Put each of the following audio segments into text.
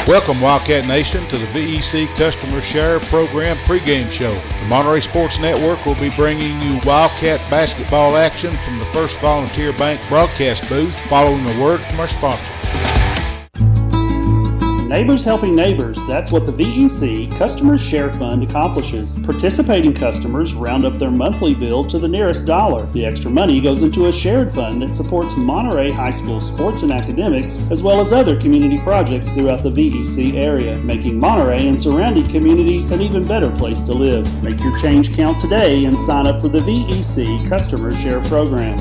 Welcome, Wildcat Nation, to the VEC Customer Share Program pregame show. The Monterey Sports Network will be bringing you Wildcat basketball action from the First Volunteer Bank broadcast booth following a word from our sponsor. Neighbors helping neighbors, that's what the VEC Customer Share Fund accomplishes. Participating customers round up their monthly bill to the nearest dollar. The extra money goes into a shared fund that supports Monterey High School sports and academics, as well as other community projects throughout the VEC area, making Monterey and surrounding communities an even better place to live. Make your change count today and sign up for the VEC Customer Share Program.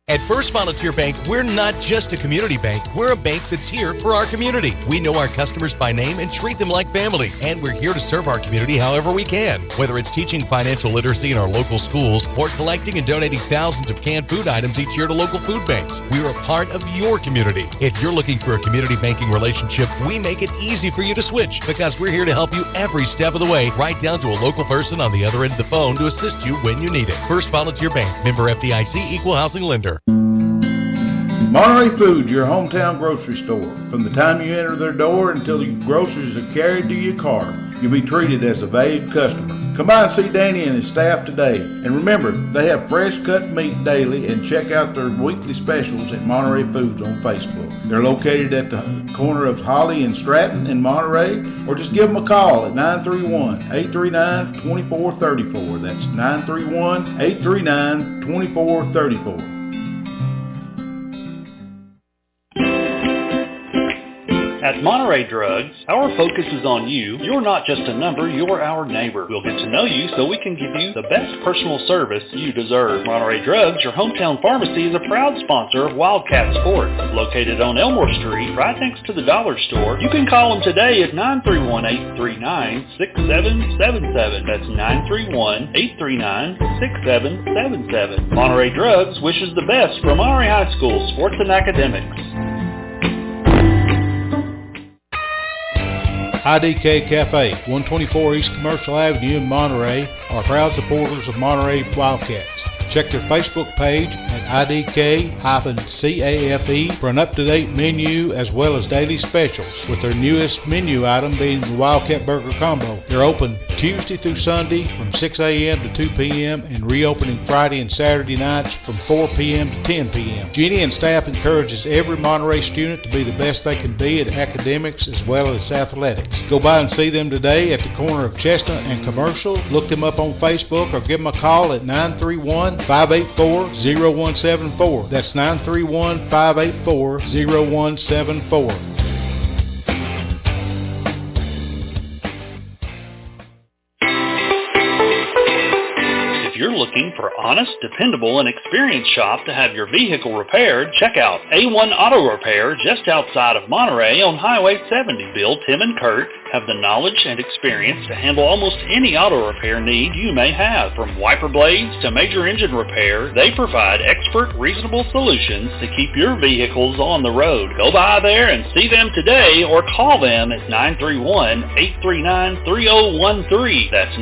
At First Volunteer Bank, we're not just a community bank, we're a bank that's here for our community. We know our customers by name and treat them like family, and we're here to serve our community however we can. Whether it's teaching financial literacy in our local schools or collecting and donating thousands of canned food items each year to local food banks, we're a part of your community. If you're looking for a community banking relationship, we make it easy for you to switch because we're here to help you every step of the way, right down to a local person on the other end of the phone to assist you when you need it. First Volunteer Bank, member FDIC, equal housing lender. Monterey Foods, your hometown grocery store. From the time you enter their door until your groceries are carried to your car, you'll be treated as a valued customer. Come by and see Danny and his staff today. And remember, they have fresh cut meat daily, and check out their weekly specials at Monterey Foods on Facebook. They're located at the corner of Holly and Stratton in Monterey, or just give them a call at 931-839-2434. That's 931-839-2434. At Monterey Drugs, our focus is on you. You're not just a number, you're our neighbor. We'll get to know you so we can give you the best personal service you deserve. Monterey Drugs, your hometown pharmacy, is a proud sponsor of Wildcat Sports. Located on Elmore Street, right next to the dollar store. You can call them today at 931-839-6777. That's 931-839-6777. Monterey Drugs wishes the best for Monterey High School sports and academics. IDK Cafe, 124 East Commercial Avenue in Monterey, are proud supporters of Monterey Wildcats. Check their Facebook page at IDK-CAFE for an up-to-date menu as well as daily specials, with their newest menu item being the Wildcat Burger Combo. They're open Tuesday through Sunday from 6 a.m. to 2 p.m. and reopening Friday and Saturday nights from 4 p.m. to 10 p.m. Jeannie and staff encourages every Monterey student to be the best they can be at academics as well as athletics. Go by and see them today at the corner of Chestnut and Commercial. Look them up on Facebook or give them a call at 931-584-0174. That's 931-584-0174. Looking for honest, dependable, and experienced shop to have your vehicle repaired, check out A1 Auto Repair just outside of Monterey on Highway 70. Bill, Tim, and Kurt have the knowledge and experience to handle almost any auto repair need you may have. From wiper blades to major engine repair, they provide expert, reasonable solutions to keep your vehicles on the road. Go by there and see them today or call them at 931-839-3013. That's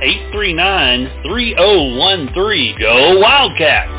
931-839-3013. Go Wildcats!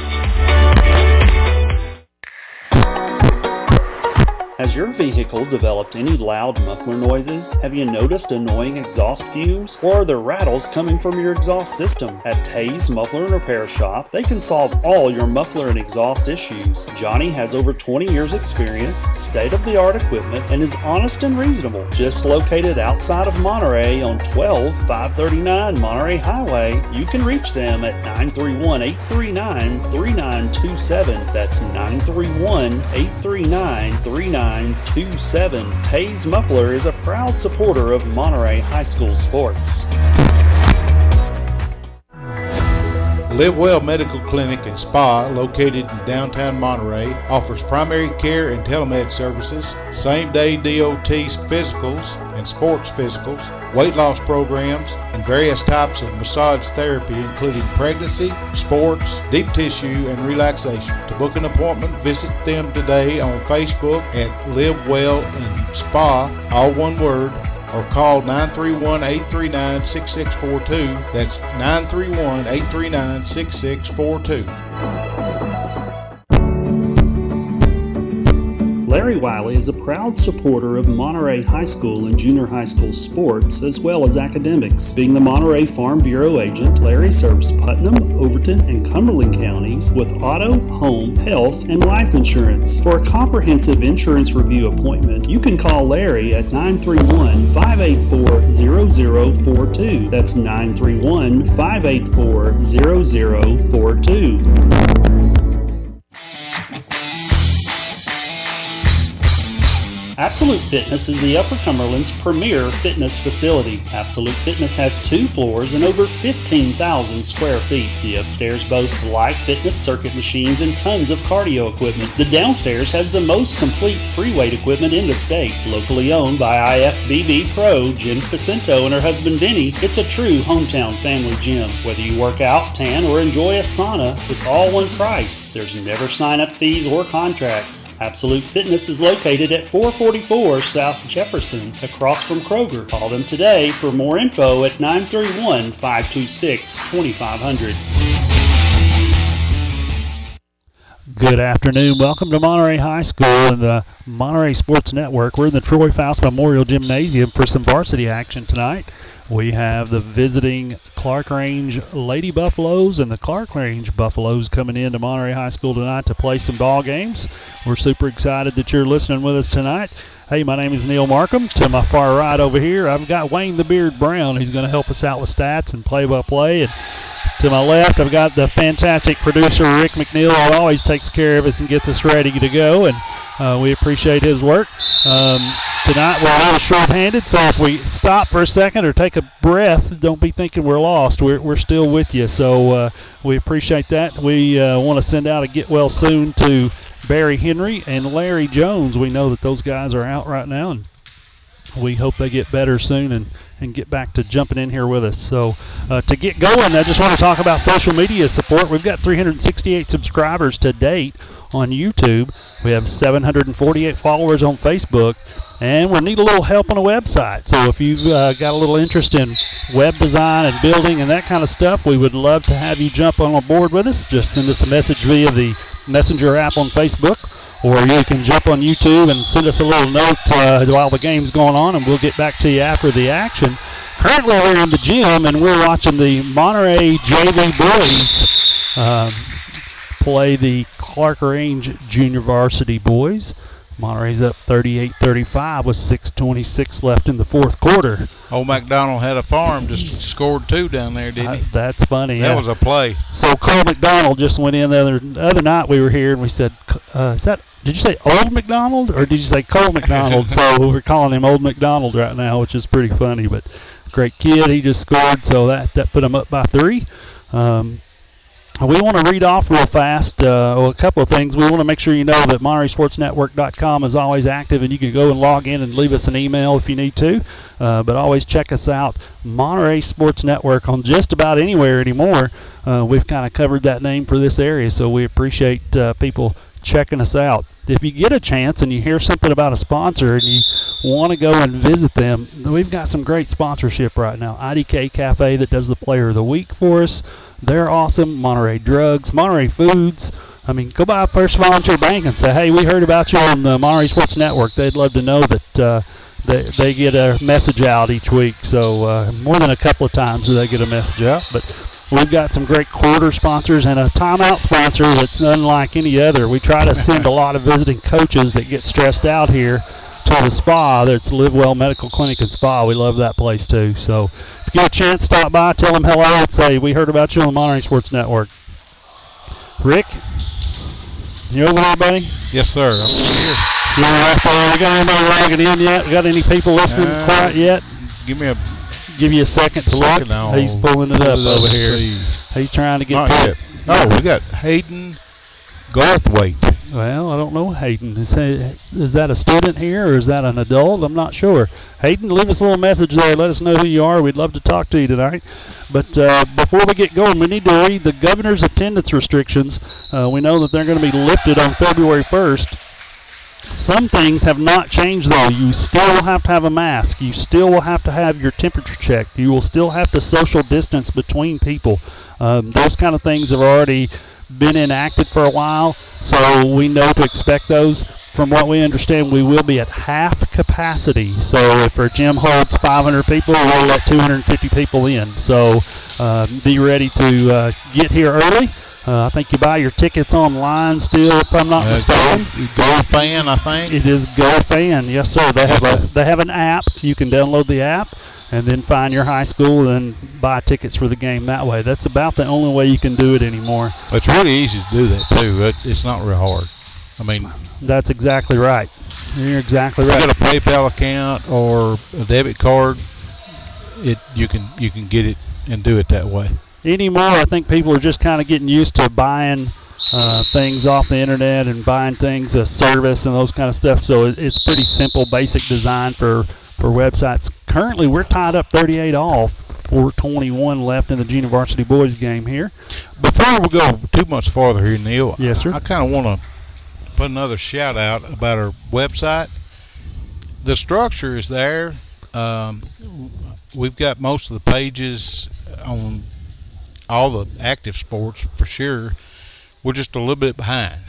Has your vehicle developed any loud muffler noises? Have you noticed annoying exhaust fumes? Or are there rattles coming from your exhaust system? At Tay's Muffler and Repair Shop, they can solve all your muffler and exhaust issues. Johnny has over 20 years experience, state-of-the-art equipment, and is honest and reasonable. Just located outside of Monterey on 12539 Monterey Highway, you can reach them at 931-839-3927. That's 931-839-3927. Tay's Muffler is a proud supporter of Monterey High School sports. Live Well Medical Clinic and Spa, located in downtown Monterey, offers primary care and telemed services, same-day DOT physicals and sports physicals, weight loss programs, and various types of massage therapy, including pregnancy, sports, deep tissue, and relaxation. To book an appointment, visit them today on Facebook at Live Well and Spa, all one word, or call 931-839-6642. That's 931-839-6642. Larry Wiley is a proud supporter of Monterey High School and junior high school sports, as well as academics. Being the Monterey Farm Bureau agent, Larry serves Putnam, Overton, and Cumberland counties with auto, home, health, and life insurance. For a comprehensive insurance review appointment, you can call Larry at 931-584-0042. That's 931-584-0042. Absolute Fitness is the Upper Cumberland's premier fitness facility. Absolute Fitness has 2 floors and over 15,000 square feet. The upstairs boasts live fitness circuit machines and tons of cardio equipment. The downstairs has the most complete free weight equipment in the state. Locally owned by IFBB Pro Jen Facento and her husband Vinny, it's a true hometown family gym. Whether you work out, tan, or enjoy a sauna, it's all one price. There's never sign-up fees or contracts. Absolute Fitness is located at 444 South Jefferson, across from Kroger. Call them today for more info at 931-526-2500. Good afternoon. Welcome to Monterey High School and the Monterey Sports Network. We're in the Troy Foust Memorial Gymnasium for some varsity action tonight. We have the visiting Clarkrange Lady Buffaloes and the Clarkrange Buffaloes coming into Monterey High School tonight to play some ball games. We're super excited that you're listening with us tonight. Hey, my name is Neil Markham. To my far right over here, I've got Wayne the Beard Brown, who's going to help us out with stats and play-by-play. And to my left, I've got the fantastic producer, Rick McNeil, who always takes care of us and gets us ready to go, and we appreciate his work. Tonight we're a little short-handed, so if we stop for a second or take a breath, don't be thinking we're lost. We're still with you, so we appreciate that. We want to send out a get well soon to Barry Henry and Larry Jones. We know that those guys are out right now, and we hope they get better soon and get back to jumping in here with us. So to get going, I just want to talk about social media support. We've got 368 subscribers to date on YouTube. We have 748 followers on Facebook, and we need a little help on a website. So if you've got a little interest in web design and building and that kind of stuff, we would love to have you jump on board with us. Just send us a message via the Messenger app on Facebook, or you can jump on YouTube and send us a little note while the game's going on, and we'll get back to you after the action. Currently we're in the gym, and we're watching the Monterey JV boys play the Clarkrange Junior Varsity boys. Monterey's up 38-35 with 6:26 left in the fourth quarter. Old McDonald had a farm, just scored 2 down there, didn't he? That's funny. That was a play. So Cole McDonald just went in the other night. We were here and we said, did you say Old McDonald or did you say Cole McDonald? So we're calling him Old McDonald right now, which is pretty funny. But great kid. He just scored, so that put him up by 3. We want to read off real fast a couple of things. We want to make sure you know that MontereySportsNetwork.com is always active, and you can go and log in and leave us an email if you need to. But always check us out, Monterey Sports Network, on just about anywhere anymore. We've kind of covered that name for this area, so we appreciate people checking us out. If you get a chance and you hear something about a sponsor and you want to go and visit them, we've got some great sponsorship right now. IDK Cafe that does the Player of the Week for us. They're awesome. Monterey Drugs, Monterey Foods. I mean, go by First Volunteer Bank and say, hey, we heard about you on the Monterey Sports Network. They'd love to know that they get a message out each week. So more than a couple of times they get a message out. But we've got some great quarter sponsors and a timeout sponsor that's unlike any other. We try to send a lot of visiting coaches that get stressed out here to the spa. That's Live Well Medical Clinic and Spa. We love that place too. So if you get a chance, stop by, tell them hello, and say we heard about you on the Monterey Sports Network. Rick, you over there, buddy? Yes, sir. I'm here. You right there? We got anybody logging in yet? We got any people listening quiet yet? Give you a second to look. He's pulling it up over here. See. He's trying to get Not yet. Oh, we got Hayden Garthwaite. Well, I don't know, Hayden. Is that a student here or is that an adult? I'm not sure. Hayden, leave us a little message there. Let us know who you are. We'd love to talk to you tonight. But before we get going, we need to read the governor's attendance restrictions. We know that they're going to be lifted on February 1st. Some things have not changed, though. You still will have to have a mask. You still will have to have your temperature checked. You will still have to social distance between people. Those kind of things have already been enacted for a while, so we know to expect those. from what we understand, we will be at half capacity. So if our gym holds 500 people, we'll let 250 people in. So be ready to get here early. I think you buy your tickets online still, if I'm not mistaken. Go Fan, I think. It is Go Fan, yes, sir. They have an app. You can download the app and then find your high school and buy tickets for the game that way. That's about the only way you can do it anymore. It's really easy to do that, too. It's not real hard. I mean, that's exactly right. You're exactly right. If you got a PayPal account or a debit card, you can get it and do it that way. Anymore, I think people are just kind of getting used to buying things off the internet and buying things, a service and those kind of stuff. So it's pretty simple, basic design for websites. Currently, we're tied up 38 all, 4:21 left in the junior varsity boys game here. Before we go too much farther here, Neil, yes, sir. I kind of want to put another shout out about our website. The structure is there. We've got most of the pages on all the active sports for sure. We're just a little bit behind,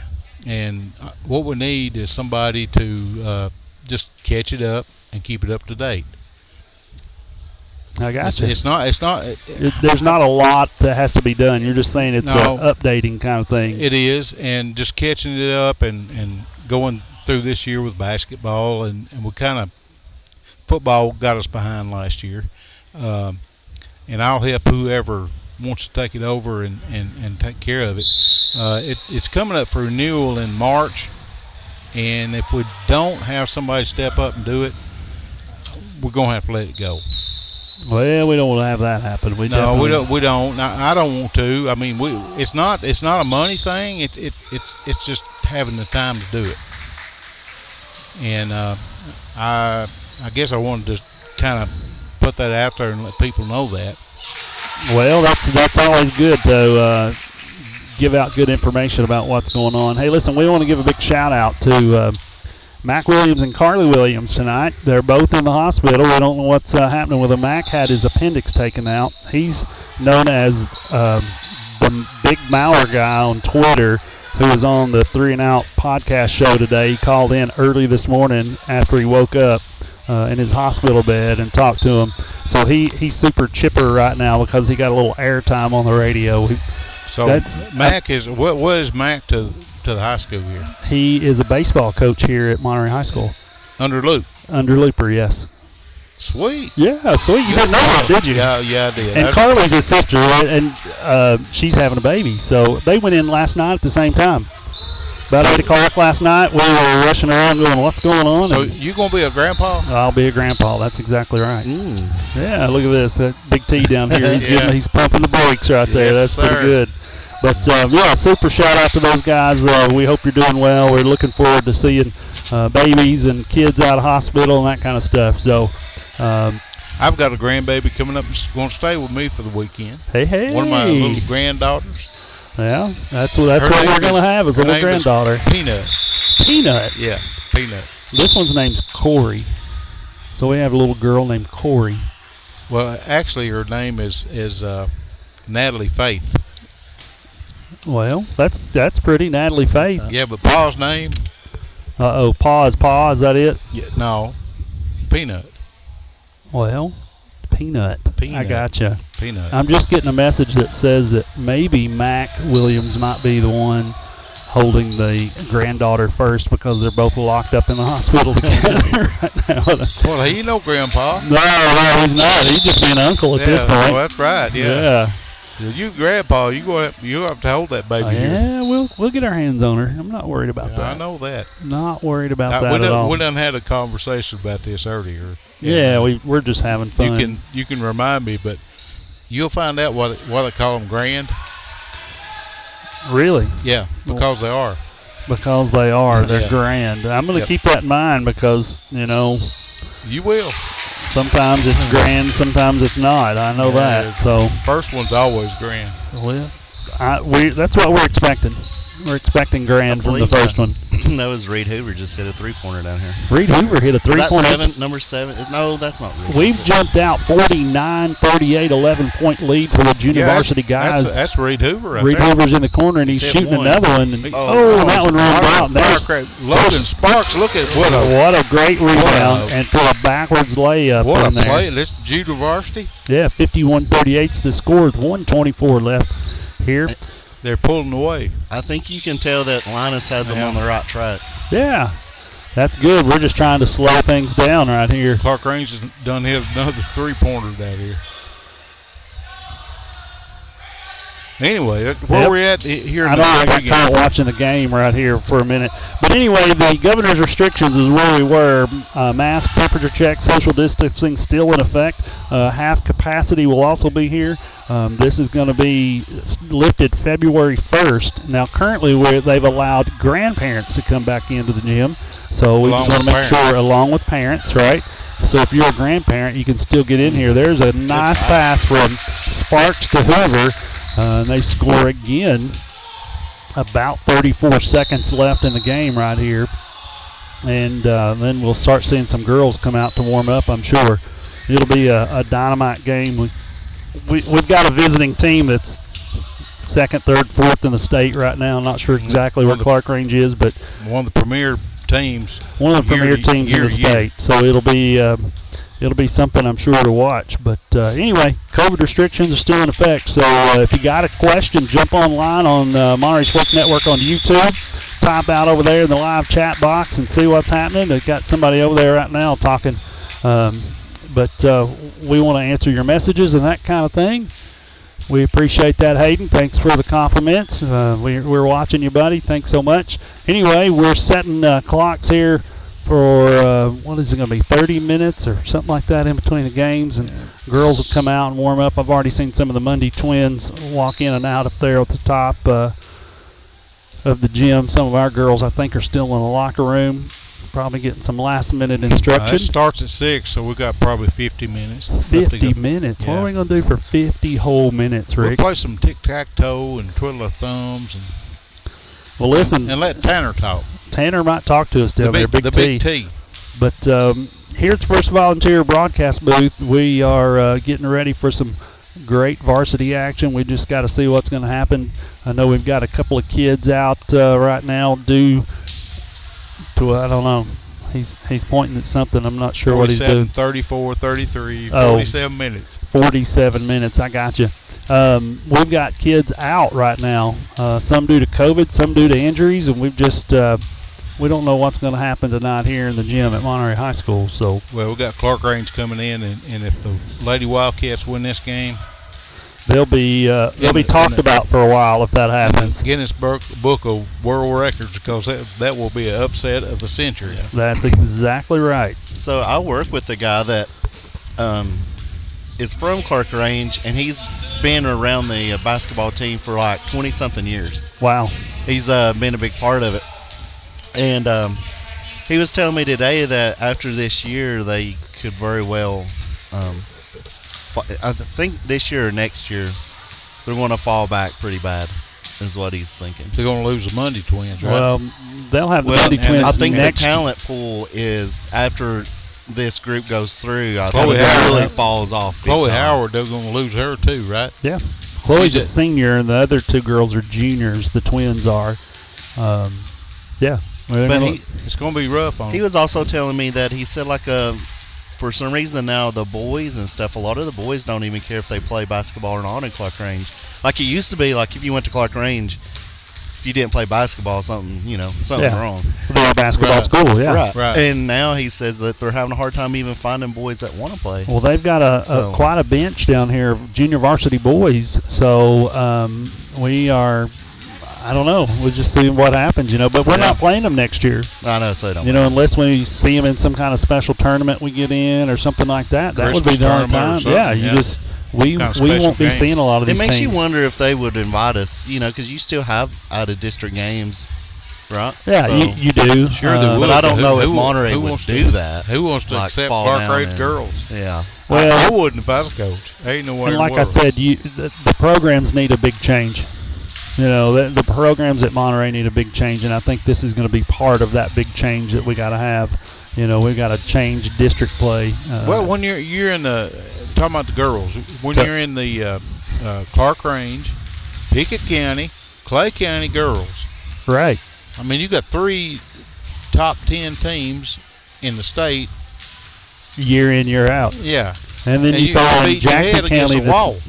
and what we need is somebody to just catch it up and keep it up to date. I got you. It's not. There's not a lot that has to be done. You're just saying it's an updating kind of thing. It is, and just catching it up and going through this year with basketball, and we kind of football got us behind last year, and I'll help whoever wants to take it over and take care of it. It's coming up for renewal in March, and if we don't have somebody step up and do it, we're gonna have to let it go. Well, we don't want to have that happen. We don't. I don't want to. I mean, it's not a money thing. It's just having the time to do it. And I guess I wanted to kind of put that out there and let people know that. Well, that's always good to give out good information about what's going on. Hey, listen, we want to give a big shout out to Mac Williams and Carly Williams tonight. They're both in the hospital. We don't know what's happening with him. Mac had his appendix taken out. He's known as the Big Mauer guy on Twitter, who was on the 3 and Out podcast show today. He called in early this morning after he woke up in his hospital bed and talked to him. So he's super chipper right now because he got a little airtime on the radio. Mac is what is Mac to the high school here? He is a baseball coach here at Monterey High School. Under Loop? Under Looper, yes. Sweet. Yeah, sweet. You didn't know that, did you? Yeah, I did. And Carly's his sister, and she's having a baby. So they went in last night at the same time. About 8 o'clock last night, we were rushing around going, what's going on? So you going to be a grandpa? I'll be a grandpa. That's exactly right. Yeah, look at this. That big T down here. He's pumping the brakes right there. Yes, That's pretty good. But, super shout out to those guys. We hope you're doing well. We're looking forward to seeing babies and kids out of hospital and that kind of stuff. So I've got a grandbaby coming up and going to stay with me for the weekend. Hey. One of my little granddaughters. Yeah, that's what we're going to have is a little granddaughter. Peanut. Peanut? Yeah, Peanut. This one's name's Corey. So we have a little girl named Corey. Well, actually, her name is Natalie Faith. Well, that's pretty, Natalie Faith. Yeah, but Pa's name? Pa, is that it? Yeah, no, Peanut. Well, Peanut. I gotcha. Peanut. I'm just getting a message that says that maybe Mac Williams might be the one holding the granddaughter first because they're both locked up in the hospital together right now. Well, he no grandpa. No, he's not. He's just being uncle at this point. Well, that's right. Yeah. You grandpa, you have to hold that baby here. Yeah, we'll get our hands on her. I'm not worried about that. I know that. Not worried about that at all. We done had a conversation about this earlier. Yeah, we're just having fun. You can remind me, but you'll find out why they call them grand. Really? Yeah, because they are. Because they are. They're grand. I'm going to keep that in mind because, You will. Sometimes it's grand, sometimes it's not. I know that. So first one's always grand. Well, That's what we're expecting. We're expecting grand from the first one. That was Reed Hoover just hit a three-pointer down here. Reed Hoover hit a three-pointer. Number 7? No, that's not Reed. We've jumped out 49-38, 11-point lead for the junior varsity guys. That's Reed Hoover right Reed there. Hoover's in the corner, and he's shooting another one. And, that one runs out. Logan Sparks, look at what a great rebound and put a backwards layup what in a there. play. This junior varsity. Yeah, 51-38's the score with 1:24 left here. They're pulling away. I think you can tell that Linus has them on the right track. Yeah, that's good. We're just trying to slow things down right here. Clarkrange has done another three-pointer down here. Anyway, where we're at here in I got tired watching the game right here for a minute. But anyway, the governor's restrictions is where we were. Mask, temperature check, social distancing still in effect. Half capacity will also be here. This is going to be lifted February 1st. Now, currently, they've allowed grandparents to come back into the gym. So we just want to make sure, along with parents, right? So if you're a grandparent, you can still get in here. There's a nice pass from Sparks to Hoover. And they score again. About 34 seconds left in the game right here. And then we'll start seeing some girls come out to warm up, I'm sure. It'll be a dynamite game. We've got a visiting team that's second, third, fourth in the state right now. I'm not sure exactly where Clarkrange is, but one of the premier teams. One of the premier teams in the state. So it'll be something I'm sure to watch. But anyway, COVID restrictions are still in effect. So if you got a question, jump online on Monterey Sports Network on YouTube. Type out over there in the live chat box and see what's happening. They've got somebody over there right now talking. But we want to answer your messages and that kind of thing. We appreciate that, Hayden. Thanks for the compliments. We're watching you, buddy. Thanks so much. Anyway, we're setting clocks here for, what is it going to be, 30 minutes or something like that in between the games. And girls will come out and warm up. I've already seen some of the Monday twins walk in and out up there at the top of the gym. Some of our girls, I think, are still in the locker room. Probably getting some last-minute instruction. It starts at 6, so we got probably 50 minutes. 50 minutes? Yeah. What are we going to do for 50 whole minutes, Rick? We'll play some tic-tac-toe and twiddle our thumbs. Well, listen. And let Tanner talk. Tanner might talk to us down there, Big T. But here at the First Volunteer Broadcast booth, we are getting ready for some great varsity action. We just got to see what's going to happen. I know we've got a couple of kids out right now due to, I don't know. He's pointing at something. I'm not sure what he's doing. 34, 33, 47 minutes. 47 minutes. I got you. We've got kids out right now. Some due to COVID, some due to injuries, and we've just we don't know what's going to happen tonight here in the gym at Monterey High School. So well, we got Clarkrange coming in, and if the Lady Wildcats win this game, they'll be talked about for a while if that happens. Guinness Book of World Records, because that will be an upset of the century. Yes. That's exactly right. So I work with a guy that is from Clarkrange, and he's been around the basketball team for like 20-something years. Wow. He's been a big part of it. And he was telling me today that after this year, they could very well I think this year or next year, they're going to fall back pretty bad, is what he's thinking. They're going to lose the Monday Twins, right? Well, they'll have the Monday Twins I think next the talent pool is, after this group goes through, I think it really falls off. Chloe Howard, they're going to lose her too, right? Yeah. Chloe's a senior, and the other two girls are juniors. The twins are. Yeah. But it's going to be rough on them. He was also telling me that he said, like, for some reason now the boys and stuff, a lot of the boys don't even care if they play basketball or not in Clarkrange. Like it used to be, like if you went to Clarkrange, if you didn't play basketball, something's wrong. They're a basketball school, yeah. Right. And now he says that they're having a hard time even finding boys that want to play. Well, they've got quite a bench down here of junior varsity boys. So we are, I don't know. We'll just see what happens, But we're not playing them next year. I know, so don't. Unless we see them in some kind of special tournament we get in or something like that. That would be the only time. Yeah, we won't be seeing a lot of these teams. It makes you wonder if they would invite us, because you still have out-of-district games, right? Yeah, so, you do. Sure they would. But I don't know if Monterey would do that. Who wants to accept Clarkrange girls? Yeah. Well, I wouldn't if I was a coach. Ain't no way. And like I said, the programs need a big change. The programs at Monterey need a big change, and I think this is going to be part of that big change that we got to have. We've got to change district play. Well, when you're in the talking about the girls, when you're in the Clarkrange, Pickett County, Clay County girls, right? I mean, you got 3 top 10 teams in the state, year in, year out. Yeah, and then you throw in Jackson County.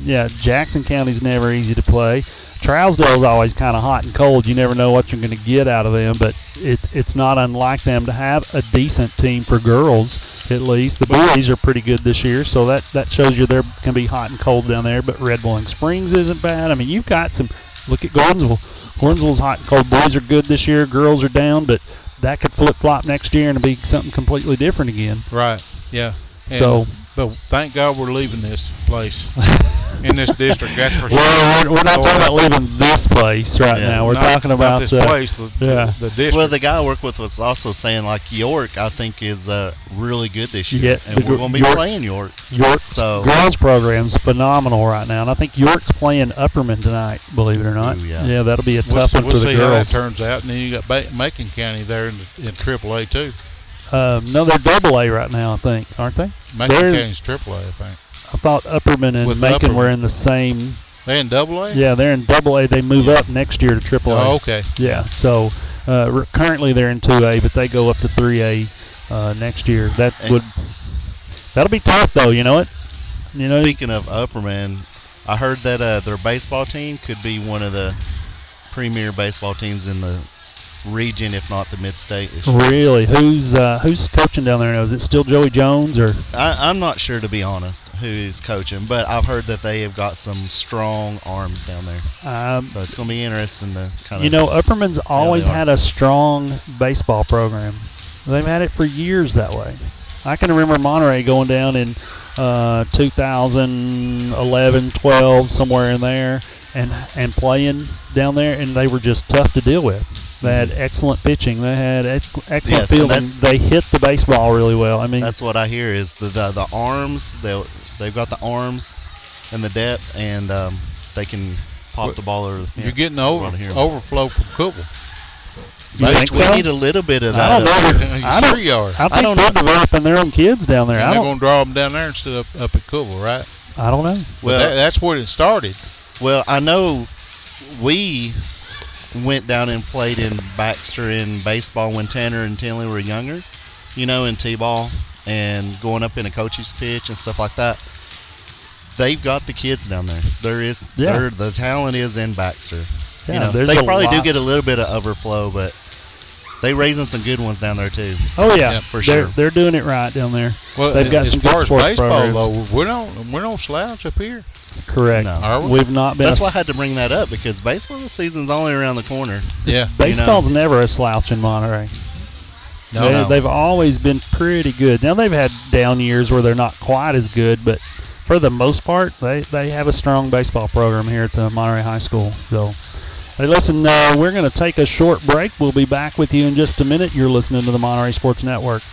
Yeah, Jackson County's never easy to play. Trousdale's always kind of hot and cold. You never know what you're going to get out of them, but it's not unlike them to have a decent team for girls, at least. The boys are pretty good this year, so that shows you they're going to be hot and cold down there, but Red Boiling Springs isn't bad. I mean, you've got some – look at Gordonsville. Gordonsville's hot and cold. Boys are good this year. Girls are down, but that could flip-flop next year and be something completely different again. Right, yeah. But thank God we're leaving this place in this district. That's for sure. Well, we're not talking about leaving this place now. We're talking about this place, the district. Well, the guy I work with was also saying, like, York, I think, is really good this year. Yeah, and we're going to be playing York. York's girls program's phenomenal right now, and I think York's playing Upperman tonight, believe it or not. Ooh, yeah. Yeah, that'll be a tough one for the girls. We'll see how that turns out. And then you got Macon County there in AAA, too. No, they're AA right now, I think, aren't they? Macon County's AAA, I think. I thought Upperman and Macon were in the same. They're in AA? Yeah, they're in AA. They move up next year to AAA. Oh, okay. Yeah, so currently they're in 2A, but they go up to 3A next year. That'll be tough, though. You know it. Speaking of Upperman, I heard that their baseball team could be one of the premier baseball teams in the region, if not the mid-state. Really? Who's coaching down there now? Is it still Joey Jones or? I'm not sure, to be honest, who's coaching, but I've heard that they have got some strong arms down there. So it's going to be interesting to kind of. Upperman's always had a strong baseball program. They've had it for years that way. I can remember Monterey going down in 2011, 12, somewhere in there, and playing down there, and they were just tough to deal with. They had excellent pitching. They had excellent fielding. They hit the baseball really well. I mean, that's what I hear is the arms. They've got the arms and the depth, and they can pop the ball over the fence. You're getting overflow from Cookville. You think so? We need a little bit of that. I don't know. I think they're developing their own kids down there. And they're going to draw them down there instead of up at Cookville, right? I don't know. Well, that's where it started. Well, I know we went down and played in Baxter in baseball when Tanner and Tinley were younger, in T-ball and going up in a coach's pitch and stuff like that. They've got the kids down there. The talent is in Baxter. Yeah, they probably do get a little bit of overflow, but they raising some good ones down there too. Oh yeah, for sure. They're doing it right down there. Well, they've got some good sports programs. Though, we're no slouch up here. Correct. No. We've not been. That's why I had to bring that up, because baseball season's only around the corner. Yeah. Baseball's never a slouch in Monterey. No. They've always been pretty good. Now they've had down years where they're not quite as good, but for the most part, they have a strong baseball program here at the Monterey High School. So, hey, listen, we're going to take a short break. We'll be back with you in just a minute. You're listening to the Monterey Sports Network.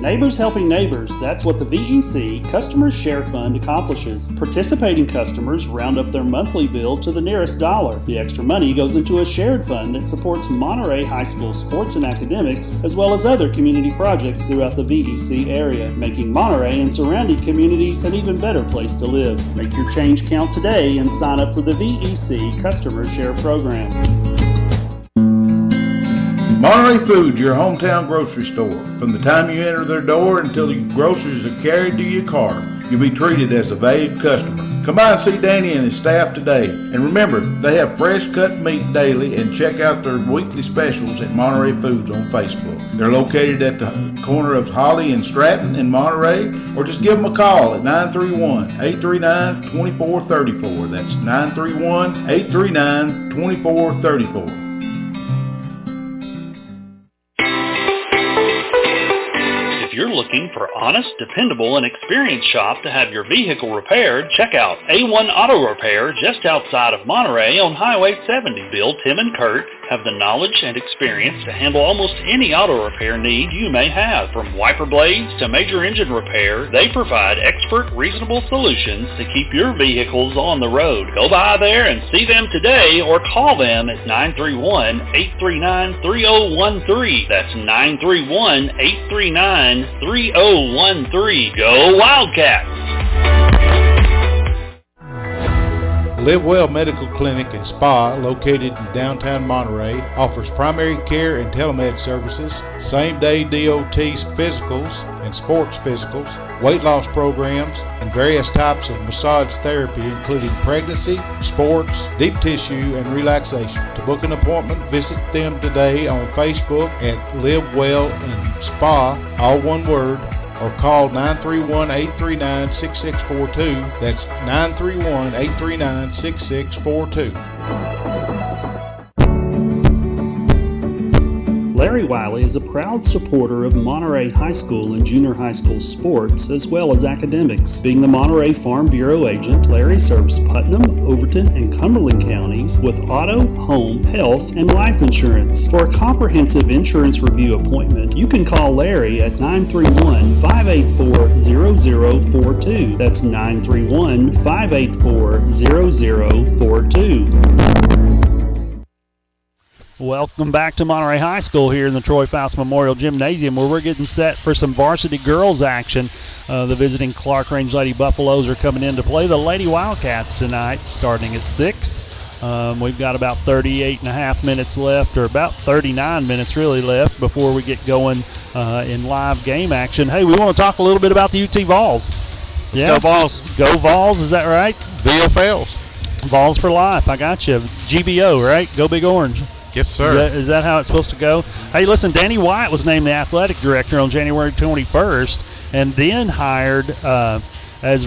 Neighbors helping neighbors, that's what the VEC Customer Share Fund accomplishes. Participating customers round up their monthly bill to the nearest dollar. The extra money goes into a shared fund that supports Monterey High School sports and academics, as well as other community projects throughout the VEC area, making Monterey and surrounding communities an even better place to live. Make your change count today and sign up for the VEC Customer Share Program. Monterey Foods, your hometown grocery store. From the time you enter their door until your groceries are carried to your car, you'll be treated as a valued customer. Come by and see Danny and his staff today. And remember, they have fresh cut meat daily, and check out their weekly specials at Monterey Foods on Facebook. They're located at the corner of Holly and Stratton in Monterey, or just give them a call at 931-839-2434. That's 931-839-2434. Looking for honest, dependable, and experienced shop to have your vehicle repaired, check out A1 Auto Repair just outside of Monterey on Highway 70. Bill, Tim, and Kurt have the knowledge and experience to handle almost any auto repair need you may have. From wiper blades to major engine repair, they provide expert, reasonable solutions to keep your vehicles on the road. Go by there and see them today or call them at 931-839-3013. That's 931-839-3013. Go Wildcats! Live Well Medical Clinic and Spa, located in downtown Monterey, offers primary care and telemed services, same-day DOT physicals and sports physicals, weight loss programs, and various types of massage therapy, including pregnancy, sports, deep tissue, and relaxation. To book an appointment, visit them today on Facebook at Live Well and Spa, all one word, or call 931-839-6642. That's 931-839-6642. Larry Wiley is a proud supporter of Monterey High School and junior high school sports, as well as academics. Being the Monterey Farm Bureau agent, Larry serves Putnam, Overton, and Cumberland counties with auto, home, health, and life insurance. For a comprehensive insurance review appointment, you can call Larry at 931-584-0042. That's 931-584-0042. Welcome back to Monterey High School here in the Troy Foust Memorial Gymnasium, where we're getting set for some varsity girls action. The visiting Clarkrange Lady Buffaloes are coming in to play the Lady Wildcats tonight, starting at 6. We've got about 38 and a half minutes left, or about 39 minutes really left before we get going in live game action. Hey, we want to talk a little bit about the UT Vols. Let's go Vols. Go Vols, is that right? VFLs. Vols for life, I got you. GBO, right? Go Big Orange. Yes, sir. Is that how it's supposed to go? Hey, listen, Danny White was named the athletic director on January 21st and then hired as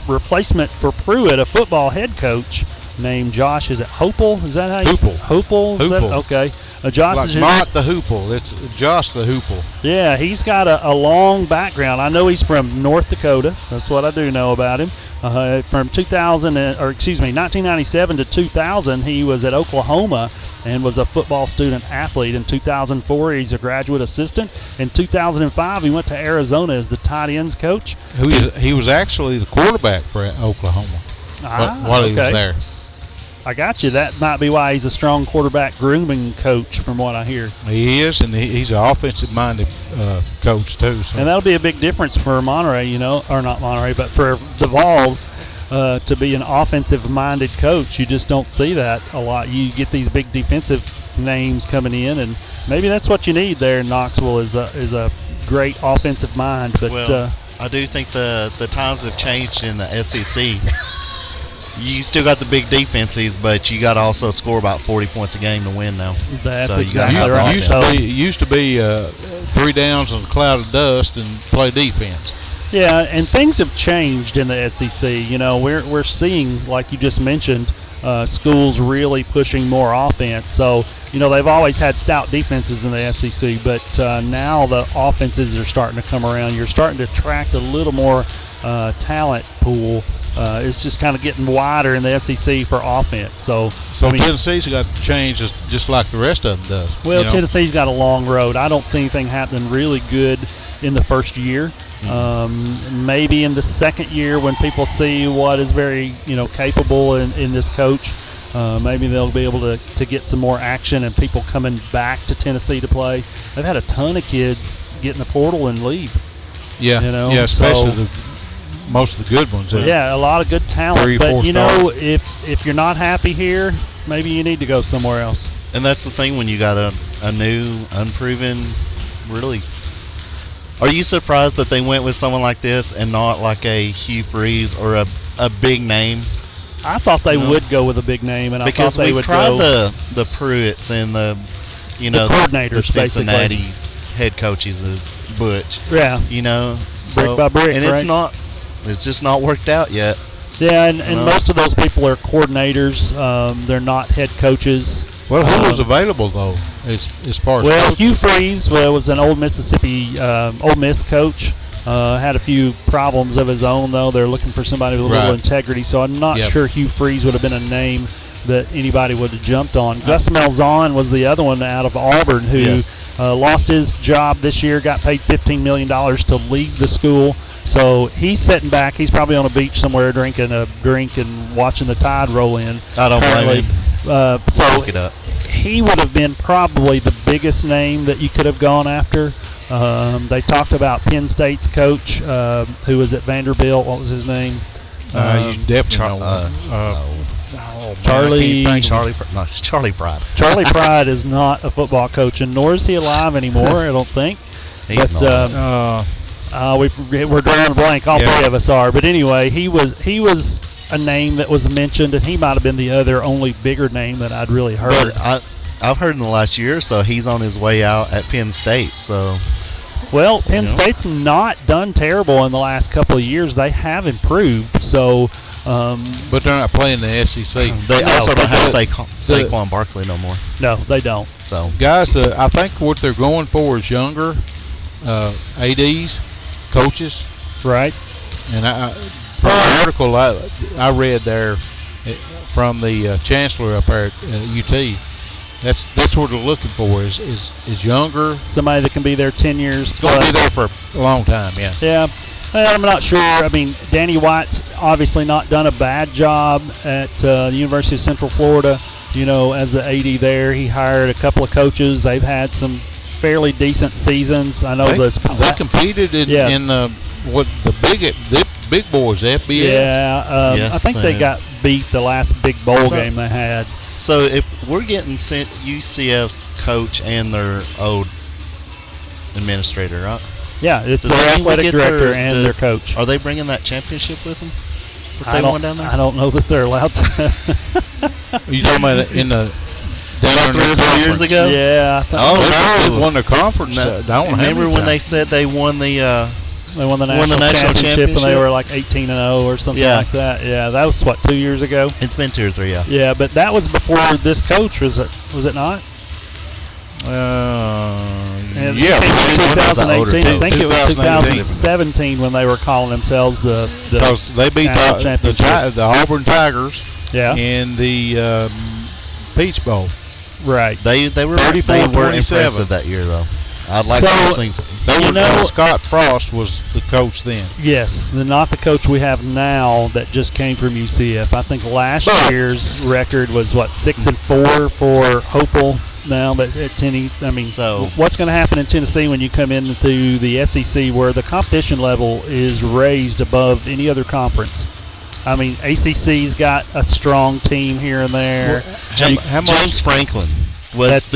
replacement for Pruitt, a football head coach named Josh. Is it Hopel? Is that how you Hoople. Hopel? Is that, okay. Josh Like is not the Hoople. It's Josh the Hoople. Yeah, he's got a long background. I know he's from North Dakota. That's what I do know about him. From 1997 to 2000, he was at Oklahoma and was a football student athlete. In 2004, he's a graduate assistant. In 2005, he went to Arizona as the tight ends coach. He was actually the quarterback for Oklahoma while he was there. I got you. That might be why he's a strong quarterback grooming coach, from what I hear. He is, and he's an offensive-minded coach, too. So. And that'll be a big difference for Monterey, or not Monterey, but for the Vols to be an offensive-minded coach. You just don't see that a lot. You get these big defensive names coming in, and maybe that's what you need there in Knoxville is a great offensive mind. But I do think the times have changed in the SEC. You still got the big defenses, but you got to also score about 40 points a game to win now. That's exactly right. Used to be 3 downs and a cloud of dust and play defense. Yeah, and things have changed in the SEC. We're seeing, like you just mentioned, schools really pushing more offense. So, they've always had stout defenses in the SEC, but now the offenses are starting to come around. You're starting to attract a little more talent pool. It's just kind of getting wider in the SEC for offense. So Tennessee's got to change just like the rest of them does. Well, Tennessee's got a long road. I don't see anything happening really good in the first year. Maybe in the second year when people see what is very capable in this coach, maybe they'll be able to get some more action and people coming back to Tennessee to play. They've had a ton of kids get in the portal and leave. Yeah, especially most of the good ones. Yeah, a lot of good talent. 3, but 4 stars. if you're not happy here, maybe you need to go somewhere else. And that's the thing when you got a new, unproven, really. Are you surprised that they went with someone like this and not like a Hugh Freeze or a big name? I thought they would go with a big name, and because I thought they would go. Because we've tried the Pruitts and the coordinators, the Cincinnati basically. head coaches, Butch. Yeah. Brick by brick, and right? It's just not worked out yet. Yeah, and most of those people are coordinators. They're not head coaches. Well, who was available though, as far as Hugh Freeze was an Ole Miss coach. Had a few problems of his own, though. They're looking for somebody with a little integrity, so I'm not sure Hugh Freeze would have been a name that anybody would have jumped on. Gus Malzahn was the other one out of Auburn who lost his job this year, got paid $15 million to leave the school. So he's sitting back. He's probably on a beach somewhere drinking a drink and watching the tide roll in. I don't blame him. So Look it up. he would have been probably the biggest name that you could have gone after. They talked about Penn State's coach, who was at Vanderbilt. What was his name? You definitely Charlie Pride. Charlie Pride is not a football coach, and nor is he alive anymore, I don't think. He's not. We're drawing a blank. All three of us are. But anyway, he was a name that was mentioned, and he might have been the other only bigger name that I'd really heard. But I've heard in the last year or so he's on his way out at Penn State. So, well, Penn State's not done terrible in the last couple of years. They have improved. So, but they're not playing the SEC. They also don't have Saquon Barkley no more. No, they don't. So, guys, I think what they're going for is younger ADs, coaches. Right. And from an article I read there from the chancellor up there at UT, that's what they're looking for is younger. Somebody that can be there 10 years plus. Going to be there for a long time, yeah. Yeah. I'm not sure. I mean, Danny White's obviously not done a bad job at the University of Central Florida, as the AD there. He hired a couple of coaches. They've had some fairly decent seasons. I know they competed in what the big boys, the FBS. Yeah, I think they got beat the last big bowl game they had. So if we're getting sent UCF's coach and their old administrator, right? Yeah, it's their athletic director and their coach. Are they bringing that championship with them? I don't know that they're allowed to. Are you talking about in the about 3 or 4 years ago? Yeah. They won the conference. Remember when they said they won the national championship and they were like 18-0 or something like that. Yeah, that was 2 years ago. It's been 2 or 3, yeah. Yeah, but that was before this coach, was it not? Yeah, 2018. I think it was 2017 when they were calling themselves the they beat the Auburn Tigers. Yeah. In the Peach Bowl. Right. They were impressive that year though. I'd like to think Scott Frost was the coach then. Yes, not the coach we have now that just came from UCF. I think last year's record was 6-4 for Hopel. Now that at Tennessee, what's going to happen in Tennessee when you come into the SEC, where the competition level is raised above any other conference? I mean, ACC's got a strong team here and there. James Franklin was that's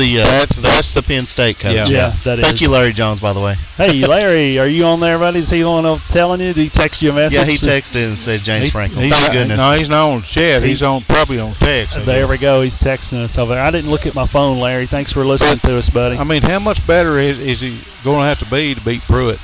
the Penn State coach. Yeah, that is. Thank you, Larry Jones, by the way. Hey, Larry, are you on there, buddy? Is he the one telling you? Did he text you a message? Yeah, he texted and said James Franklin. Thank goodness. No, he's not on chat. He's probably on text. There we go. He's texting us over there. I didn't look at my phone, Larry. Thanks for listening to us, buddy. I mean, how much better is he going to have to be to beat Pruitt?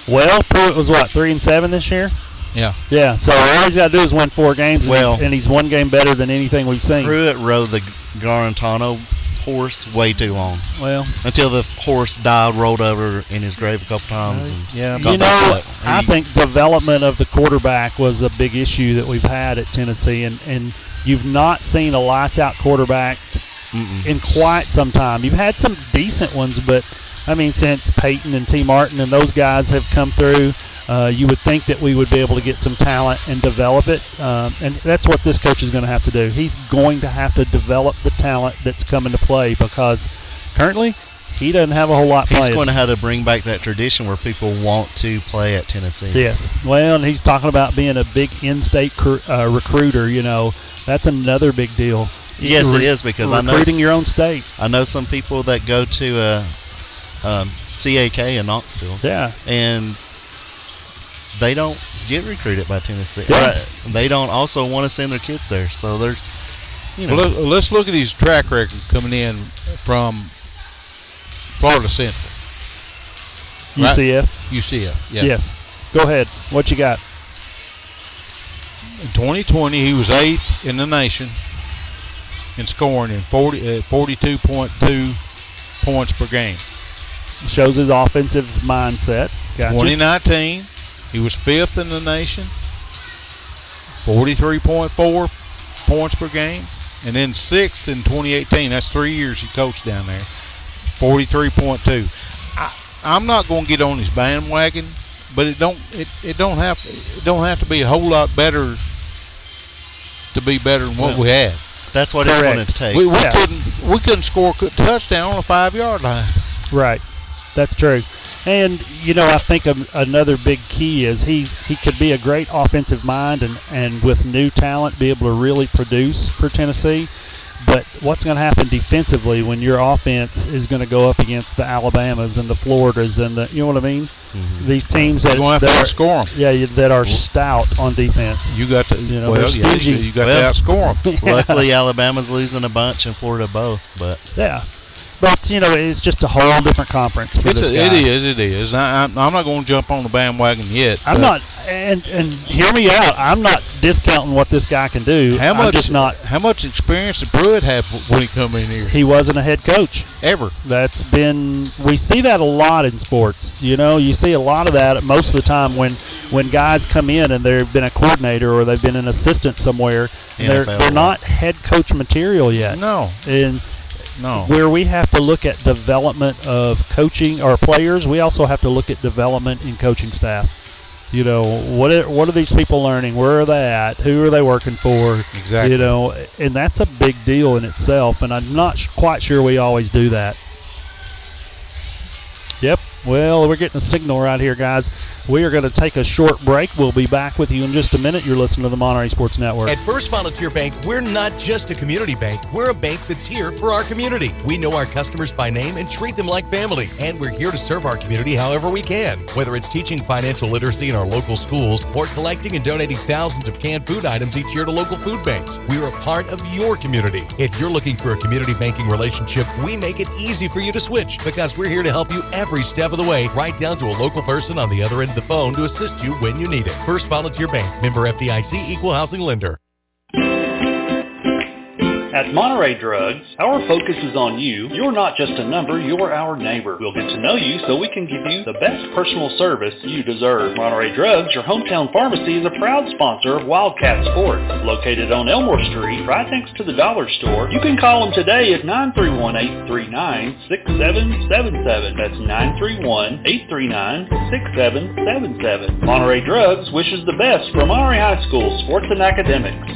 Well, Pruitt was 3-7 this year. Yeah. Yeah, so all he's got to do is win 4 games, and he's one game better than anything we've seen. Pruitt rode the Garantano horse way too long. Well, until the horse died, rolled over in his grave a couple times. I think development of the quarterback was a big issue that we've had at Tennessee, and you've not seen a lights-out quarterback in quite some time. You've had some decent ones, but, I mean, since Peyton and T. Martin and those guys have come through, you would think that we would be able to get some talent and develop it, and that's what this coach is going to have to do. He's going to have to develop the talent that's coming to play, because currently he doesn't have a whole lot playing. He's going to have to bring back that tradition where people want to play at Tennessee. Yes. Well, and he's talking about being a big in-state recruiter. That's another big deal. Yes, it is, because I know recruiting your own state. I know some people that go to CAK in Knoxville. Yeah. And they don't get recruited by Tennessee. Yeah. They don't also want to send their kids there. So there's, Well, let's look at his track record coming in from Florida Central. UCF? Right? UCF, yeah. Yes. Go ahead. What you got? In 2020, he was 8th in the nation in scoring in 42.2 points per game. shows his offensive mindset. Gotcha. 2019, he was 5th in the nation, 43.4 points per game. And then 6th in 2018. That's 3 years he coached down there. 43.2. I'm not going to get on his bandwagon, but it don't have to be a whole lot better to be better than what we had. That's what it's going to take. We couldn't score a touchdown on a 5-yard line. Right. That's true. And, I think another big key is he could be a great offensive mind and with new talent be able to really produce for Tennessee. But what's going to happen defensively when your offense is going to go up against the Alabamas and the Floridas and the, you know what I mean? Mm-hmm. These teams that are outscore them. Yeah, that are stout on defense. You got to, you got to outscore them. Luckily, Alabama's losing a bunch and Florida both. But yeah. But, it's just a whole different conference for this guy. It is. I'm not going to jump on the bandwagon yet. I'm not, and hear me out, I'm not discounting what this guy can do. How much experience did Pruitt have when he come in here? He wasn't a head coach. Ever. We see that a lot in sports. You see a lot of that most of the time when guys come in and they've been a coordinator or they've been an assistant somewhere. They're not head coach material yet. No. No. Where we have to look at development of coaching or players, we also have to look at development in coaching staff. What are these people learning? Where are they at? Who are they working for? Exactly. And that's a big deal in itself, and I'm not quite sure we always do that. Yep. Well, we're getting a signal right here, guys. We are going to take a short break. We'll be back with you in just a minute. You're listening to the Monterey Sports Network. At First Volunteer Bank, we're not just a community bank. We're a bank that's here for our community. We know our customers by name and treat them like family. And we're here to serve our community however we can. Whether it's teaching financial literacy in our local schools or collecting and donating thousands of canned food items each year to local food banks, we're a part of your community. If you're looking for a community banking relationship, we make it easy for you to switch because we're here to help you every step of the way, right down to a local person on the other end of the phone to assist you when you need it. First Volunteer Bank, member FDIC, equal housing lender. At Monterey Drugs, our focus is on you. You're not just a number, you're our neighbor. We'll get to know you so we can give you the best personal service you deserve. Monterey Drugs, your hometown pharmacy, is a proud sponsor of Wildcat Sports. Located on Elmore Street, right next to the dollar store. You can call them today at 931-839-6777. That's 931-839-6777. Monterey Drugs wishes the best for Monterey High School sports and academics.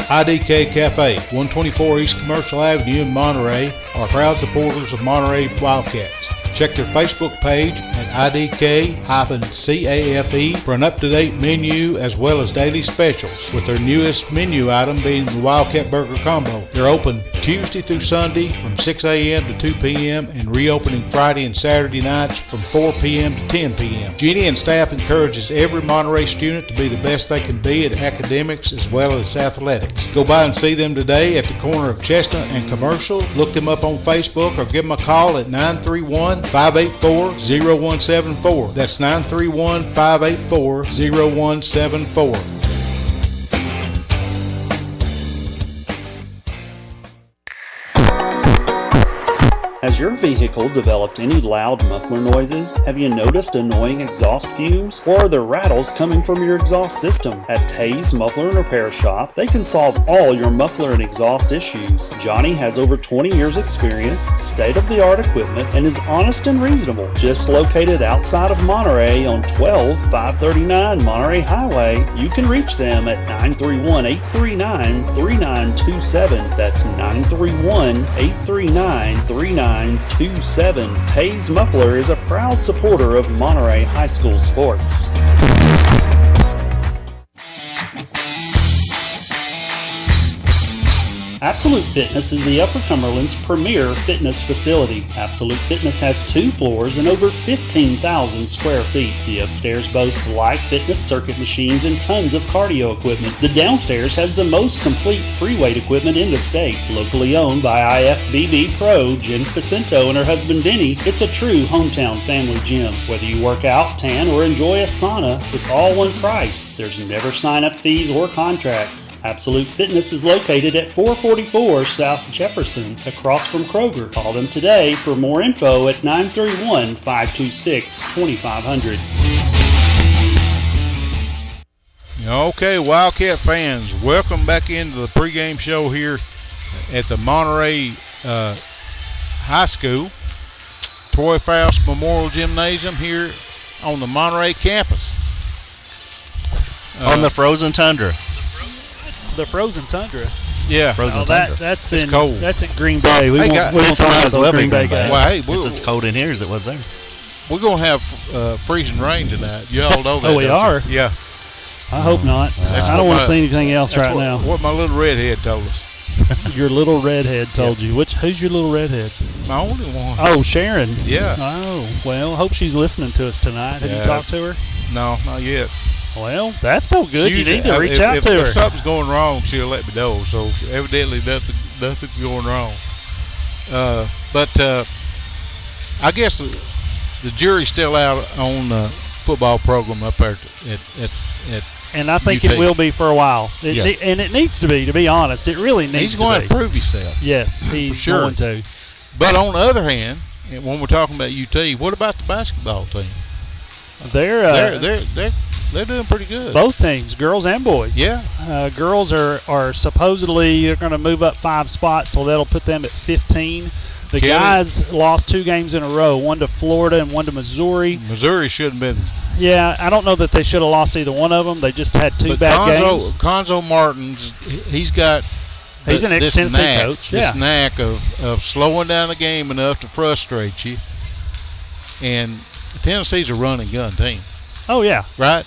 IDK Cafe, 124 East Commercial Avenue in Monterey, are proud supporters of Monterey Wildcats. Check their Facebook page at IDK-CAFE for an up-to-date menu as well as daily specials, with their newest menu item being the Wildcat Burger Combo. They're open Tuesday through Sunday from 6 a.m. to 2 p.m. and reopening Friday and Saturday nights from 4 p.m. to 10 p.m. Jeannie and staff encourages every Monterey student to be the best they can be at academics as well as athletics. Go by and see them today at the corner of Chestnut and Commercial. Look them up on Facebook or give them a call at 931-584-0174. That's 931-584-0174. Has your vehicle developed any loud muffler noises? Have you noticed annoying exhaust fumes? Or are there rattles coming from your exhaust system? At Tay's Muffler and Repair Shop, they can solve all your muffler and exhaust issues. Johnny has over 20 years experience, state-of-the-art equipment, and is honest and reasonable. Just located outside of Monterey on 12539 Monterey Highway, you can reach them at 931-839-3927. That's 931-839-3927. Tay's Muffler is a proud supporter of Monterey High School sports. Absolute Fitness is the Upper Cumberland's premier fitness facility. Absolute Fitness has 2 floors and over 15,000 square feet. The upstairs boasts live fitness circuit machines and tons of cardio equipment. The downstairs has the most complete free weight equipment in the state. Locally owned by IFBB Pro Jen Facento and her husband Vinny, it's a true hometown family gym. Whether you work out, tan, or enjoy a sauna, it's all one price. There's never sign-up fees or contracts. Absolute Fitness is located at 441 44 South Jefferson, across from Kroger. Call them today for more info at 931-526-2500. Okay, Wildcat fans, welcome back into the pregame show here at the Monterey High School, Troy Foust Memorial Gymnasium here on the Monterey campus. On the frozen tundra. The frozen tundra. Yeah. Frozen tundra. That's It's in cold. That's in Green Bay. We won't It's talk might about as well those be Green Bay Green Bay. guys. Well, hey, It's as cold in here as it was there. we're going to have freezing rain tonight. You all know that. Oh, we don't are? you? Yeah. I hope not. I don't want to see anything else That's right now. what my little redhead told us. Your little redhead told you. Who's your little redhead? My only one. Oh, Sharon. Yeah. Oh, well, hope she's listening to us tonight. Have you Yeah. talked to her? No, not yet. Well, that's no good. She You need usually- to reach if, out if, to her. If something's going wrong, she'll let me know. So evidently nothing's going wrong. But I guess the jury's still out on the football program up there at And I think UT. it will be for a while. Yes. And it needs to be honest. It really needs He's to going be. to prove himself. Yes, he's sure. going to. But on the other hand, and when we're talking about UT, what about the basketball team? They're They're doing pretty good. both teams, girls and boys. Yeah. Girls are supposedly going to move up 5 spots, so that'll put them at 15. The Kelly- guys lost 2 games in a row, one to Florida and one to Missouri. Missouri shouldn't have been. Yeah, I don't know that they should have lost either one of them. They just had 2 But bad games. Conzo Martins, he's got. He's an this ex-Tennessee knack, coach. Yeah. This knack of slowing down the game enough to frustrate you. And Tennessee's a run and gun team, Oh, yeah. right?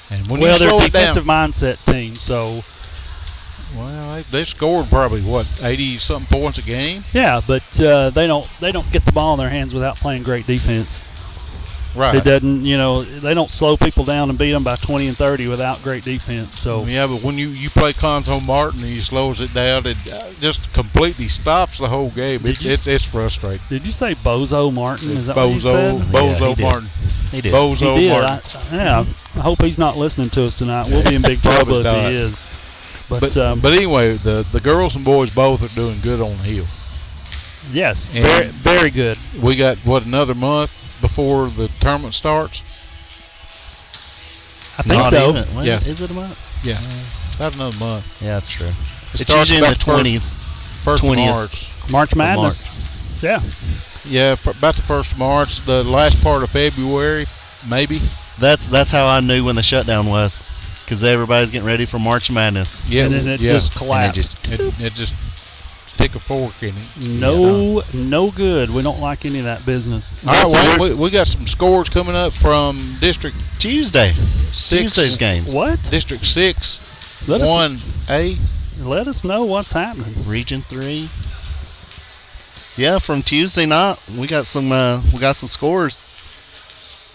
And when Well, you they're slow a it down, defensive mindset team, so well, they've scored probably 80-something points a game, yeah. But they don't get the ball in their hands without playing great defense. right? It doesn't, they don't slow people down and beat them by 20 and 30 without great defense. So Yeah, but when you play Conzo Martin and he slows it down, it just completely stops the whole game. Did you It's frustrating. did you say Bozo Martin? Is that what you said? Bozo he did. Martin. He did. Bozo He did. Martin. I hope he's not listening to us tonight. We'll be in big trouble if Probably not. he is. But anyway, the girls and boys both are doing good on the hill. yes, and- very, very good. We got another month before the tournament starts. I think Not so. even. Well, Yeah. Is it a month? Yeah, about another month. Yeah, that's true. It It's starts usually in the about the first- 20s. First of 20th. March. March Madness. Yeah. Yeah, about the 1st of March. The last part of February, maybe. That's how I knew when the shutdown was, because everybody's getting ready for March Madness. Yeah, And then it yeah. just collapsed. It just stick a fork in it. No good. We don't like any of that business. All right, well, we got some scores coming up from District Tuesday. 6. Tuesday's games. What? District 6, Let us 1A. let us know what's happening. Region 3. Yeah, from Tuesday night, we got some scores.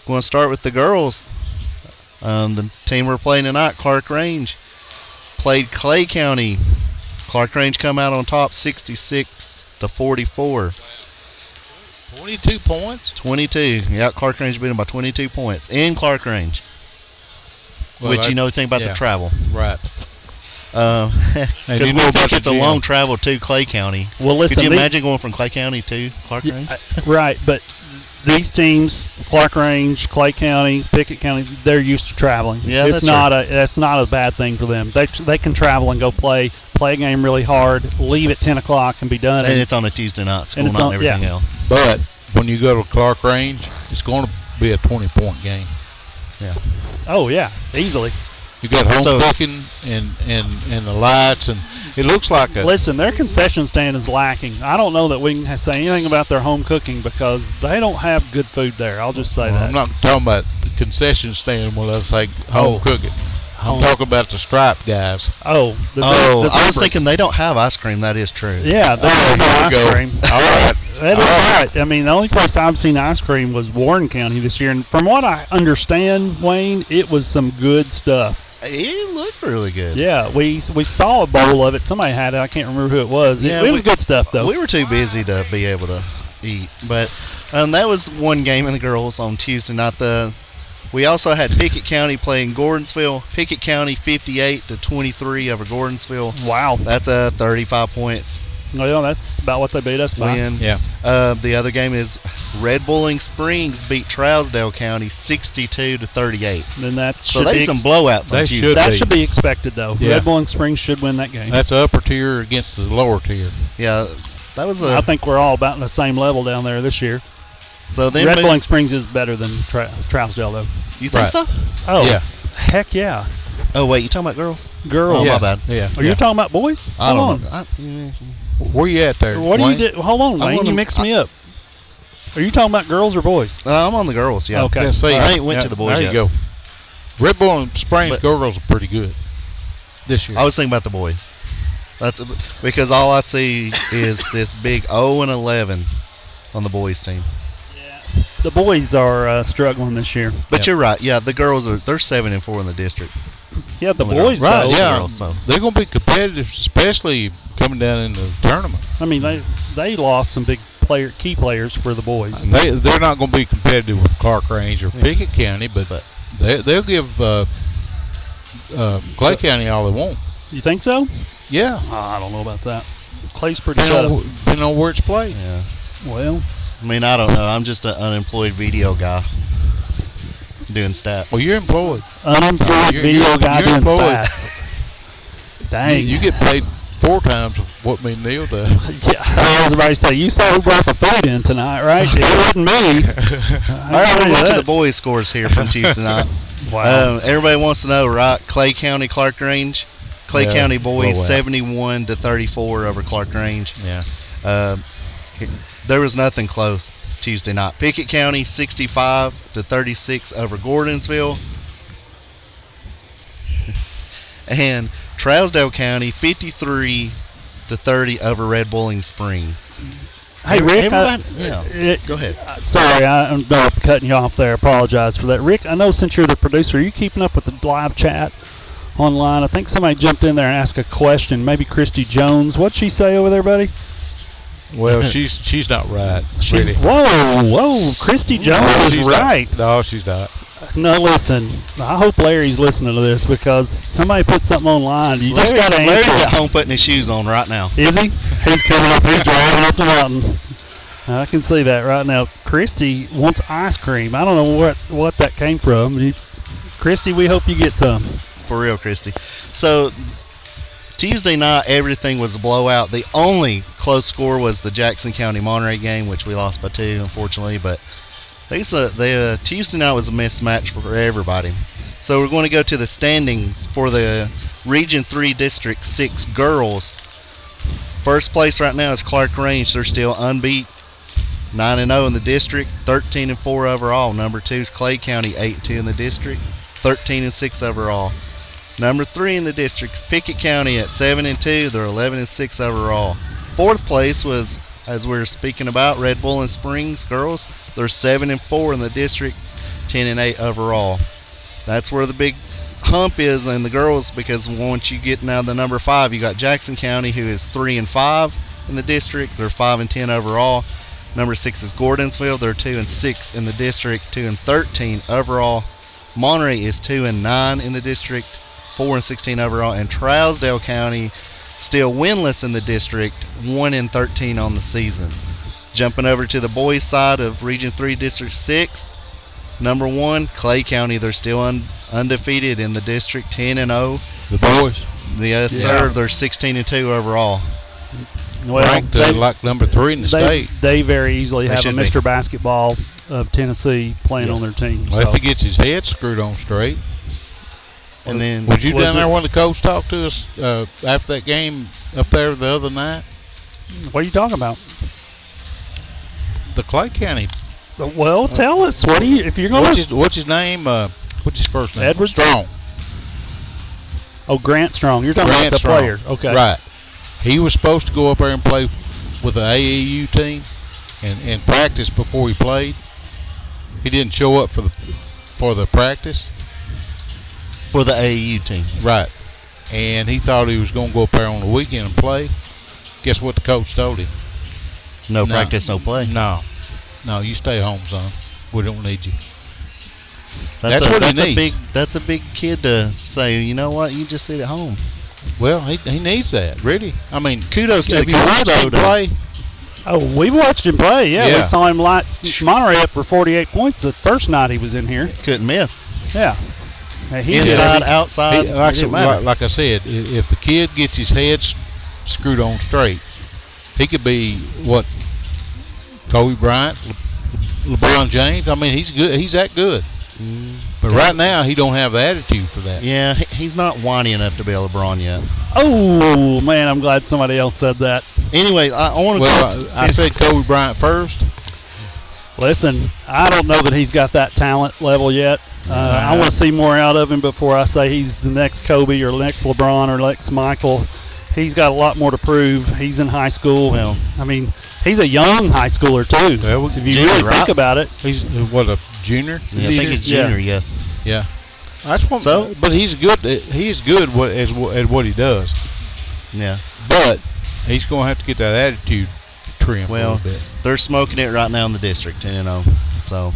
Going to start with the girls. The team we're playing tonight, Clarkrange, played Clay County. Clarkrange come out on top 66-44. 22 points. 22. Yeah, Clarkrange beat them by 22 points in Clarkrange. Well, Which you know anything about yeah. the travel. Right. Because And you know about it's the a gym. long travel to Clay County. Well, listen. Could you the- imagine going from Clay County to Clarkrange? Right, but these teams, Clarkrange, Clay County, Pickett County, they're used to traveling. Yeah, that's that's not a bad thing for them. They can travel and go play a game really hard, leave at 10 o'clock and be done. And it's on a Tuesday night, school it's night on- and everything yeah. else. But when you go to Clarkrange, it's going to be a 20-point game. Yeah. Oh yeah, easily. You got home So- cooking and the lights, and it looks like a. Listen, their concession stand is lacking. I don't know that we can say anything about their home cooking because they don't have good food there. I'll just say Well, that. I'm not talking about the concession stand when I say home cooking. I'm Home- talking about the striped guys. Oh, the I was Zebras. thinking they don't have ice cream. That is true. Yeah, they don't here have we ice go. cream. All right. That is right. I mean, the only place I've seen ice cream was Warren County this year, and from what I understand, Wayne, it was some good stuff. It looked really good. Yeah, we saw a bowl of it. Somebody had it. I can't remember who it was. Yeah, it was good stuff, though. We were too busy to be able to eat. But that was one game in the girls on Tuesday night. The We also had Pickett County playing Gordonsville. Pickett County 58-23 over Gordonsville. Wow. That's 35 points Well, that's about what they beat us by. win. Yeah. The other game is Red Bowling Springs beat Trousdale County 62-38. Then that So should they be some blowouts They on should Tuesday. that be. should be expected, though. Yeah. Red Bowling Springs should win that game. That's the upper tier against the lower tier. Yeah, that was I think we're all about on the same level down there this year. so then Red Bowling Springs is better than Trousdale, though. You think Right. so? Oh, Yeah. heck yeah. Oh wait, you talking about girls? Girls. Oh, yeah. my bad. Yeah. Are you talking about boys? I Hold don't on. know. Where you at there? What do Wayne? you do? Hold on, I Wayne. wanna- You mixed me up. Are you talking about girls or boys? I'm on the girls. Yeah. Okay. Yeah, see, I ain't went to the boys There yet. you go. Red Bull Springs But- girls are pretty good this year. I was thinking about the boys. That's because all I see is this big 0-11 on the boys team. The boys are struggling this year. But Yep. you're right. Yeah, the girls they're 7-4 in the district. Yeah, the Well, boys, right, though. yeah. girls, so. They're going to be competitive, especially coming down in the tournament. I mean, they lost some big key players for the boys. And they're not going to be competitive with Clarkrange or Pickett County, but they'll give Clay County all they want. You think so? Yeah, I don't know about that. Clay's pretty tough. depending on where it's played. Yeah. Well, I mean, I don't know. I'm just an unemployed video guy doing stats. Well, you're employed. unemployed You're- video you're- guy you're doing employed. stats. Dang. You get paid 4 times what me and Neil does. Yeah, I was about to say, you saw who brought the food in tonight, right? It wasn't me. All right, we'll look to the boys' scores here from Tuesday night. Wow. Everybody wants to know, right? Clay County, Clarkrange. Clay Yeah, County boys blowout. 71-34 over Clarkrange. Yeah. There was nothing close Tuesday night. Pickett County 65-36 over Gordonsville. And Trousdale County 53-30 over Red Bowling Springs. Hey, Rick. Go ahead. Sorry, I'm cutting you off there. I apologize for that. Rick, I know since you're the producer, are you keeping up with the live chat online? I think somebody jumped in there and asked a question. Maybe Christy Jones. What'd she say over there, buddy? Well, she's not right. She's really. whoa. Christy Jones is she's right. Not. No, she's not. No, listen. I hope Larry's listening to this because somebody put something online. You just got to Larry's answer. at home putting his shoes on right now. Is he? He's coming up. He's driving up the mountain. I can see that right now. Christy wants ice cream. I don't know what that came from. Christy, we hope you get some. For real, Christy. So Tuesday night, everything was a blowout. The only close score was the Jackson County Monterey game, which we lost by 2, unfortunately. But the Tuesday night was a mismatch for everybody. So we're going to go to the standings for the Region 3 District 6 girls. First place right now is Clarkrange. They're still unbeat, 9-0 in the district, 13-4 overall. Number 2 is Clay County, 8-2 in the district, 13-6 overall. Number 3 in the district is Pickett County at 7-2. They're 11-6 overall. Fourth place was, as we were speaking about, Red Bull and Springs girls. They're 7-4 in the district, 10-8 overall. That's where the big hump is in the girls, because once you get now the number 5, you got Jackson County, who is 3-5 in the district. They're 5-10 overall. Number 6 is Gordonsville. They're 2-6 in the district, 2-13 overall. Monterey is 2-9 in the district, 4-16 overall, and Trousdale County still winless in the district, 1-13 on the season. Jumping over to the boys' side of Region 3 District 6, number 1, Clay County. They're still undefeated in the district, 10-0. The boys Yes, sir. They're 16-2 overall. Well, ranked like number 3 in the state. They very easily They have a should be. Mr. Basketball of Tennessee playing on their team. Well, So. if he gets his head screwed on straight. And then Was you Was down there it- when the coach talked to us after that game up there the other night? What are you talking about? The Clay County. Well, tell us. What do you? If you're going What's his name? What's his first name? Edwards? Strong. Oh, Grant Strong. You're talking Grant about the Strong. player. Okay. Right. He was supposed to go up there and play with the AAU team and practice before he played. He didn't show up for the practice. for the AAU team. Right. And he thought he was going to go up there on the weekend and play. Guess what the coach told him? No practice, no play. No, you stay home, son. We don't need you. That's what he needs. That's a big kid to say, you know what, you just sit at home. Well, he needs that, really. I mean, kudos to have the you coach, watched though, him play? Oh, we've watched him play, yeah. We Yeah. saw him light Monterey up for 48 points the first night he was in here. Couldn't miss. Yeah. He Inside, outside, like I said, if the kid gets his head screwed on straight, he could be what, Kobe Bryant, LeBron James. I mean, he's good. He's that good. But right now, he don't have the attitude for that. Yeah, he's not whiny enough to be a LeBron yet. Oh, man, I'm glad somebody else said that. Anyway, I want to. Well, I said Kobe Bryant first. Listen, I don't know that he's got that talent level yet. I want to see more out of him before I say he's the next Kobe or next LeBron or next Michael. He's got a lot more to prove. He's in high school. Well, I mean, he's a young high schooler too. Well, if you junior, really think about it, He's what, a junior? Yeah, I think he's junior. Yes. Yeah. That's what. So, but he's good. He's good at what he does. Yeah. But he's going to have to get that attitude trimmed a Well, little bit. they're smoking it right now in the district, So,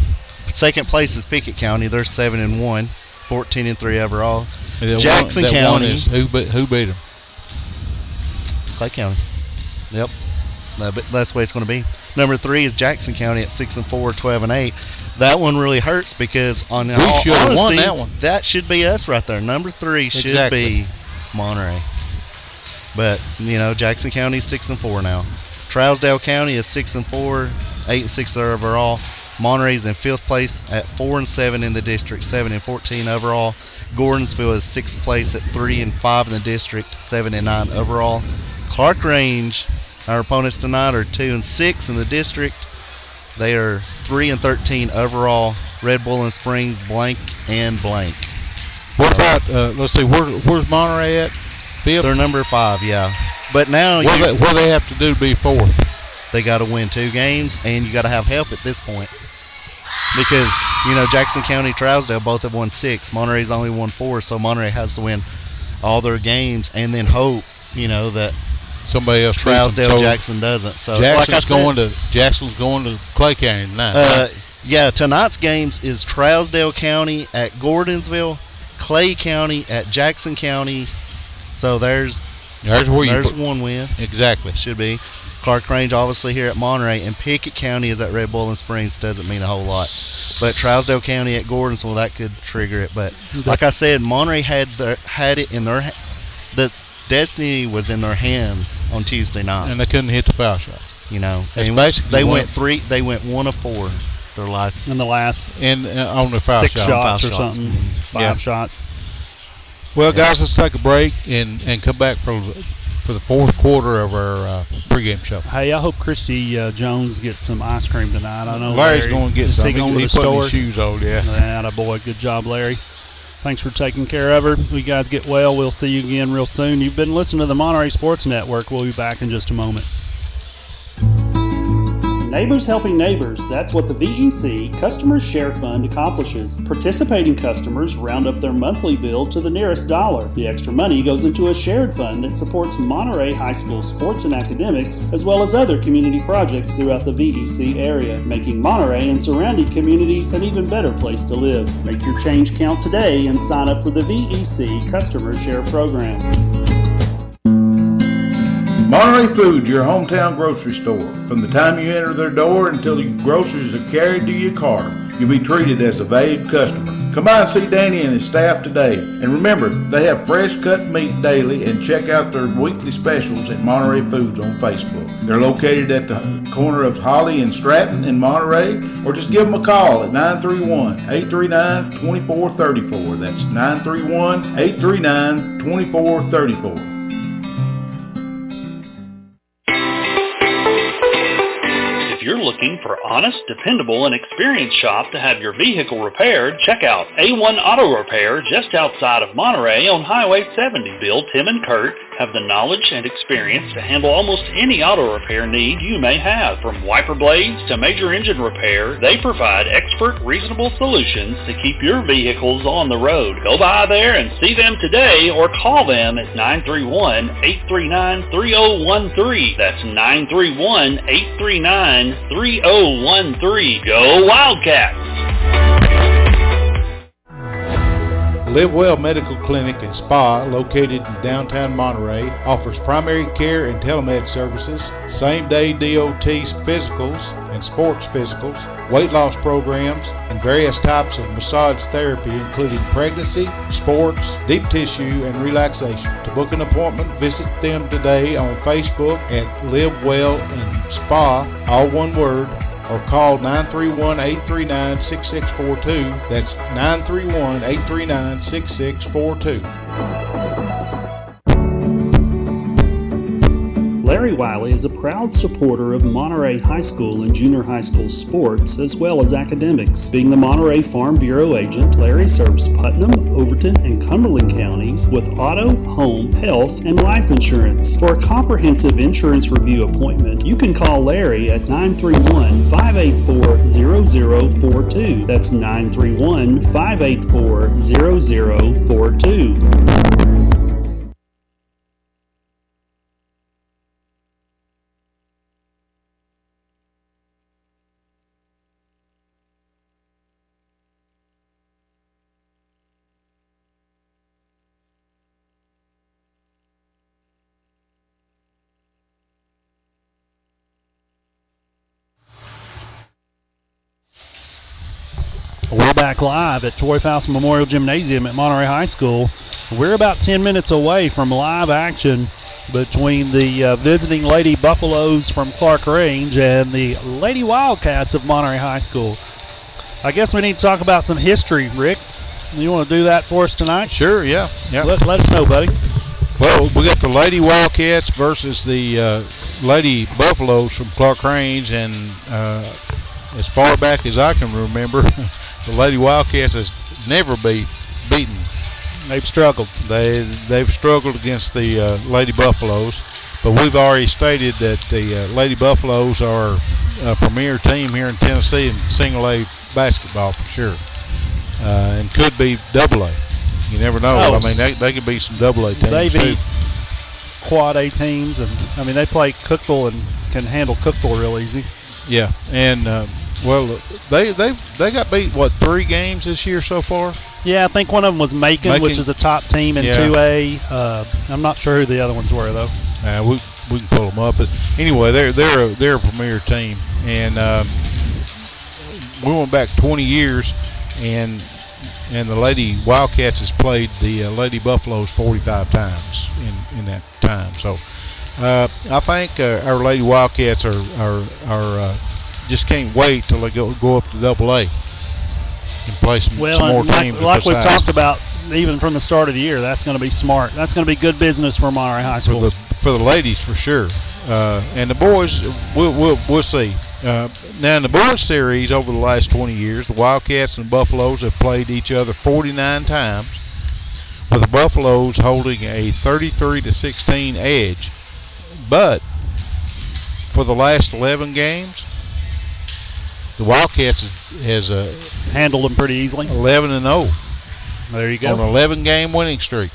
second place is Pickett County. They're 7-1, 14-3 overall. Jackson County. Who beat them? Clay County. Yep. That's the way it's going to be. Number 3 is Jackson County at 6-4, 12-8. That one really hurts because on all should have honesty, won that one. That should be us right there. Number 3 should be Monterey. But Jackson County is 6-4 now. Trousdale County is 6-4, 8-6 overall. Monterey's in 5th place at 4-7 in the district, 7-14 overall. Gordonsville is 6th place at 3-5 in the district, 7-9 overall. Clarkrange, our opponents tonight, are 2-6 in the district. They are 3-13 overall. Red Bull and Springs blank and blank. What about let's see, where's Monterey at? 5th? They're number 5, yeah. But now what do they have to do to be 4th? They got to win 2 games, and you got to have help at this point. Because Jackson County, Trousdale both have won 6. Monterey's only won 4, so Monterey has to win all their games and then hope that somebody else. Trousdale, so Jackson doesn't. So Jackson's going to Clay County tonight. Yeah, tonight's games is Trousdale County at Gordonsville, Clay County at Jackson County. So there's one win. Exactly. Should be. Clarkrange obviously here at Monterey, and Pickett County is at Red Bull and Springs. Doesn't mean a whole lot. But Trousdale County at Gordonsville, that could trigger it. But like I said, Monterey had it in their the destiny was in their hands on Tuesday night, and they couldn't hit the foul shot. They went 1 of 4 their last in the last on the foul 6 shot. shots or something, 5 shots. Well, guys, let's take a break and come back for the 4th quarter of our pregame show. Hey, I hope Christy Jones gets some ice cream tonight. I know Larry's going to get some. He's going to the putting store. His shoes on, yeah. Attaboy. Good job, Larry. Thanks for taking care of her. You guys get well. We'll see you again real soon. You've been listening to the Monterey Sports Network. We'll be back in just a moment. Neighbors helping neighbors, that's what the VEC Customers Share Fund accomplishes. Participating customers round up their monthly bill to the nearest dollar. The extra money goes into a shared fund that supports Monterey High School sports and academics, as well as other community projects throughout the VEC area, making Monterey and surrounding communities an even better place to live. Make your change count today and sign up for the VEC Customers Share Program. Monterey Foods, your hometown grocery store. From the time you enter their door until your groceries are carried to your car, you'll be treated as a valued customer. Come by and see Danny and his staff today. And remember, they have fresh cut meat daily, and check out their weekly specials at Monterey Foods on Facebook. They're located at the corner of Holly and Stratton in Monterey, or just give them a call at 931-839-2434. That's 931-839-2434. Looking for honest, dependable, and experienced shop to have your vehicle repaired, check out A1 Auto Repair just outside of Monterey on Highway 70. Bill, Tim, and Kurt have the knowledge and experience to handle almost any auto repair need you may have. From wiper blades to major engine repair, they provide expert, reasonable solutions to keep your vehicles on the road. Go by there and see them today or call them at 931-839-3013. That's 931-839-3013. Go Wildcats! Live Well Medical Clinic and Spa, located in downtown Monterey, offers primary care and telemed services, same-day DOT physicals and sports physicals, weight loss programs, and various types of massage therapy, including pregnancy, sports, deep tissue, and relaxation. To book an appointment, visit them today on Facebook at Live Well and Spa, all one word, or call 931-839-6642. That's 931-839-6642. Larry Wiley is a proud supporter of Monterey High School and junior high school sports, as well as academics. Being the Monterey Farm Bureau agent, Larry serves Putnam, Overton, and Cumberland counties with auto, home, health, and life insurance. For a comprehensive insurance review appointment, you can call Larry at 931-584-0042. That's 931-584-0042. We're back live at Troy Foust Memorial Gymnasium at Monterey High School. We're about 10 minutes away from live action between the visiting Lady Buffaloes from Clarkrange and the Lady Wildcats of Monterey High School. I guess we need to talk about some history, Rick. You want to do that for us tonight? Sure, yeah. Let us know, buddy. Well, we got the Lady Wildcats versus the Lady Buffaloes from Clarkrange, and as far back as I can remember, the Lady Wildcats has never been beaten. They've struggled. They've struggled against the Lady Buffaloes, but we've already stated that the Lady Buffaloes are a premier team here in Tennessee in single A basketball for sure, and could be double A. You never know. Oh. I mean, they could be some double A teams They too. beat quad A teams, and I mean they play Cookville and can handle Cookville real easy. Yeah, and well, they got beat 3 games this year so far. Yeah, I think one of them was Macon, which is a top team in 2A. I'm not sure who the other ones were though. We can pull them up, but anyway, they're a premier team, and we went back 20 years, and the Lady Wildcats has played the Lady Buffaloes 45 times in that time. So I think our Lady Wildcats are just can't wait till they go up to Double A and play some more teams. Like we've talked about, even from the start of the year, that's going to be smart. That's going to be good business for Monterey High School. For the ladies, for sure. And the boys, we'll see. Now, in the boys series over the last 20 years, the Wildcats and Buffaloes have played each other 49 times, with the Buffaloes holding a 33-16 edge. But for the last 11 games, the Wildcats has handled them pretty easily. 11-0. There you go. On an 11-game winning streak.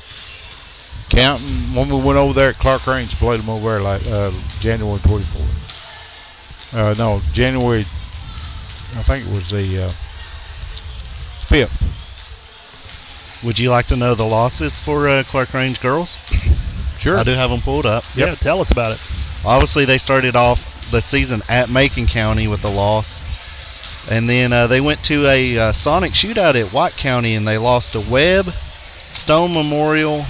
Counting when we went over there at Clarkrange, played them over there like January 24th. January, I think it was the 5th. Would you like to know the losses for Clarkrange girls? Sure. I do have them pulled up. Yeah, tell us about it. Obviously, they started off the season at Macon County with a loss. And then they went to a Sonic shootout at White County, and they lost to Webb, Stone Memorial,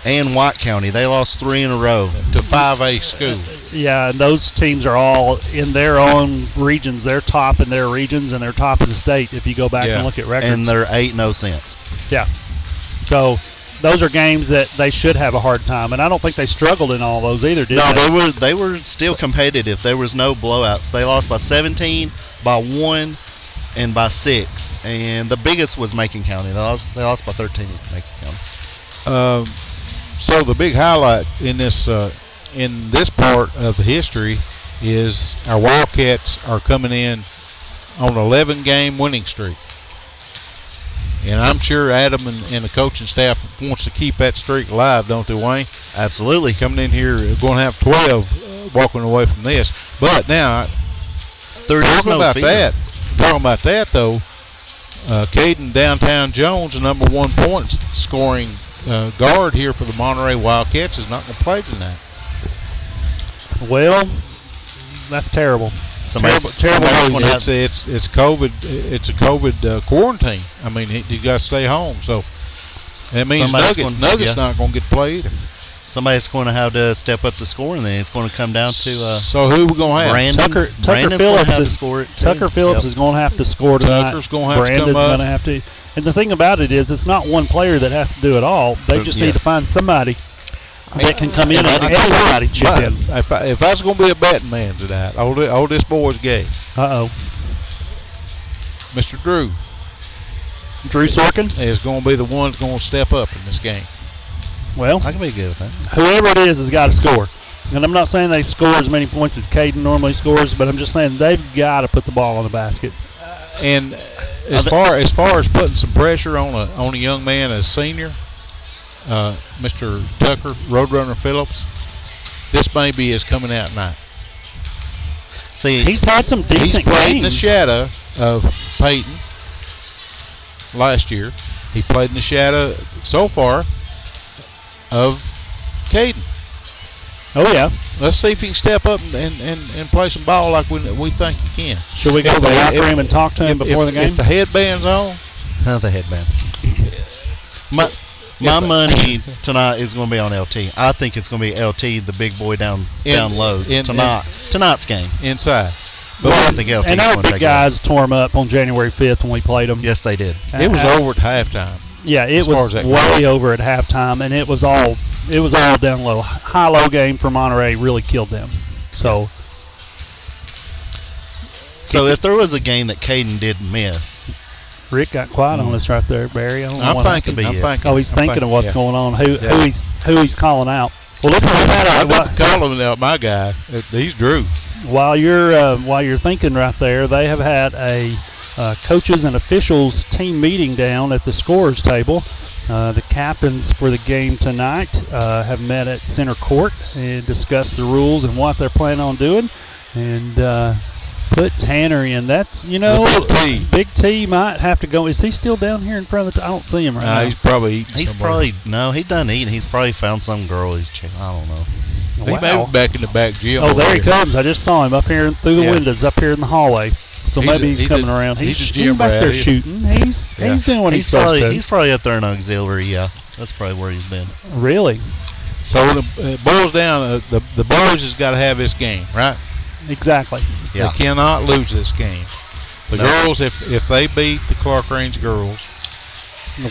and White County. They lost 3 in a row. To 5A schools. Yeah, and those teams are all in their own regions. They're top in their regions, and they're top in the state if you go back and look at records. And they're 8-0 since. Yeah. So those are games that they should have a hard time, and I don't think they struggled in all those either, did they? No, they were still competitive. There was no blowouts. They lost by 17, by 1, and by 6. And the biggest was Macon County. They lost by 13 at Macon County. So the big highlight in this part of the history is our Wildcats are coming in on an 11-game winning streak. And I'm sure Adam and the coaching staff wants to keep that streak alive, don't they, Wayne? Absolutely. Coming in here, going to have 12 walking away from this. But now, talking about that, though, Caden Downtown Jones, the number 1 point scoring guard here for the Monterey Wildcats, is not going to play tonight. Well, that's terrible. Terrible. It's COVID. It's a COVID quarantine. I mean, you got to stay home. So that means Nuggets not going to get played. Somebody's going to have to step up the score, and then it's going to come down to. So who we going to have? Brandon. Tucker Phillips is going to have to score tonight. Tucker's going to have Brandon's to come up. going to have to. And the thing about it is, it's not one player that has to do it all. They just need to find somebody that can come in and everybody chip in. If I was going to be a betting man tonight, this boy's gay. Uh-oh. Mr. Drew Sorkin is going to be the one that's going to step up in this game. Well, I can be good with that. Whoever it is has got to score. And I'm not saying they score as many points as Caden normally scores, but I'm just saying they've got to put the ball on the basket. And as far as putting some pressure on a young man as senior, Mr. Tucker, Roadrunner Phillips, this may be his coming out night. See, he's had some decent games. He's played in the games. shadow of Peyton last year. He played in the shadow so far of Caden. Oh, yeah. Let's see if he can step up and play some ball like we think he can. Should we go to the locker room and talk to him before the game? If the headband's on. The headband. My money tonight is going to be on LT. I think it's going to be LT, the big boy down low, tonight's game. Inside. But I think LT and our big guys tore him up on January 5th when we played them. Yes, they did. It was over at halftime. Yeah, it was way over at halftime, and it was all down low. High-low game for Monterey really killed them. So if there was a game that Caden didn't miss, Rick got quiet on us right there, Barry. I'm thinking. Oh, he's thinking of what's going on. Who he's calling out. Well, listen, I've been calling out my guy. He's Drew. While you're thinking right there, they have had a coaches and officials team meeting down at the scorers table. The captains for the game tonight have met at center court and discussed the rules and what they're planning on doing. And put Tanner in. That's, Big T might have to go. Is he still down here in front of the I don't see him right now. He's probably eating He's done eating. He's probably found some girl he's checking. I don't know. He may be back in the back gym. Oh, there he comes. I just saw him up here through the windows up here in the hallway. So maybe he's coming around. He's back there shooting. He's doing what he's supposed to. He's probably up there in auxiliary, yeah. That's probably where he's been. Really? So it boils down, the boys has got to have this game, right? Exactly. Yeah. They cannot lose this game. The girls, if they beat the Clarkrange girls,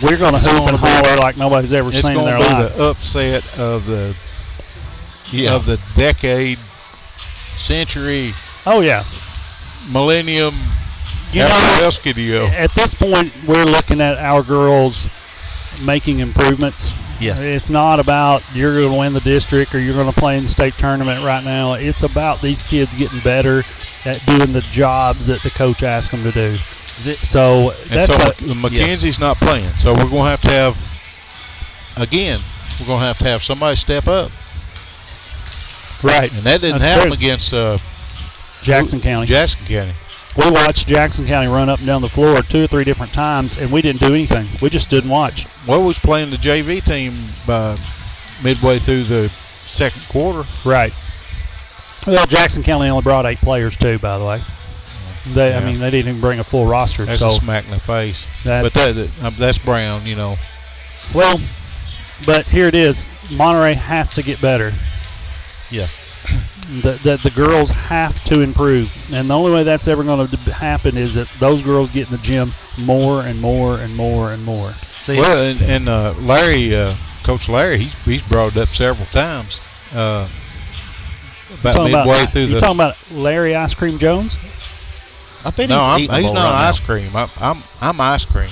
we're going to hoop and holler like nobody's ever seen in their life. It's going to be the upset of the decade, century. Oh, yeah. Millennium. What else could you go? At this point, we're looking at our girls making improvements. Yes. It's not about you're going to win the district or you're going to play in the state tournament right now. It's about these kids getting better at doing the jobs that the coach asked them to do. Mackenzie's not playing, so we're going to have somebody step up. Right. And that didn't happen against Jackson County. We watched Jackson County run up and down the floor 2 or 3 different times, and we didn't do anything. We just stood and watched. Well, we was playing the JV team midway through the second quarter. Right. Well, Jackson County only brought 8 players, too, by the way. They didn't even bring a full roster. That's a smack in the face. But that's Brown, Well, but here it is. Monterey has to get better. Yes. The girls have to improve, and the only way that's ever going to happen is that those girls get in the gym more and more and more and more. See, Larry, Coach Larry, he's brought it up several times. About midway through you talking about Larry Ice Cream Jones? I bet he's not ice cream. I'm ice cream,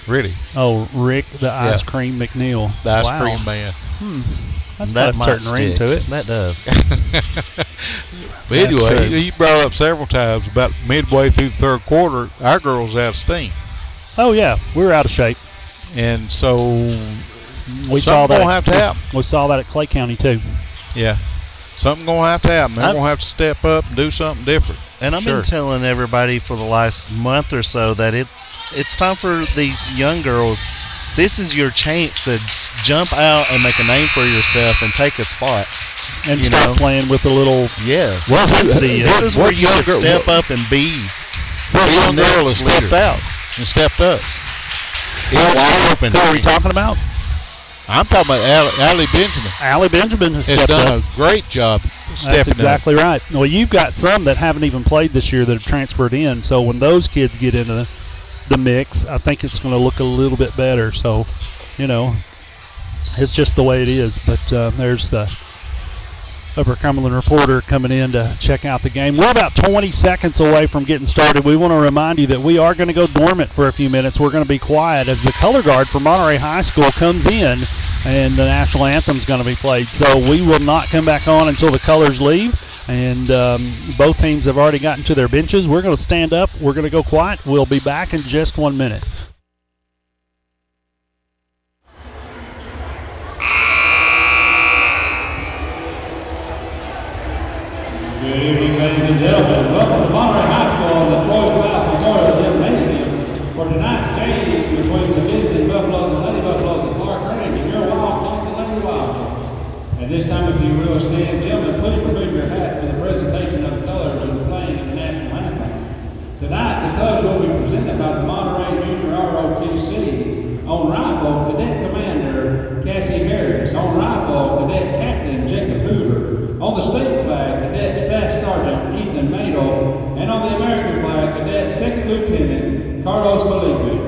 really. Oh, Rick, the ice cream McNeil, the ice cream man. That's got a certain ring to it. That does. But anyway, he brought up several times about midway through the third quarter, our girls out of steam. Oh, yeah. We were out of shape. And so we saw that. Have to happen. We saw that at Clay County, too. Yeah. Something going to have to happen. They're going to have to step up and do something different. And I've been telling everybody for the last month or so that it's time for these young girls. This is your chance to jump out and make a name for yourself and take a spot. And start playing with a little intensity. This is where you can step up and be. What young girl has stepped out and stepped up? Who are we talking about? I'm talking about Allie Benjamin. Allie Benjamin has stepped done up. a great job stepping That's exactly up. right. Well, you've got some that haven't even played this year that have transferred in. So when those kids get into the mix, I think it's going to look a little bit better. So, it's just the way it is. But there's the Upper Cumberland reporter coming in to check out the game. We're about 20 seconds away from getting started. We want to remind you that we are going to go dormant for a few minutes. We're going to be quiet as the color guard for Monterey High School comes in and the national anthem is going to be played. So we will not come back on until the colors leave. And both teams have already gotten to their benches. We're going to stand up. We're going to go quiet. We'll be back in just 1 minute. Good evening, ladies and gentlemen. Welcome to Monterey High School and the Foust Memorial Gymnasium for tonight's game between the visiting Buffaloes and Lady Buffaloes at Clarkrange and your Wildcats, the Lady Wildcats. At this time, if you will stand, gentlemen, please remove your hat for the presentation of the colors and the playing of the national anthem. Tonight, the colors will be presented by the Monterey Junior ROTC. On rifle, Cadet Commander Cassie Harris. On rifle, Cadet Captain Jacob Hoover. On the state flag, Cadet Staff Sergeant Ethan Madel. And on the American flag, Cadet Second Lieutenant Carlos Felipe.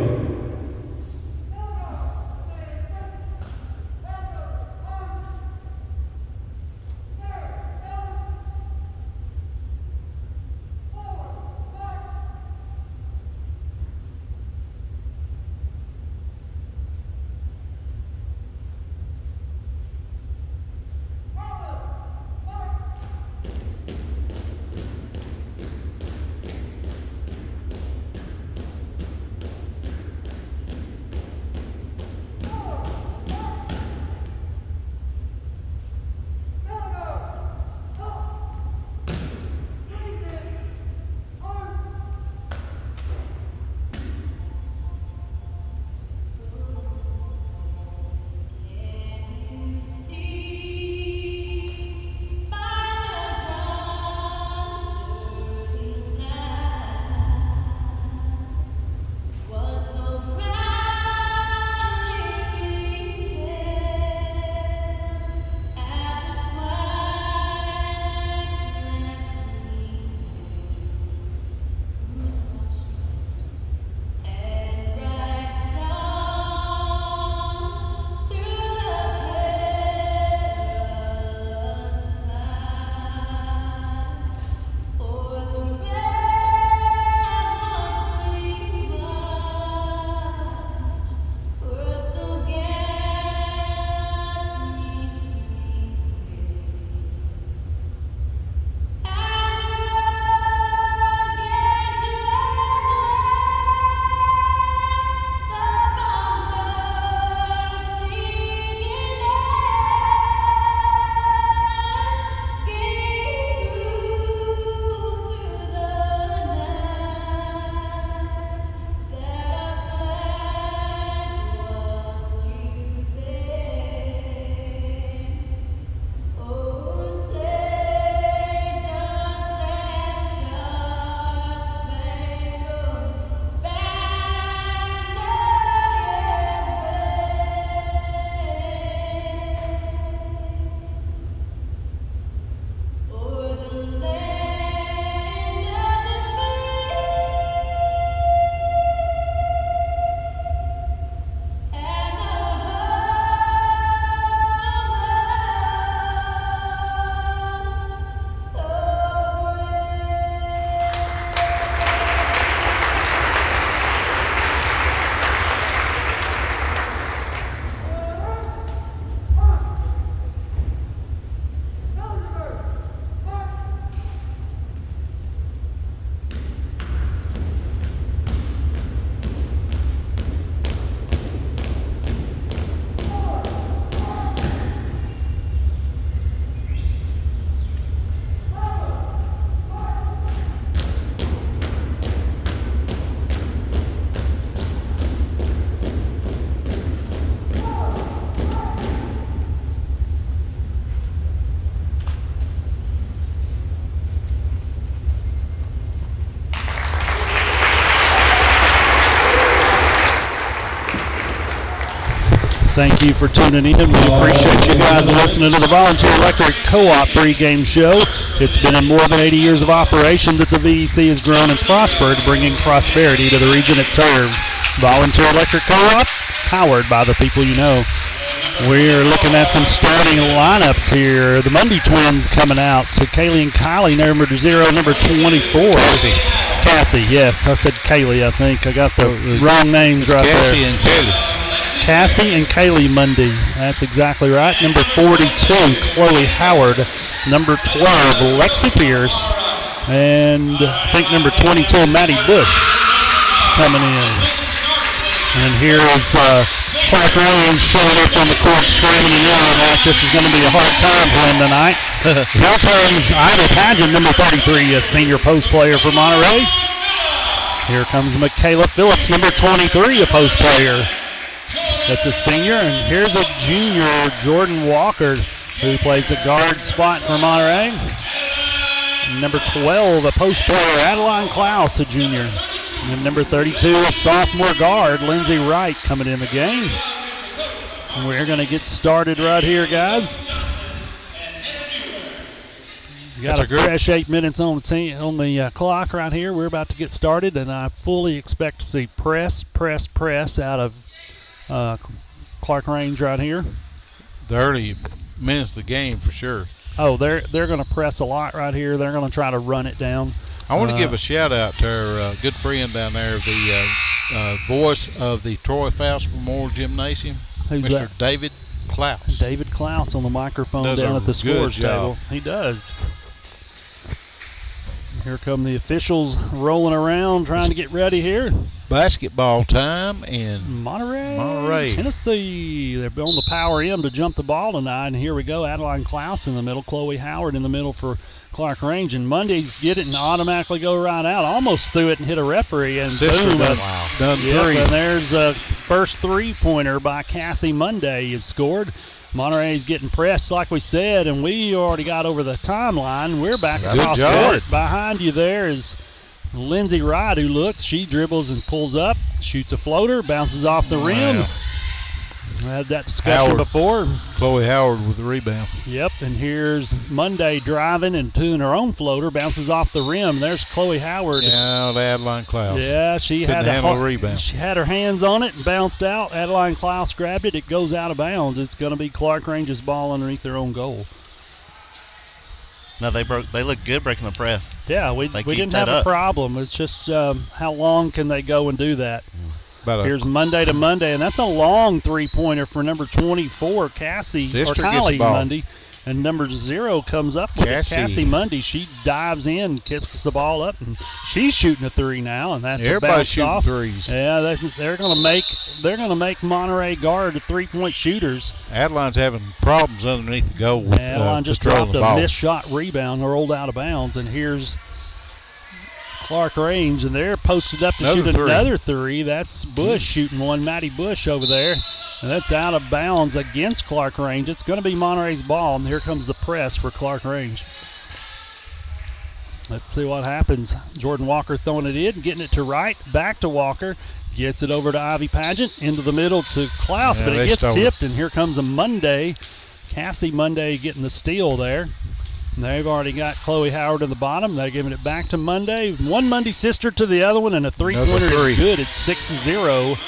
Thank you for tuning in. We appreciate you guys listening to the Volunteer Electric Co-op pregame show. It's been in more than 80 years of operation that the VEC has grown and prospered, bringing prosperity to the region it serves. Volunteer Electric Co-op, powered by the people you know. We're looking at some starting lineups here. The Mundy twins coming out. So Kaylee and Kylie, number 0, number 24. Cassie, yes. I said Kaylee, I think. I got the wrong names right there. Cassie and Kaylee. Cassie and Kaylee Mundy. That's exactly right. Number 42, Chloe Howard. Number 12, Lexi Pierce. And I think number 22, Maddie Bush coming in. And here is Clarkrange showing up on the court, screaming and yelling like this is going to be a hard time for him tonight. Here comes Ivy Pageant, number 33, a senior post player for Monterey. Here comes Michaela Phillips, number 23, a post player. That's a senior. And here's a junior, Jordan Walker, who plays the guard spot for Monterey. And number 12, a post player, Adeline Klaus, a junior. And number 32, a sophomore guard, Lindsay Wright, coming in the game. And we're going to get started right here, guys. We got a fresh 8 minutes on the clock right here. We're about to get started, and I fully expect to see press out of Clarkrange right here. The early minutes of the game for sure. Oh, they're going to press a lot right here. They're going to try to run it down. I want to give a shout out to our good friend down there, the voice of the Troy Foust Memorial Gymnasium, Who's Mr. that? David Klaus. David Klaus on the microphone Does down a at the good scores job. table. He does. Here come the officials rolling around trying to get ready here. Basketball time in Monterey, Tennessee. They're on the power end to jump the ball tonight. And here we go. Adeline Klaus in the middle. Chloe Howard in the middle for Clarkrange. And Mondays get it and automatically go right out. Almost threw it and hit a referee. And Sister boom. done three. And there's a first three-pointer by Cassie Monday is scored. Monterey's getting pressed, like we said, and we already got over the timeline. We're back across court. Behind you there is Lindsay Wright, who looks. She dribbles and pulls up, shoots a floater, bounces off the rim. We had that discussion before. Chloe Howard with the rebound. Yep, and here's Monday driving and doing her own floater, bounces off the rim. There's Chloe Howard. Yeah, the Adeline Klaus. Yeah, she had handle the rebound. She had her hands on it and bounced out. Adeline Klaus grabbed it. It goes out of bounds. It's going to be Clarkrange's ball underneath their own goal. No, they look good breaking the press. Yeah, we didn't have a problem. It's just how long can they go and do that? Here's Monday to Monday, and that's a long three-pointer for number 24, Cassie, or Kylie Monday. And number 0 comes up with Cassie Monday. She dives in, kicks the ball up, and she's shooting a three now, and that's everybody's shooting off. threes. Yeah, they're going to make Monterey guard the three-point shooters. Adeline's having problems underneath the goal with Adeline just dropped a missed shot rebound, rolled out of bounds, and here's Clarkrange, and they're posted up to shoot another three. That's Bush shooting one, Maddie Bush over there. And that's out of bounds against Clarkrange. It's going to be Monterey's ball, and here comes the press for Clarkrange. Let's see what happens. Jordan Walker throwing it in, getting it to Wright, back to Walker. Gets it over to Ivy Pageant, into the middle to Klaus, but it gets tipped, and here comes a Monday. Cassie Monday getting the steal there. And they've already got Chloe Howard in the bottom. They're giving it back to Monday. One Monday sister to the other one, and a three-pointer is good. It's 6-0.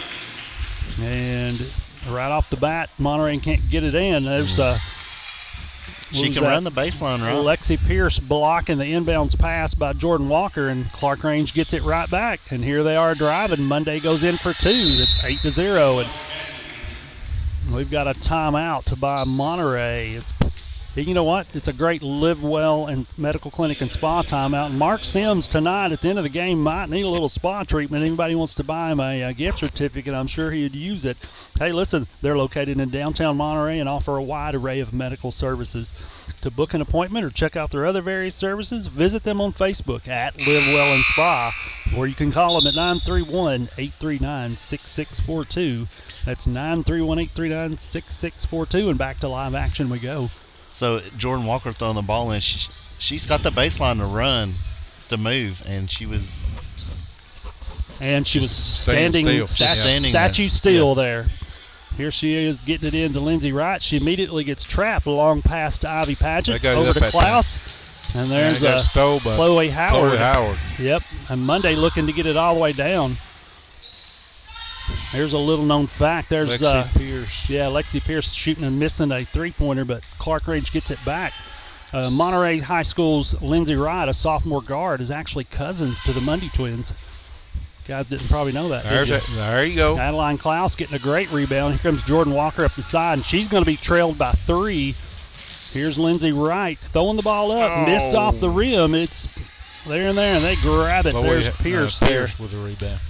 And right off the bat, Monterey can't get it in. There's she can run the baseline, right? Lexi Pierce blocking the inbounds pass by Jordan Walker, and Clarkrange gets it right back. And here they are driving. Monday goes in for two. That's 8-0. And we've got a timeout by Monterey. You know what? It's a great Live Well and Medical Clinic and Spa timeout. And Mark Sims tonight at the end of the game might need a little spa treatment. Anybody wants to buy him a gift certificate, I'm sure he'd use it. Hey, listen, they're located in downtown Monterey and offer a wide array of medical services. To book an appointment or check out their other various services, visit them on Facebook at Live Well and Spa, or you can call them at 931-839-6642. That's 931-839-6642, and back to live action we go. So Jordan Walker throwing the ball in, she's got the baseline to run, to move, and she was standing statue still there. Here she is getting it into Lindsey Wright. She immediately gets trapped along past Ivy Paget over to Klaus. And there's Chloe Howard. Yep. And Monday looking to get it all the way down. There's a little known fact. There's Lexi Pierce. Yeah, Lexi Pierce shooting and missing a three-pointer, but Clarkrange gets it back. Monterey High School's Lindsey Wright, a sophomore guard, is actually cousins to the Mundy twins. Guys didn't probably know that. There you go. Adeline Klaus getting a great rebound. Here comes Jordan Walker up the side, and she's going to be trailed by 3. Here's Lindsey Wright throwing the ball up, missed off the rim. It's there and there, and they grab it. There's Pierce there with the rebound.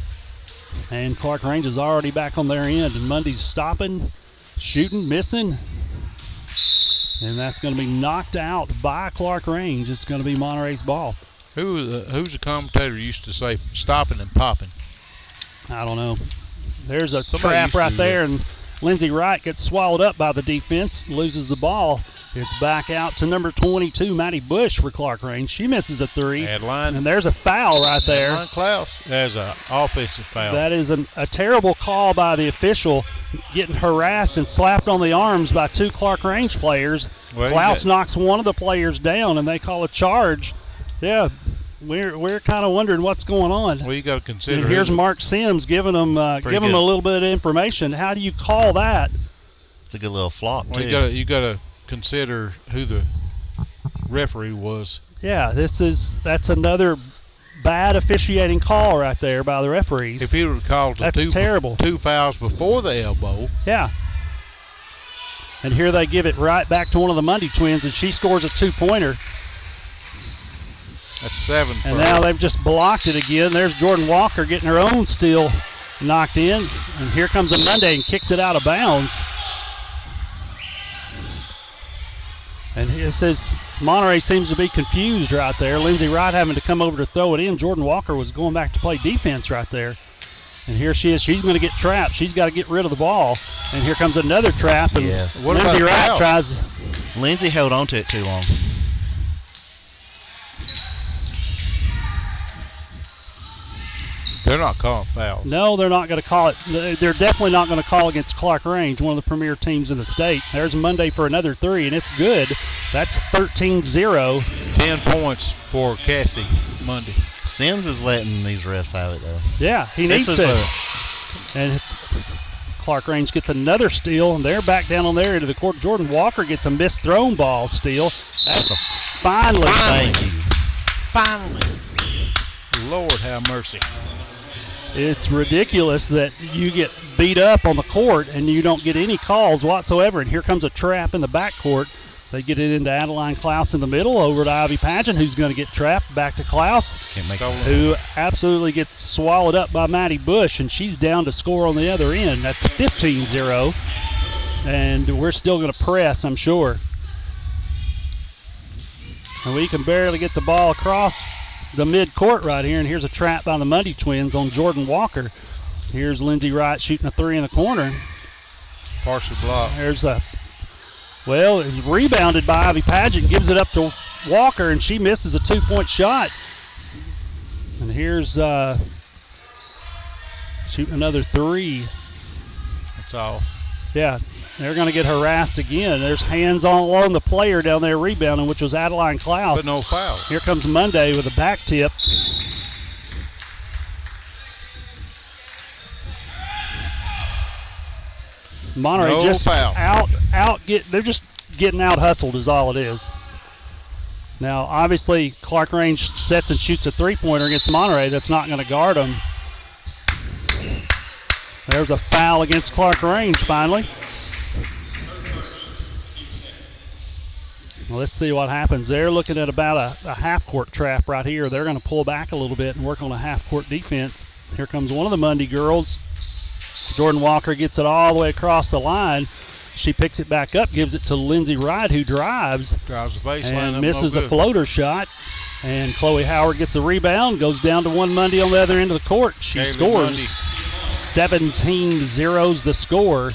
And Clarkrange is already back on their end, and Mundy's stopping, shooting, missing. And that's going to be knocked out by Clarkrange. It's going to be Monterey's ball. Who's the commentator used to say stopping and popping? I don't know. There's a trap right there, and Lindsey Wright gets swallowed up by the defense, loses the ball. It's back out to number 22, Maddie Bush for Clarkrange. She misses a 3. Adeline. And there's a foul right there. Adeline Klaus has an offensive foul. That is a terrible call by the official, getting harassed and slapped on the arms by 2 Clarkrange players. Well, Klaus knocks one of the players down, and they call a charge. Yeah, we're kind of wondering what's going on. Well, you got to consider. And here's Mark Sims giving them a little bit of information. How do you call that? It's a good little flop, too. You got to consider who the referee was. Yeah, that's another bad officiating call right there by the referees. If he would have called terrible. 2 fouls before the elbow. Yeah. And here they give it right back to one of the Mundy twins, and she scores a 2-pointer. That's 7 for And now they've just blocked it again. There's Jordan Walker getting her own steal knocked in. And here comes a Monday and kicks it out of bounds. And it says Monterey seems to be confused right there. Lindsey Wright having to come over to throw it in. Jordan Walker was going back to play defense right there. And here she is. She's going to get trapped. She's got to get rid of the ball. And here comes another trap. And Lindsey Wright tries. Lindsey held on to it too long. They're not calling fouls. No, they're not going to call it. They're definitely not going to call against Clarkrange, one of the premier teams in the state. There's Monday for another 3, and it's good. That's 13-0. 10 points for Cassie Monday. Sims is letting these refs have it, though. Yeah, he needs to. And Clarkrange gets another steal, and they're back down on their end of the court. Jordan Walker gets a missed thrown ball steal. That's finally. Thank you. Finally. Lord have mercy. It's ridiculous that you get beat up on the court and you don't get any calls whatsoever. And here comes a trap in the backcourt. They get it into Adeline Klaus in the middle, over to Ivy Pageant, who's going to get trapped. Back to Klaus, who absolutely gets swallowed up by Maddie Bush, and she's down to score on the other end. That's 15-0. And we're still going to press, I'm sure. And we can barely get the ball across the mid-court right here, and here's a trap by the Mundy twins on Jordan Walker. Here's Lindsey Wright shooting a 3 in the corner. Partially blocked. There's it's rebounded by Ivy Pageant, gives it up to Walker, and she misses a 2-point shot. And here's shooting another 3. It's off. Yeah, they're going to get harassed again. There's hands on the player down there rebounding, which was Adeline Klaus. But no foul. Here comes Monday with a back tip. Monterey they're just getting out hustled is all it is. Now, obviously, Clarkrange sets and shoots a 3-pointer against Monterey. That's not going to guard them. There's a foul against Clarkrange finally. Well, let's see what happens. They're looking at about a half-court trap right here. They're going to pull back a little bit and work on a half-court defense. Here comes one of the Mundy girls. Jordan Walker gets it all the way across the line. She picks it back up, gives it to Lindsey Wright, who drives the baseline and misses a floater shot. And Chloe Howard gets a rebound, goes down to one Mundy on the other end of the court. She scores. 17-0's the score.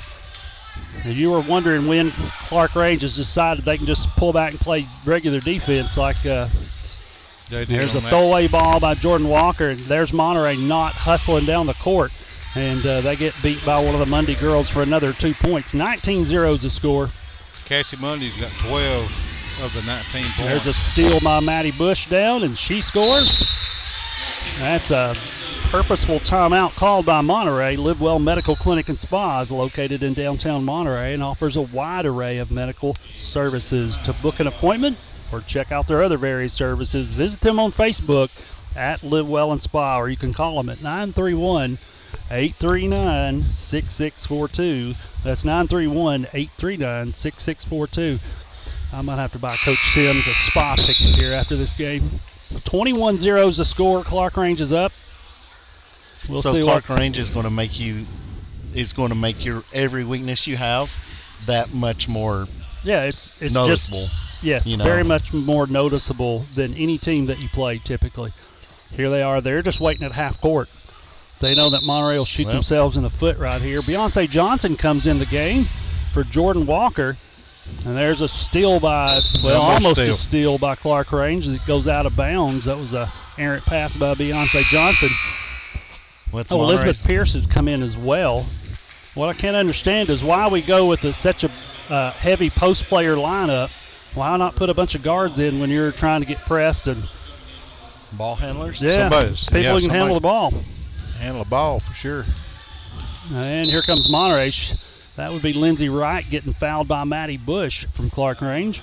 And you were wondering when Clarkrange has decided they can just pull back and play regular defense like there's a throwaway ball by Jordan Walker, and there's Monterey not hustling down the court. And they get beat by one of the Monday girls for another 2 points. 19-0 is the score. Cassie Mundy's got 12 of the 19 points. There's a steal by Maddie Bush down, and she scores. That's a purposeful timeout called by Monterey. Live Well Medical Clinic and Spa is located in downtown Monterey and offers a wide array of medical services. To book an appointment or check out their other various services, visit them on Facebook at Live Well and Spa, or you can call them at 931-839-6642. That's 931-839-6642. I might have to buy Coach Sims a spa ticket here after this game. 21-0 is the score. Clarkrange is up. We'll see Clarkrange is going to make your every weakness you have that much more it's noticeable. Yes, very much more noticeable than any team that you play typically. Here they are. They're just waiting at half court. They know that Monterey will shoot themselves in the foot right here. Beyonce Johnson comes in the game for Jordan Walker. And there's a steal by, almost a steal by Clarkrange that goes out of bounds. That was a errant pass by Beyonce Johnson. Elizabeth Pierce has come in as well. What I can't understand is why we go with such a heavy post player lineup. Why not put a bunch of guards in when you're trying to get pressed and ball handlers? Yeah, people who can handle the ball. Handle the ball for sure. And here comes Monterey. That would be Lindsay Wright getting fouled by Maddie Bush from Clarkrange.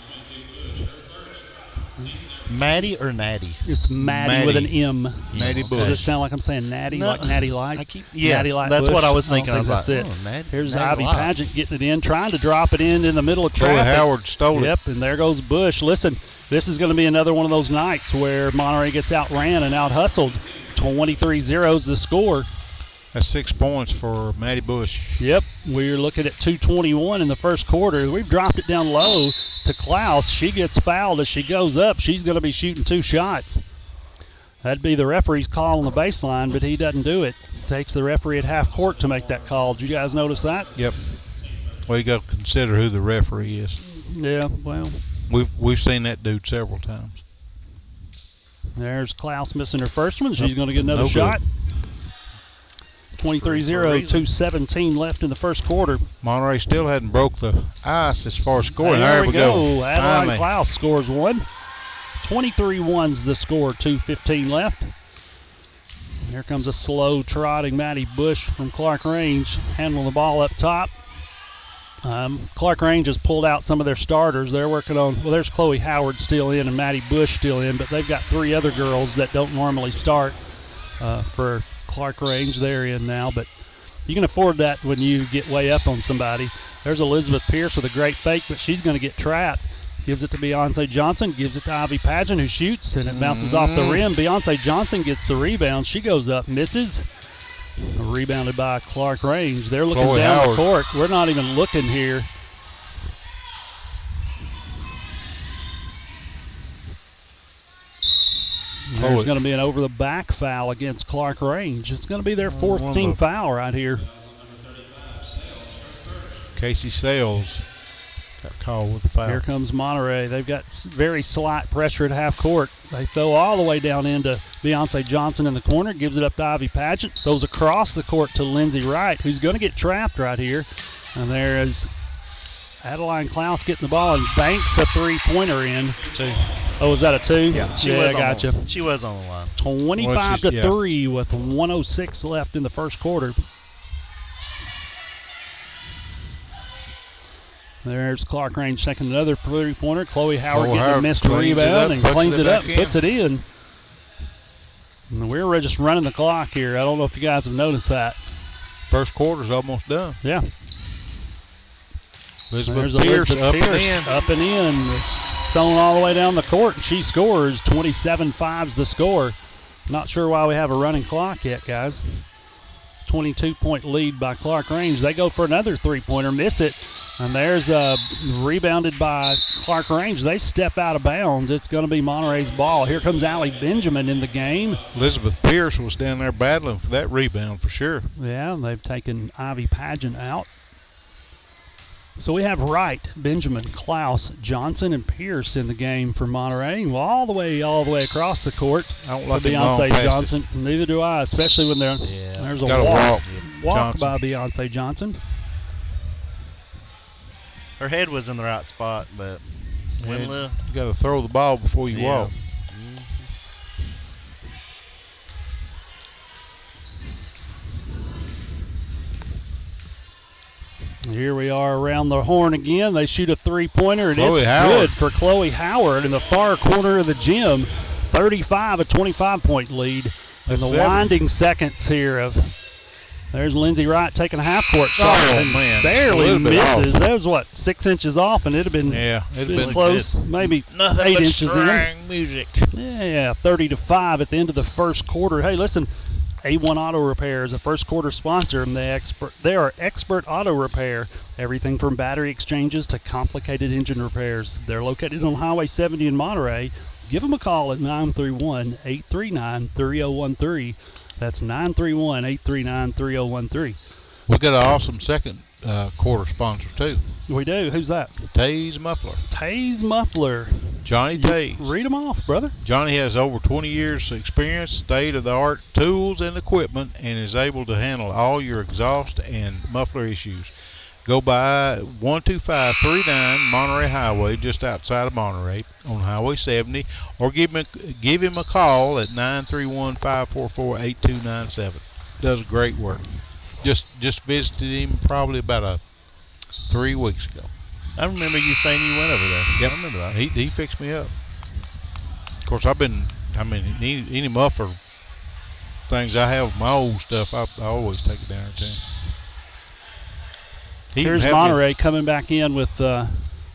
Maddie or Natty? It's Maddie with an M. Maddie Bush. Does it sound like I'm saying Natty, like Natty Light? Natty Light that's Bush. What I was thinking. That's it. Here's Ivy Pageant getting it in, trying to drop it in the middle of traffic. Howard stole it. Yep, and there goes Bush. Listen, this is going to be another one of those nights where Monterey gets outran and out-hustled. 23-0 is the score. That's 6 points for Maddie Bush. Yep, we're looking at 2:21 in the first quarter. We've dropped it down low to Klaus. She gets fouled as she goes up. She's going to be shooting 2 shots. That'd be the referee's call on the baseline, but he doesn't do it. Takes the referee at half court to make that call. Did you guys notice that? Yep. Well, you got to consider who the referee is. Yeah, well. We've seen that dude several times. There's Klaus missing her first one. She's going to get another shot. 23-0, 2:17 left in the first quarter. Monterey still hadn't broke the ice as far as scoring. There we go. Adeline Klaus scores one. 23-1's the score, 2:15 left. Here comes a slow trotting Maddie Bush from Clarkrange, handling the ball up top. Clarkrange has pulled out some of their starters. They're working on, there's Chloe Howard still in and Maddie Bush still in, but they've got 3 other girls that don't normally start for Clarkrange. They're in now, but you can afford that when you get way up on somebody. There's Elizabeth Pierce with a great fake, but she's going to get trapped. Gives it to Beyonce Johnson, gives it to Ivy Pageant, who shoots, and it bounces off the rim. Beyonce Johnson gets the rebound. She goes up, misses. Rebounded by Clarkrange. They're looking Chloe down Howard. the court. We're not even looking here. There's going to be an over-the-back foul against Clarkrange. It's going to be their 4th team foul right here. Casey Sales got called with the foul. Here comes Monterey. They've got very slight pressure at half court. They throw all the way down into Beyonce Johnson in the corner, gives it up to Ivy Pageant, throws across the court to Lindsay Wright, who's going to get trapped right here. And there is Adeline Klaus getting the ball and banks a 3-pointer in. 2. Oh, was that a 2? Yeah, I got you. She was on the line. 25-3 with 1:06 left in the first quarter. There's Clarkrange taking another 3-pointer. Chloe Howard getting a missed rebound and cleans it up, puts it in. And we're just running the clock here. I don't know if you guys have noticed that. First quarter's almost done. Yeah. Elizabeth Pierce up and in. It's thrown all the way down the court, and she scores. 27-5's the score. Not sure why we have a running clock yet, guys. 22-point lead by Clarkrange. They go for another 3-pointer, miss it. And there's rebounded by Clarkrange. They step out of bounds. It's going to be Monterey's ball. Here comes Allie Benjamin in the game. Elizabeth Pierce was down there battling for that rebound for sure. Yeah, they've taken Ivy Pageant out. So we have Wright, Benjamin, Klaus, Johnson, and Pierce in the game for Monterey. Well, all the way across the court. I don't like Beyonce Johnson. Neither do I, especially when there's a walk. walk Johnson. by Beyonce Johnson. Her head was in the right spot, but You got to throw the ball before you Yeah. walk. Here we are around the horn again. They shoot a three-pointer, and Chloe it's Howard. good for Chloe Howard in the far corner of the gym. 35, a 25-point lead. In That's the 7. winding seconds here of there's Lindsey Wright taking a half-court shot and man. A barely little bit misses. off. That was, 6 inches off, and it'd have been, Yeah, it'd been been close, maybe nothing 8 but inches in. string music. Yeah, 30-5 at the end of the first quarter. Hey, listen, A1 Auto Repair is a first quarter sponsor, and they are expert auto repair. Everything from battery exchanges to complicated engine repairs. They're located on Highway 70 in Monterey. Give them a call at 931-839-3013. That's 931-839-3013. We got an awesome second quarter sponsor, too. We do. Who's that? Taze Muffler. Taze Muffler. Johnny Taze. Read them off, brother. Johnny has over 20 years experience, state-of-the-art tools and equipment, and is able to handle all your exhaust and muffler issues. Go by 12539 Monterey Highway, just outside of Monterey, on Highway 70, or give him a call at 931-544-8297. Does great work. Just visited him probably about 3 weeks ago. I remember you saying you went over there. Yep. I remember that. He fixed me up. Of course, any muffler things I have, my old stuff, I always take it down there to him. He Here's even had Monterey coming back in with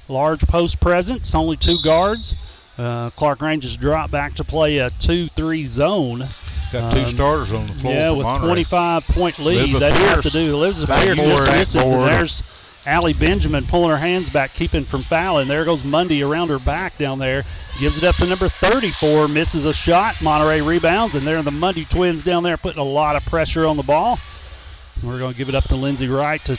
large post presence, only 2 guards. Clarkrange has dropped back to play a 2-3 zone. Got 2 starters on the floor. Yeah, for with Monterey. 25-point lead. Elizabeth They have to Pierce. do. Elizabeth Back Pierce more, just back misses, and forward. there's Allie Benjamin pulling her hands back, keeping from fouling. There goes Mundy around her back down there. Gives it up to number 34, misses a shot. Monterey rebounds, and there are the Mundy twins down there putting a lot of pressure on the ball. We're going to give it up to Lindsey Wright to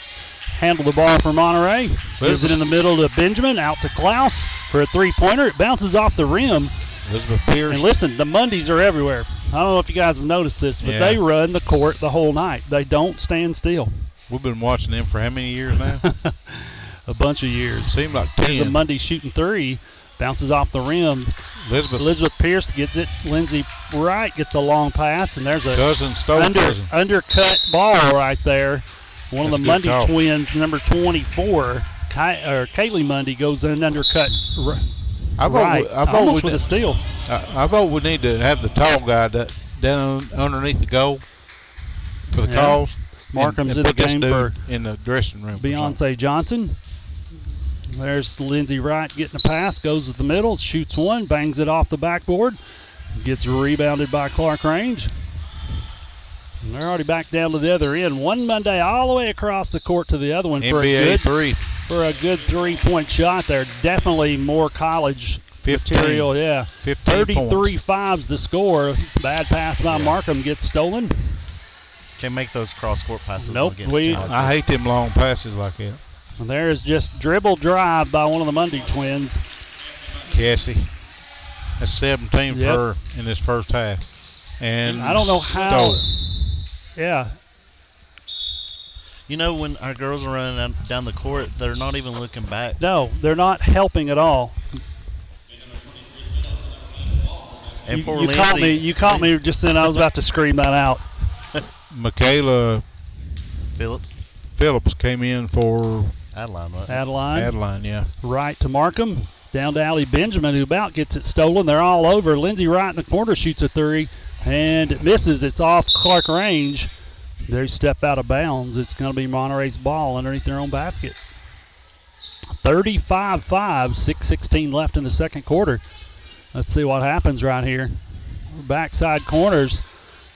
handle the ball for Monterey. Gives it in the middle to Benjamin, out to Klaus for a three-pointer. It bounces off the rim. Elizabeth Pierce. And listen, the Mundys are everywhere. I don't know if you guys have noticed this, but Yeah. they run the court the whole night. They don't stand still. We've been watching them for how many years now? A bunch of years. Seemed like There's a 10. Mundy shooting three. Bounces off the rim. Elizabeth Pierce gets it. Lindsey Wright gets a long pass, and there's a cousin cousin. undercut ball right there. One of the That's a good Mundy call. twins, number 24, Kaylee Mundy, goes in and undercuts almost with a steal. I vote we need to have the tall guy down underneath the goal for the calls. Markham's and in the put this game dude for in the dressing room. Beyonce Johnson. There's Lindsey Wright getting a pass, goes to the middle, shoots one, bangs it off the backboard, gets rebounded by Clarkrange. And they're already back down to the other end. One Monday all the way across the court to the other one for a good 3-point shot there. Definitely more college 15. material, yeah. 33-5's the score. Bad pass by Markham gets stolen. Can't make those cross-court passes. Nope, against teams like I this. hate them long passes like that. And there's just dribble drive by one of the Mundy twins. Cassie. That's 17 Yep. for her in this first half. And I don't know how. stole. Yeah. You know, when our girls are running down the court, they're not even looking back. No, they're not helping at all. And poor You caught Lindsay- me. You caught me just then. I was about to scream that out. Michaela Phillips came in for Adeline, right? Adeline. yeah. Right to Markham. Down to Allie Benjamin, who about gets it stolen. They're all over. Lindsey Wright in the corner shoots a three, and it misses. It's off Clarkrange. They step out of bounds. It's going to be Monterey's ball underneath their own basket. 35-5, 6:16 left in the second quarter. Let's see what happens right here. Backside corners.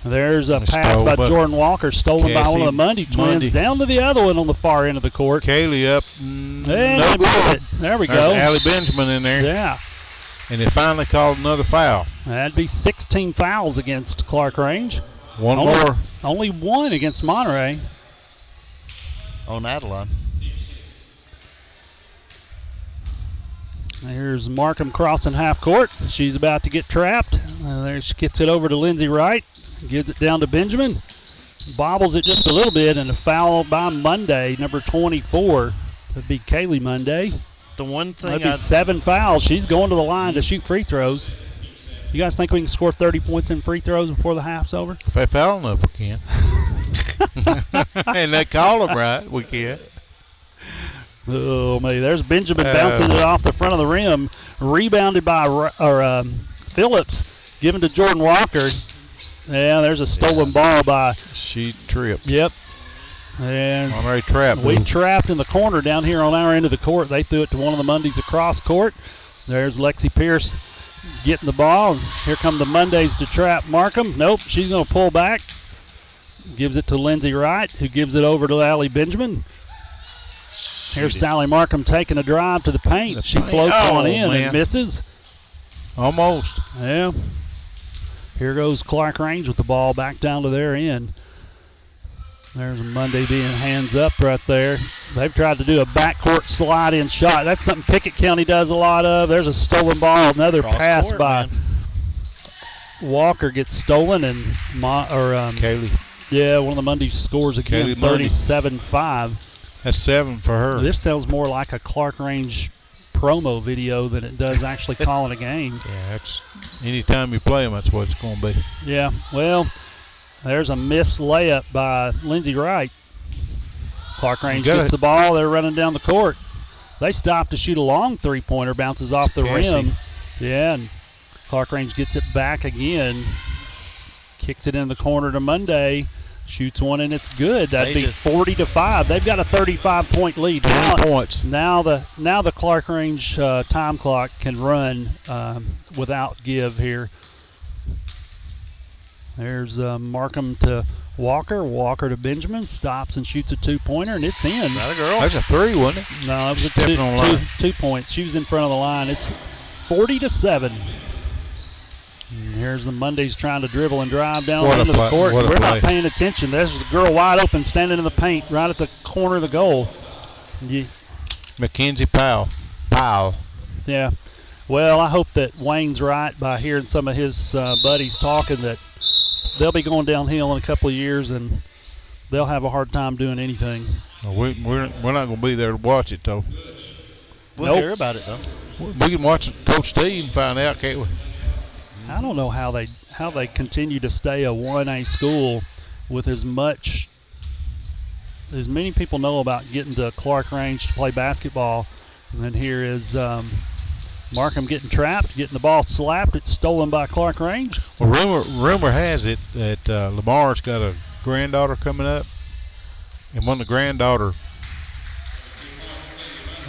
There's a pass by Jordan Walker, stolen by one of the Mundy twins, down to the other one on the far end of the court. Kaylee up. And they miss it. There we go. Allie Benjamin in there. Yeah. And they finally called another foul. That'd be 16 fouls against Clarkrange. One more. Only one against Monterey. On Adeline. Here's Markham crossing half court. She's about to get trapped. There she gets it over to Lindsey Wright. Gives it down to Benjamin. bobbles it just a little bit, and a foul by Monday, number 24. That'd be Kaylee Monday. The one thing That'd be 7 fouls. She's going to the line to shoot free throws. You guys think we can score 30 points in free throws before the half's over? If they foul enough, we can. And they call them right, we can. Oh, man. There's Benjamin bouncing it off the front of the rim. Rebounded by Phillips, given to Jordan Walker. Yeah, there's a stolen ball by. She tripped. Yep. And Monterey trapped. we trapped in the corner down here on our end of the court. They threw it to one of the Mondays across court. There's Lexi Pierce getting the ball. Here come the Mondays to trap Markham. Nope, she's going to pull back. Gives it to Lindsey Wright, who gives it over to Allie Benjamin. Here's Sally Markham taking a drive to the paint. She floats on in and misses. Almost. Yeah. Here goes Clarkrange with the ball back down to their end. There's a Monday being hands up right there. They've tried to do a backcourt slide-in shot. That's something Pickett County does a lot of. There's a stolen ball. Another pass by Walker gets stolen, and Kaylee. Yeah, one of the Mondays scores again, Kaylee 37-5. That's 7 for her. This sounds more like a Clarkrange promo video than it does actually calling a game. Yeah, that's anytime you play them, that's what it's going to be. Yeah, well, there's a missed layup by Lindsey Wright. Clarkrange gets the ball. They're running down the court. They stop to shoot a long three-pointer, bounces off the rim. Yeah, and Clarkrange gets it back again. Kicks it in the corner to Monday. Shoots one, and it's good. That'd be 40-5. They've got a 35-point lead. 20 points. Now the Clarkrange time clock can run without give here. There's Markham to Walker. Walker to Benjamin. Stops and shoots a two-pointer, and it's in. Not a girl. That's a 3, wasn't it? No, it was 2 points. She was in front of the line. It's 40-7. And here's the Mondays trying to dribble and drive down into the court. We're not paying attention. There's a girl wide open standing in the paint right at the corner of the goal. Mackenzie Powell. Yeah. Well, I hope that Wayne's right by hearing some of his buddies talking that they'll be going downhill in a couple of years and they'll have a hard time doing anything. We're not going to be there to watch it, though. We'll hear about it, though. We can watch Coach Steve and find out, can't we? I don't know how they continue to stay a 1A school with as many people know about getting to Clarkrange to play basketball. And then here is Markham getting trapped, getting the ball slapped. It's stolen by Clarkrange. Well, rumor has it that Lamar's got a granddaughter coming up, and when the granddaughter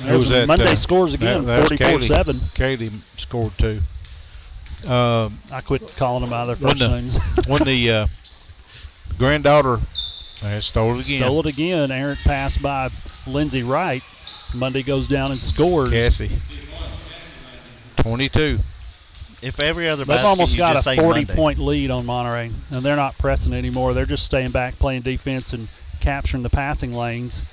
Monday scores again, 44-7. Katie scored 2. I quit calling them by their first names. When the granddaughter stole it again. Stole it again. Errant pass by Lindsey Wright. Monday goes down and scores. Cassie. 22. If every other They've basket almost got a 40-point lead on Monterey, and they're not pressing anymore. They're just staying back, playing defense, and capturing the passing lanes.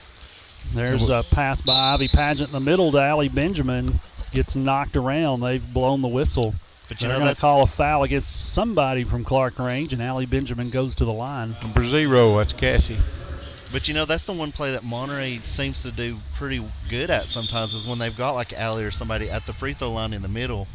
There's a pass by Ivy Pageant in the middle to Allie Benjamin. Gets knocked around. They've blown the whistle. But they're going to call a foul against somebody from Clarkrange, and Allie Benjamin goes to the line. Number 0, that's Cassie. But, that's the one play that Monterey seems to do pretty good at sometimes is when they've got like Allie or somebody at the free throw line in the middle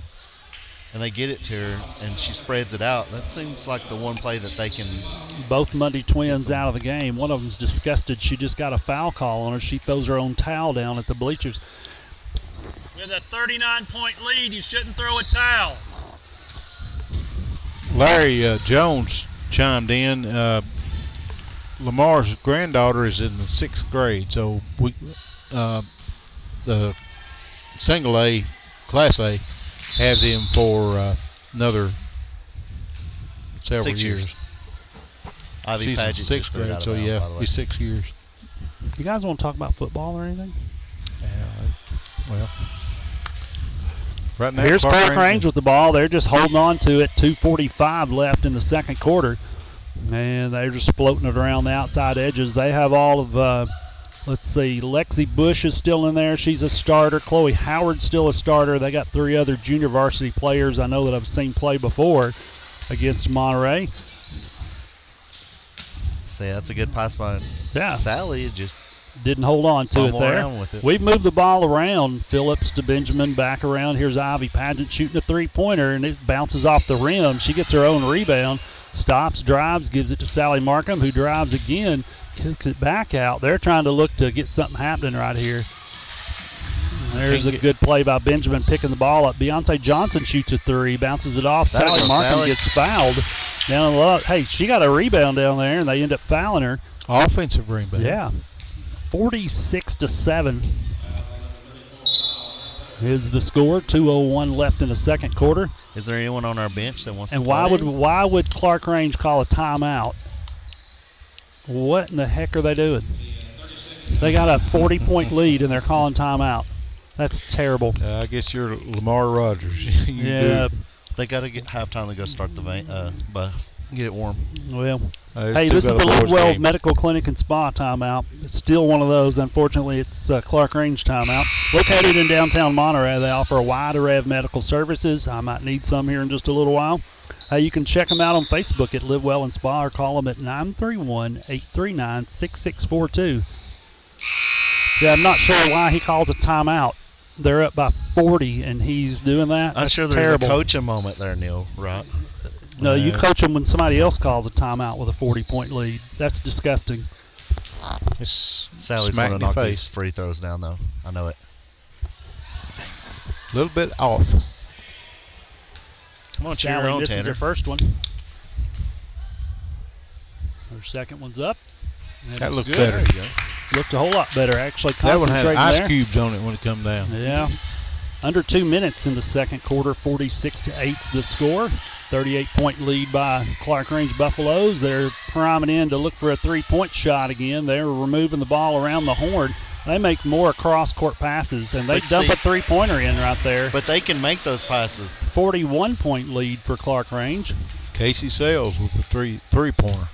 and they get it to her and she spreads it out. That seems like the one play that they can. Both Monday twins out of the game. One of them's disgusted. She just got a foul call on her. She throws her own towel down at the bleachers. With a 39-point lead, you shouldn't throw a towel. Larry Jones chimed in. Lamar's granddaughter is in the 6th grade, so the single A, Class A, has him for another several 6 years. Ivy She's in Pageant 6th grade, so he's 6 years. You guys want to talk about football or anything? Well, right now, here's Clarkrange with the ball. They're just holding on to it. 2:45 left in the second quarter. And they're just floating it around the outside edges. They have all of, Lexi Bush is still in there. She's a starter. Chloe Howard's still a starter. They got 3 other junior varsity players I know that I've seen play before against Monterey. say that's a good pass by Sally. It just didn't hold on to it there. With it. We've moved the ball around. Phillips to Benjamin, back around. Here's Ivy Pageant shooting a three-pointer, and it bounces off the rim. She gets her own rebound, stops, drives, gives it to Sally Markham, who drives again, kicks it back out. They're trying to look to get something happening right here. There's a good play by Benjamin picking the ball up. Beyonce Johnson shoots a three, bounces it off. Sally Markham gets fouled down the low. Hey, she got a rebound down there, and they end up fouling her. Offensive rebound. Yeah. 46-7 is the score. 2:01 left in the second quarter. Is there anyone on our bench that wants to play? And why would Clarkrange call a timeout? What in the heck are they doing? They got a 40-point lead, and they're calling timeout. That's terrible. I guess you're Lamar Rogers. Yeah. They got to get halftime to go start the bus. Get it warm. Well, hey, this is the Lidwell Medical Clinic and Spa timeout. It's still one of those. Unfortunately, it's Clarkrange timeout. Located in downtown Monterey, they offer a wide array of medical services. I might need some here in just a little while. You can check them out on Facebook at Lidwell and Spa or call them at 931-839-6642. Yeah, I'm not sure why he calls a timeout. They're up by 40, and he's doing that. I'm sure there's terrible. A coaching moment there, Neil, right? No, you coach them when somebody else calls a timeout with a 40-point lead. That's disgusting. Sally's going to knock these free throws down, though. I know it. A little bit off. Come on, Sally, cheer on, this Tanner. is her first one. Her second one's up. That looked good. better. There you go. Looked a whole lot better, actually. That one had ice there. cubes on it when it come down. Yeah. Under 2 minutes in the second quarter, 46-8's the score. 38-point lead by Clarkrange Buffaloes. They're priming in to look for a three-point shot again. They're removing the ball around the horn. They make more cross-court passes, and they dump a three-pointer in right there. But they can make those passes. 41-point lead for Clarkrange. Casey Sales with the three-pointer.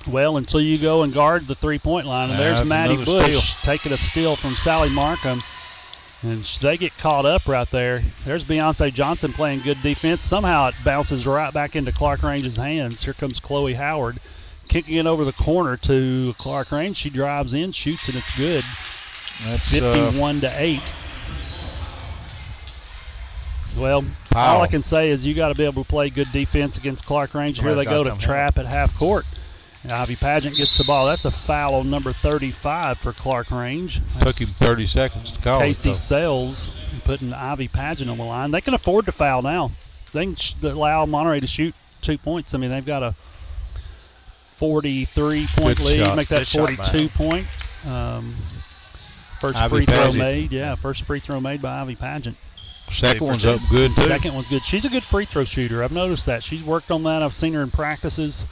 Well, until you go and guard the three-point line. And there's Maddie Bush taking a steal from Sally Markham. And they get caught up right there. There's Beyonce Johnson playing good defense. Somehow it bounces right back into Clarkrange's hands. Here comes Chloe Howard kicking it over the corner to Clarkrange. She drives in, shoots, and it's good. That's 51-8. Well, all I can say is you got to be able to play good defense against Clarkrange. Here they go to trap at half court. Ivy Pageant gets the ball. That's a foul on number 35 for Clarkrange. Took him 30 seconds to call Casey Sales putting Ivy Pageant on the line. They can afford to foul now. They can allow Monterey to shoot 2 points. I mean, they've got a 43-point lead. Shot. Make that 42-point. First free throw made. Yeah, first free throw made by Ivy Pageant. Second one's up good, too. Second one's good. She's a good free throw shooter. I've noticed that. She's worked on that. I've seen her in practices.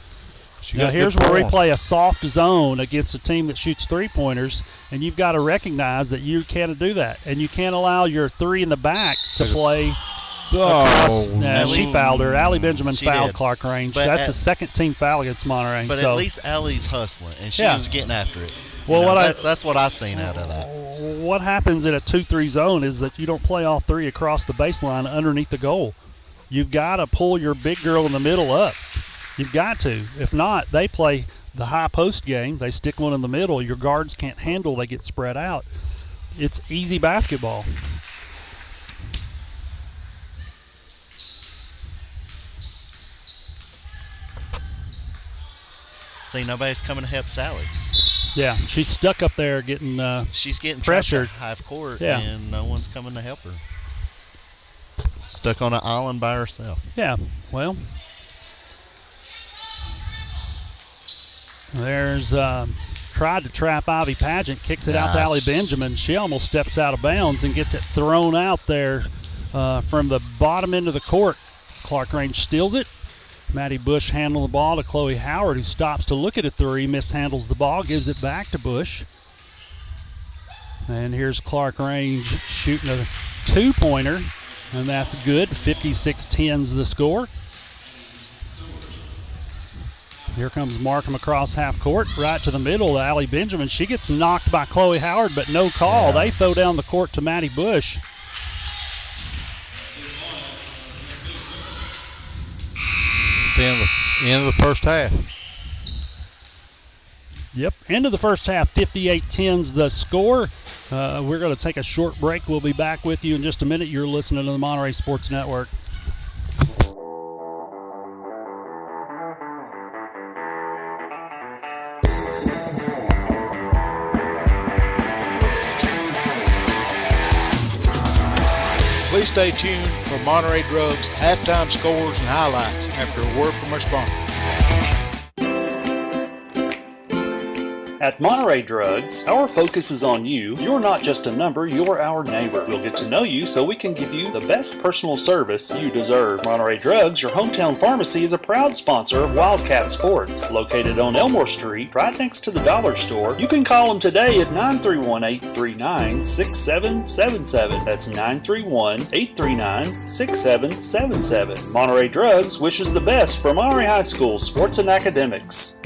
Now here's where we play a soft zone against a team that shoots three-pointers, and you've got to recognize that you can't do that, and you can't allow your three in the back to play across. She fouled her. Allie Benjamin fouled Clarkrange. That's a second-team foul against Monterey. But at least Allie's hustling, and she was getting after it. Well, that's what I've seen out of that. What happens in a 2-3 zone is that you don't play all three across the baseline underneath the goal. You've got to pull your big girl in the middle up. You've got to. If not, they play the high post game. They stick one in the middle. Your guards can't handle. They get spread out. It's easy basketball. See, nobody's coming to help Sally. Yeah, she's stuck up there getting she's getting pressured. Half court, and no one's coming to help her. Stuck on an island by herself. Yeah, well. There's tried to trap Ivy Pageant, kicks it out to Allie Benjamin. She almost steps out of bounds and gets it thrown out there from the bottom end of the court. Clarkrange steals it. Maddie Bush handling the ball to Chloe Howard, who stops to look at a three, mishandles the ball, gives it back to Bush. And here's Clarkrange shooting a two-pointer, and that's good. 56-10's the score. Here comes Markham across half court, right to the middle to Allie Benjamin. She gets knocked by Chloe Howard, but no call. They throw down the court to Maddie Bush. It's the end of the first half. Yep. End of the first half, 58-10's the score. We're going to take a short break. We'll be back with you in just a minute. You're listening to the Monterey Sports Network. Please stay tuned for Monterey Drugs halftime scores and highlights after a word from our sponsor. At Monterey Drugs, our focus is on you. You're not just a number, you're our neighbor. We'll get to know you so we can give you the best personal service you deserve. Monterey Drugs, your hometown pharmacy, is a proud sponsor of Wildcat Sports. Located on Elmore Street, right next to the dollar store. You can call them today at 931-839-6777. That's 931-839-6777. Monterey Drugs wishes the best for Monterey High School sports and academics.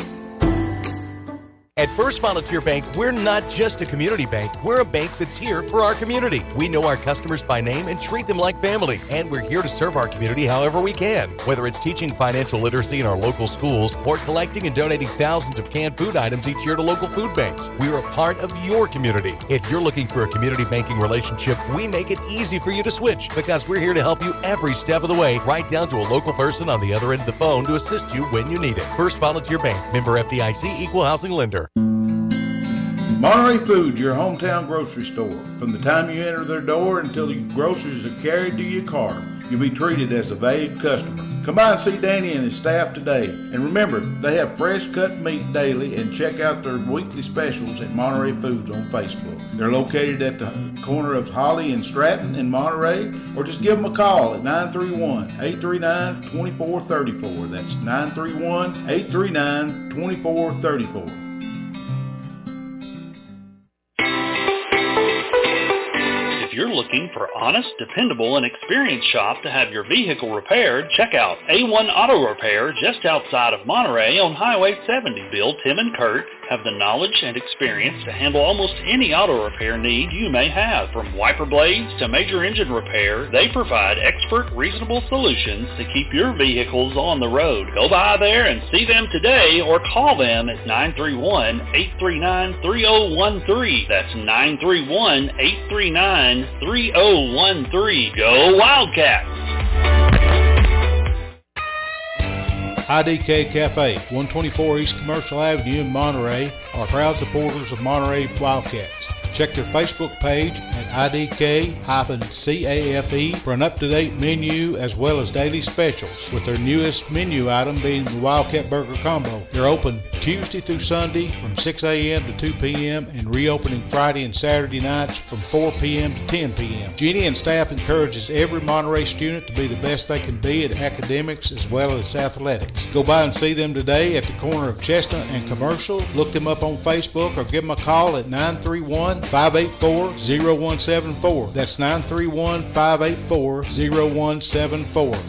At First Volunteer Bank, we're not just a community bank. We're a bank that's here for our community. We know our customers by name and treat them like family. And we're here to serve our community however we can. Whether it's teaching financial literacy in our local schools or collecting and donating thousands of canned food items each year to local food banks, we're a part of your community. If you're looking for a community banking relationship, we make it easy for you to switch because we're here to help you every step of the way, right down to a local person on the other end of the phone to assist you when you need it. First Volunteer Bank, member FDIC, equal housing lender. Monterey Foods, your hometown grocery store. From the time you enter their door until your groceries are carried to your car, you'll be treated as a valued customer. Come by and see Danny and his staff today. And remember, they have fresh cut meat daily, and check out their weekly specials at Monterey Foods on Facebook. They're located at the corner of Holly and Stratton in Monterey, or just give them a call at 931-839-2434. That's 931-839-2434. If you're looking for honest, dependable, and experienced shop to have your vehicle repaired, check out A1 Auto Repair just outside of Monterey on Highway 70. Bill, Tim, and Kurt have the knowledge and experience to handle almost any auto repair need you may have. From wiper blades to major engine repair, they provide expert, reasonable solutions to keep your vehicles on the road. Go by there and see them today or call them at 931-839-3013. That's 931-839-3013. Go Wildcats! IDK Cafe, 124 East Commercial Avenue in Monterey, are proud supporters of Monterey Wildcats. Check their Facebook page at IDK-CAFE for an up-to-date menu as well as daily specials, with their newest menu item being the Wildcat Burger Combo. They're open Tuesday through Sunday from 6 a.m. to 2 p.m. and reopening Friday and Saturday nights from 4 p.m. to 10 p.m. Jeannie and staff encourages every Monterey student to be the best they can be at academics as well as athletics. Go by and see them today at the corner of Chestnut and Commercial. Look them up on Facebook or give them a call at 931-584-0174. That's 931-584-0174.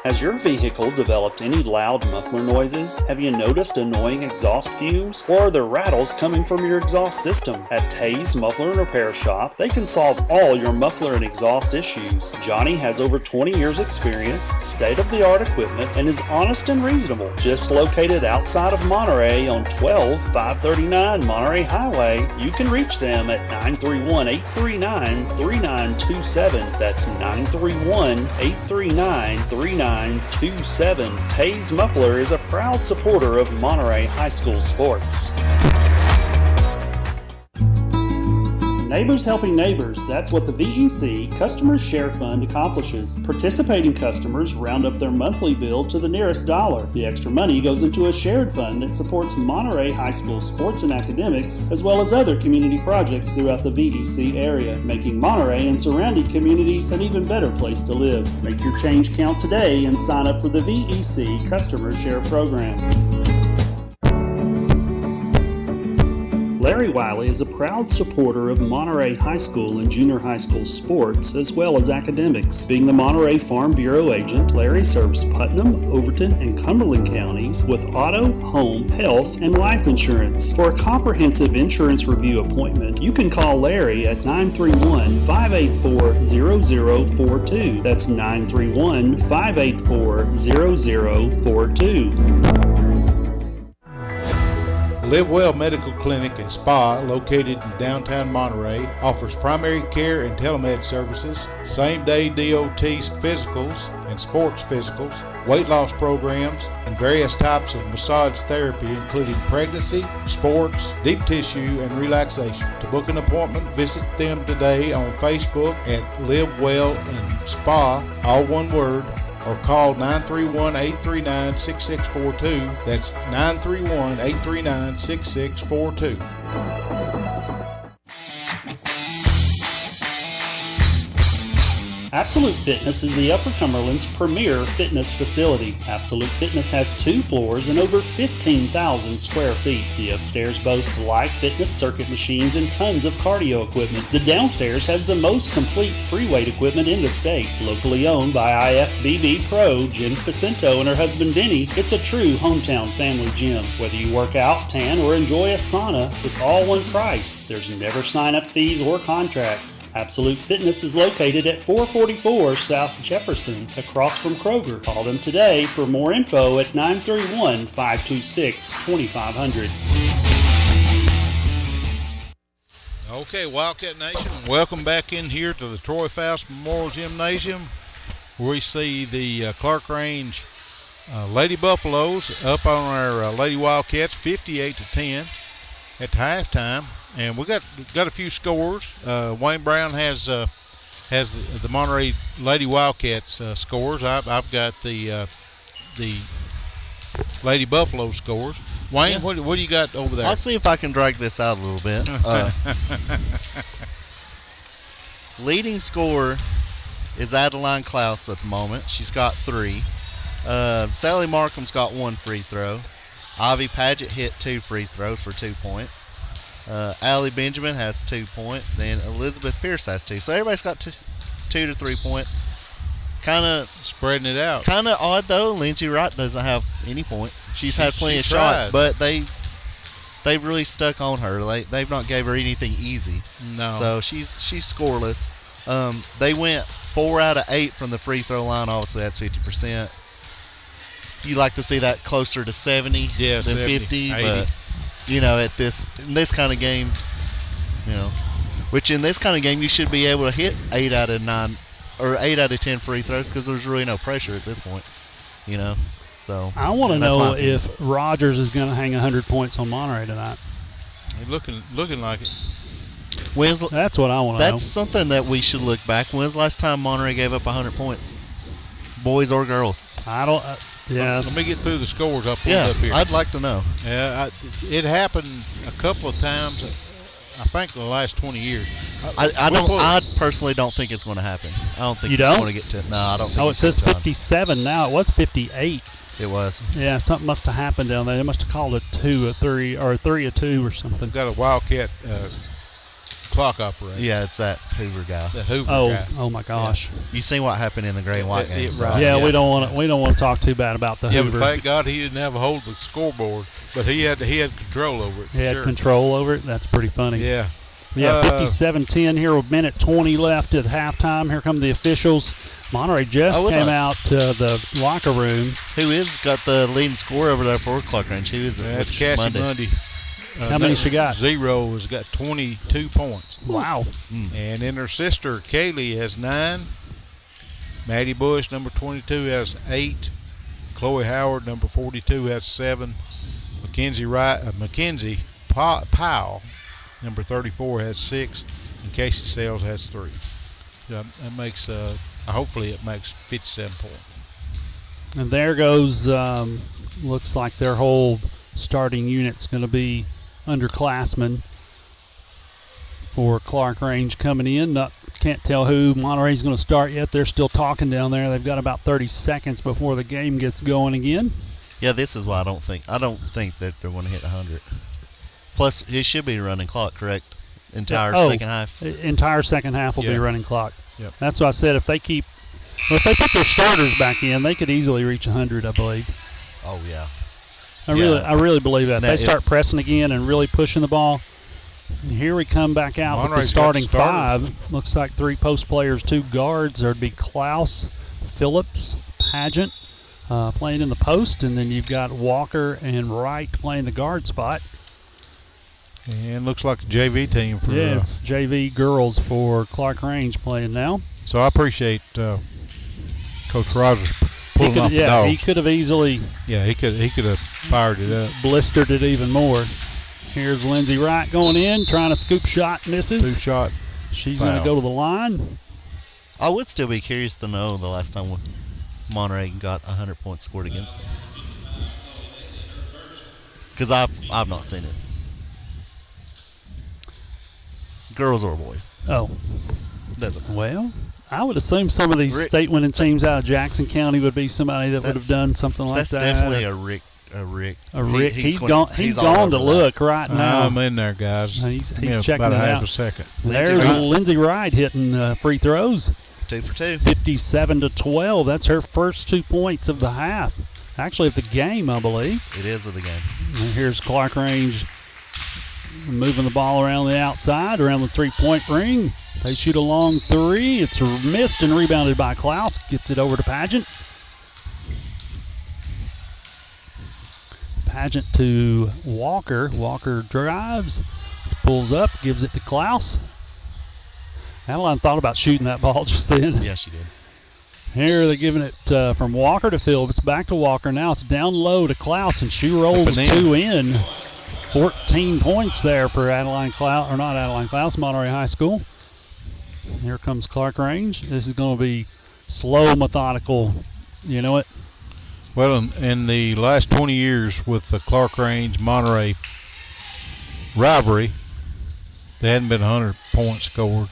Has your vehicle developed any loud muffler noises? Have you noticed annoying exhaust fumes? Or are there rattles coming from your exhaust system? At Tay's Muffler and Repair Shop, they can solve all your muffler and exhaust issues. Johnny has over 20 years experience, state-of-the-art equipment, and is honest and reasonable. Just located outside of Monterey on 12539 Monterey Highway, you can reach them at 931-839-3927. That's 931-839-3927. Tay's Muffler is a proud supporter of Monterey High School sports. Neighbors helping neighbors, that's what the VEC Customers Share Fund accomplishes. Participating customers round up their monthly bill to the nearest dollar. The extra money goes into a shared fund that supports Monterey High School sports and academics, as well as other community projects throughout the VEC area, making Monterey and surrounding communities an even better place to live. Make your change count today and sign up for the VEC Customers Share Program. Larry Wiley is a proud supporter of Monterey High School and junior high school sports, as well as academics. Being the Monterey Farm Bureau agent, Larry serves Putnam, Overton, and Cumberland counties with auto, home, health, and life insurance. For a comprehensive insurance review appointment, you can call Larry at 931-584-0042. That's 931-584-0042. Live Well Medical Clinic and Spa, located in downtown Monterey, offers primary care and telemed services, same-day DOT physicals and sports physicals, weight loss programs, and various types of massage therapy, including pregnancy, sports, deep tissue, and relaxation. To book an appointment, visit them today on Facebook at Live Well and Spa, all one word, or call 931-839-6642. That's 931-839-6642. Absolute Fitness is the Upper Cumberland's premier fitness facility. Absolute Fitness has 2 floors and over 15,000 square feet. The upstairs boasts live fitness circuit machines and tons of cardio equipment. The downstairs has the most complete free weight equipment in the state. Locally owned by IFBB Pro Jen Facento and her husband Denny, it's a true hometown family gym. Whether you work out, tan, or enjoy a sauna, it's all one price. There's never sign-up fees or contracts. Absolute Fitness is located at 444 South Jefferson, across from Kroger. Call them today for more info at 931-526-2500. Okay, Wildcat Nation, welcome back in here to the Troy Foust Memorial Gymnasium, where we see the Clarkrange Lady Buffaloes up on our Lady Wildcats, 58-10 at the halftime. And we got a few scores. Wayne Brown has the Monterey Lady Wildcats scores. I've got the Lady Buffalo scores. Wayne, what do you got over there? I'll see if I can drag this out a little bit. Leading scorer is Adeline Klaus at the moment. She's got 3. Sally Markham's got 1 free throw. Ivy Paget hit 2 free throws for 2 points. Allie Benjamin has 2 points, and Elizabeth Pierce has 2. So everybody's got 2 to 3 points. Kind of spreading it out. Kind of odd though. Lindsay Wright doesn't have any points. She's had plenty of shots, but they've really stuck on her. They've not gave her anything easy. No. So she's scoreless. They went 4 out of 8 from the free throw line. Obviously, that's 50%. You like to see that closer to 70 than 70, 50, 80. but in this kind of game, which in this kind of game you should be able to hit 8 out of 9 or 8 out of 10 free throws because there's really no pressure at this point, So I want to know if Rogers is going to hang 100 points on Monterey tonight. Looking like it. That's what I want to know. That's something that we should look back. When's the last time Monterey gave up 100 points, boys or girls? I don't. Yeah. Let me get through the scores I pulled up here. I'd like to know. Yeah, it happened a couple of times. I think in the last 20 years. I personally don't think it's going to happen. I don't think it's going to get to it. No, I don't think. Oh, it says 57 now. It was 58. It was. Yeah, something must have happened down there. They must have called it 2 or 3 or 3 or 2 or something. Got a Wildcat clock operator. Yeah, it's that Hoover guy. The Hoover guy. Oh my gosh! Yeah. You seen what happened in the gray and white game? Right. Yeah, we don't want to talk too bad about the Hoover. Yeah, but thank God he didn't have a hold of the scoreboard, but he had control over it. He had control over it. That's pretty funny. Yeah. Yeah, 57-10 here with minute 20 left at halftime. Here come the officials. Monterey just came out to the locker room. Who is got the leading scorer over there for Clarkrange? Who is it? That's Cassie Mundy. How many she got? 0 has got 22 points. Wow. And then her sister, Kaylee, has 9. Maddie Bush, number 22, has 8. Chloe Howard, number 42, has 7. Mackenzie Powell, number 34, has 6. And Casey Sales has 3. So that makes, hopefully it makes 57 points. And there goes, looks like their whole starting unit's going to be underclassmen for Clarkrange coming in. Can't tell who Monterey's going to start yet. They're still talking down there. They've got about 30 seconds before the game gets going again. Yeah, this is why I don't think that they're going to hit 100. Plus, it should be running clock, correct? Entire second half. Entire second half will be running clock. Yep. That's why I said if they put their starters back in, they could easily reach 100, I believe. Oh yeah. I really believe that. Now, They start pressing again and really pushing the ball. And here we come back out with the Monterey's starting got starters. 5. Looks like 3 post players, 2 guards. There'd be Klaus, Phillips, Pageant playing in the post, and then you've got Walker and Wright playing the guard spot. And looks like a JV team for. Yeah, it's JV girls for Clarkrange playing now. So I appreciate Coach Rogers pulling off the dogs. He could have easily. Yeah, he could have fired it up. Blistered it even more. Here's Lindsay Wright going in, trying to scoop shot, misses. 2 shot. She's going to go to the line. I would still be curious to know the last time Monterey got 100 points scored against them. Because I've not seen it. Girls or boys. Oh. Doesn't matter. Well, I would assume some of these state-winning teams out of Jackson County would be somebody that would have done something like that. That's definitely a Rick. He's gone to look right now. I'm in there, guys. He's Give checking about it a half out. a second. There's Lindsay Wright hitting free throws. 2 for 2. 57-12. That's her first 2 points of the half. Actually, of the game, I believe. It is of the game. And here's Clarkrange moving the ball around the outside, around the 3-point ring. They shoot a long 3. It's missed and rebounded by Klaus. Gets it over to Pageant. Pageant to Walker. Walker drives, pulls up, gives it to Klaus. Adeline thought about shooting that ball just then. Yes, she did. Here they're giving it from Walker to Phillips. Back to Walker. Now it's down low to Klaus, and she rolls 2 in. 14 points there for Monterey High School. Here comes Clarkrange. This is going to be slow, methodical. You know it? Well, in the last 20 years with the Clarkrange Monterey rivalry, there hadn't been 100 points scored.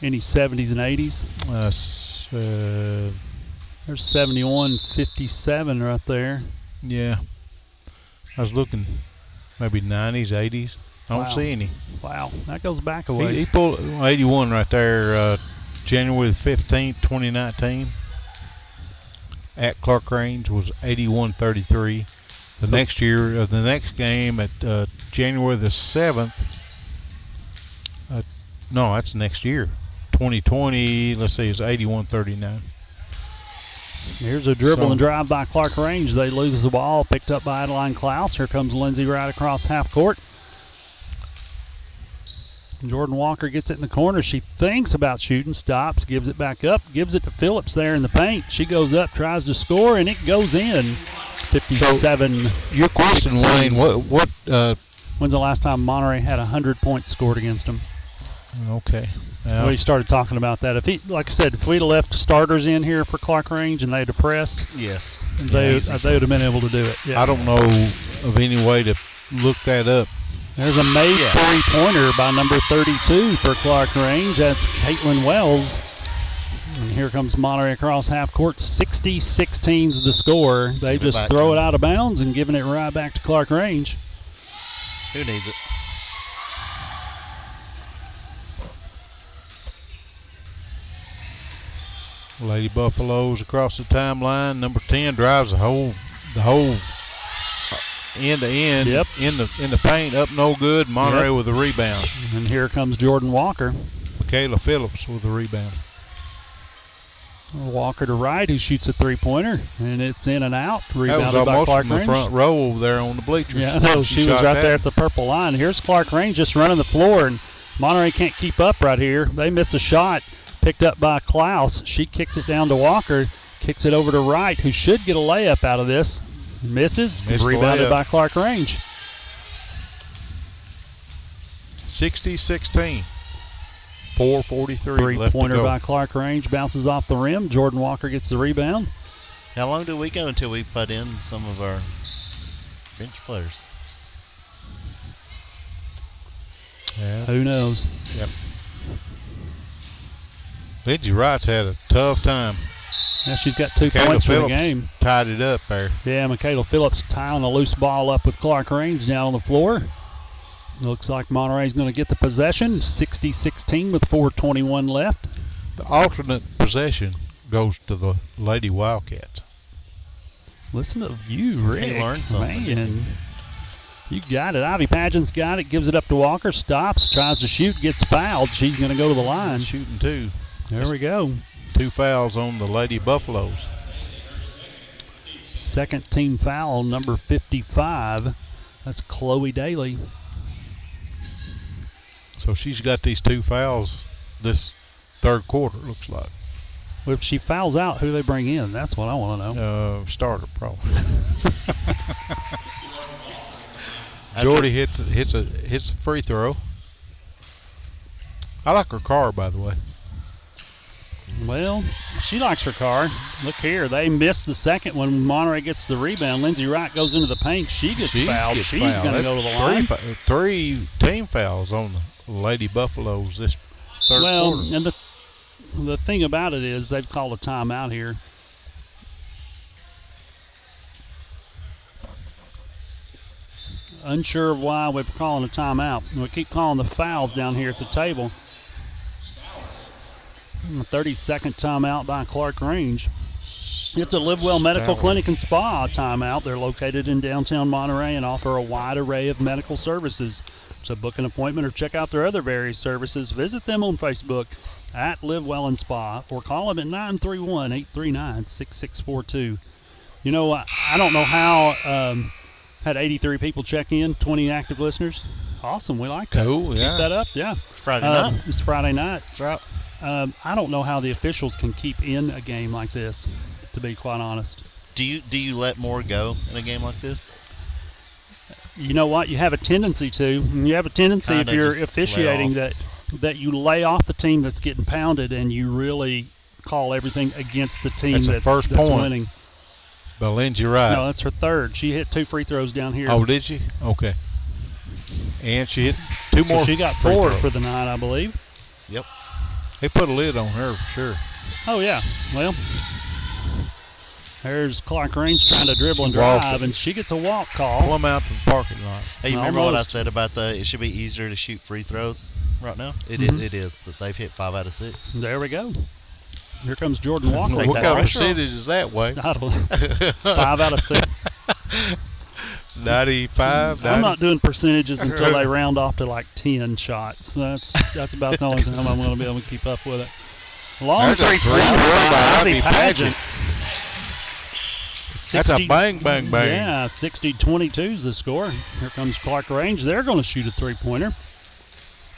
Any 70s and 80s? There's 71-57 right there. Yeah. I was looking maybe 90s, 80s. I don't see any. Wow, that goes back a ways. He pulled 81 right there, January 15th, 2019. At Clarkrange was 81-33. Next year, the next game at January the 7th. No, that's next year. 2020, let's see, it's 81-39. Here's a dribble and drive by Clarkrange. They lose the ball, picked up by Adeline Klaus. Here comes Lindsay right across half court. Jordan Walker gets it in the corner. She thinks about shooting, stops, gives it back up, gives it to Phillips there in the paint. She goes up, tries to score, and it goes in. 57. So your question, Wayne, what when's the last time Monterey had 100 points scored against them? Okay. We started talking about that. Like I said, if we'd have left starters in here for Clarkrange and they'd have pressed, yes, they would have been able to do it. Yeah. I don't know of any way to look that up. There's a made three-pointer by number 32 for Clarkrange. That's Caitlin Wells. And here comes Monterey across half court. 60-16's the score. They just throw it out of bounds and giving it right back to Clarkrange. Who needs it? Lady Buffaloes across the timeline. Number 10 drives the whole end to end. Yep. In the paint, up no good. Monterey with a rebound. And here comes Jordan Walker. Michaela Phillips with a rebound. Walker to right, who shoots a three-pointer, and it's in and out. Rebounded that was by almost Clarkrange. from the front row over there on the bleachers. Yeah, I know. She was right there at the purple line. Here's Clarkrange just running the floor, and Monterey can't keep up right here. They miss a shot. Picked up by Klaus. She kicks it down to Walker, kicks it over to Wright, who should get a layup out of this. Misses. Rebounded by Clarkrange. 60-16. 4:43 left to Three-pointer go. by Clarkrange bounces off the rim. Jordan Walker gets the rebound. How long do we go until we put in some of our bench players? Yeah. Who knows? Yep. Lindsay Wright's had a tough time. Yeah, she's got 2 Michaela points for the Phillips game. tied it up there. Yeah, Michaela Phillips tying a loose ball up with Clarkrange down on the floor. Looks like Monterey's going to get the possession, 60-16 with 4:21 left. The alternate possession goes to the Lady Wildcats. Listen to you, Rick. He learned something. Man, you got it. Ivy Pageant's got it, gives it up to Walker, stops, tries to shoot, gets fouled. She's going to go to the line. Shooting 2. There we go. 2 fouls on the Lady Buffaloes. Second team foul, number 55. That's Chloe Daly. So she's got these 2 fouls this third quarter, it looks like. Well, if she fouls out, who they bring in? That's what I want to know. Starter, probably. Jordy hits a free throw. I like her car, by the way. Well, she likes her car. Look here. They missed the second when Monterey gets the rebound. Lindsay Wright goes into the paint. She gets fouled. She's going to go to the line. 3 team fouls on the Lady Buffaloes this third quarter. And the thing about it is they've called a timeout here. Unsure of why we're calling a timeout. We keep calling the fouls down here at the table. A 30-second timeout by Clarkrange. It's a Live Well Medical Clinic and Spa timeout. They're located in downtown Monterey and offer a wide array of medical services. So book an appointment or check out their other various services. Visit them on Facebook at Live Well and Spa or call them at 931-839-6642. You know, I don't know how had 83 people check in, 20 active listeners. Awesome. We like that. Cool, yeah. Keep that up, yeah. It's Friday night. It's Friday night. That's right. I don't know how the officials can keep in a game like this, to be quite honest. Do you let more go in a game like this? You know what? You have a tendency to. You have a tendency if you're officiating that you lay off the team that's getting pounded and you really call everything against the team that's winning. By Lindsay Wright. No, that's her third. She hit 2 free throws down here. Oh, did she? Okay. And she hit 2 more. So she got 4 for the night, I believe. Yep. They put a lid on her for sure. Oh, yeah. Well, there's Clarkrange trying to dribble and drive, and she gets a walk call. Pull them out to the parking lot. Hey, you remember what I said about it should be easier to shoot free throws right now? It is. That they've hit 5 out of 6. There we go. Here comes Jordan Walker. What kind of percentage is that way? I don't know. 5 out of 6. 95. I'm not doing percentages until they round off to like 10 shots. That's about the only time I'm going to be able to keep up with it. Long three by Ivy Pageant. That's a bang, bang, bang. Yeah, 60-22 is the score. Here comes Clarkrange. They're going to shoot a three-pointer.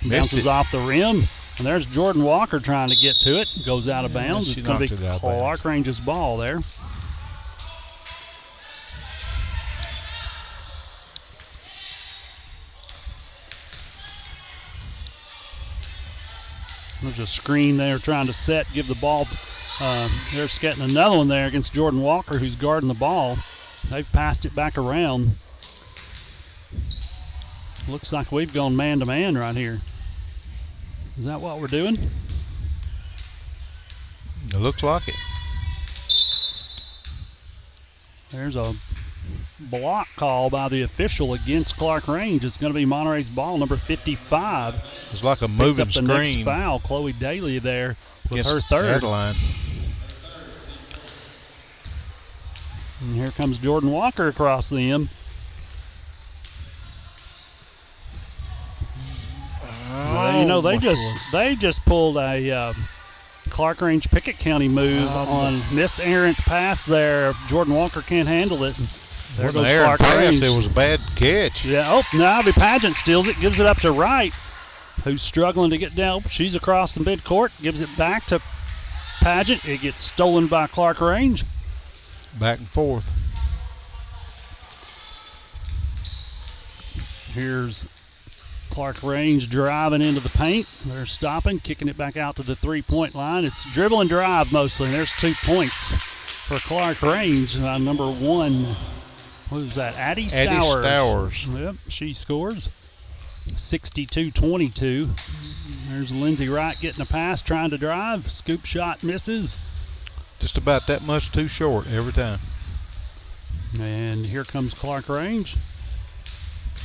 Bounces off the rim. And there's Jordan Walker trying to get to it. Goes out of bounds. It's going to be Clarkrange's ball there. There's a screen there trying to set, give the ball. They're getting another one there against Jordan Walker, who's guarding the ball. They've passed it back around. Looks like we've gone man-to-man right here. Is that what we're doing? It looks like it. There's a block call by the official against Clarkrange. It's going to be Monterey's ball, number 55. It's like a moving screen. The next foul, Chloe Daly there with her third. Adeline. And here comes Jordan Walker across the end. You know, they just pulled a Clarkrange Pickett County move on Miss Errant pass there. Jordan Walker can't handle it. There goes Clarkrange. It was a bad catch. Yeah. Oh, now Ivy Pageant steals it, gives it up to Wright, who's struggling to get down. She's across the midcourt, gives it back to Pageant. It gets stolen by Clarkrange. Back and forth. Here's Clarkrange driving into the paint. They're stopping, kicking it back out to the three-point line. It's dribble and drive mostly, and there's 2 points for Clarkrange. Number 1, what was that? Addie Stowers. Yep, she scores. 62-22. There's Lindsay Wright getting a pass, trying to drive. Scoop shot misses. Just about that much too short every time. And here comes Clarkrange.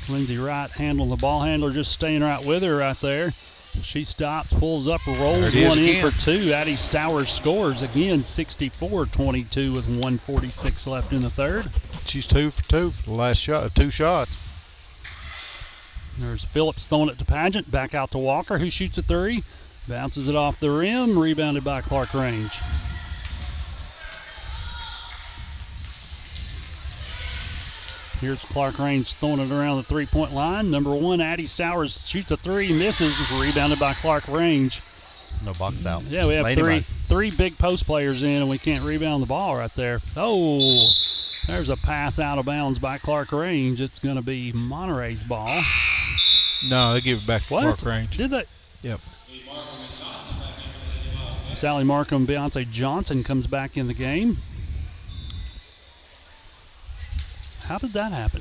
Lindsey Wright handling the ball handler, just staying right with her right there. She stops, pulls up, rolls one in for two. Addie Stowers scores again, 64-22 with 1:46 left in the third. She's 2 for 2 for the last shot, 2 shots. There's Phillips throwing it to Pageant, back out to Walker, who shoots a three. Bounces it off the rim, rebounded by Clarkrange. Here's Clarkrange throwing it around the three-point line. Number 1, Addie Stowers shoots a three, misses, rebounded by Clarkrange. No box out. Yeah, we have three big post players in, and we can't rebound the ball right there. Oh, there's a pass out of bounds by Clarkrange. It's going to be Monterey's ball. No, they give it back to Clarkrange. Did they? Yep. Sally Markham, Beyonce Johnson comes back in the game. How did that happen?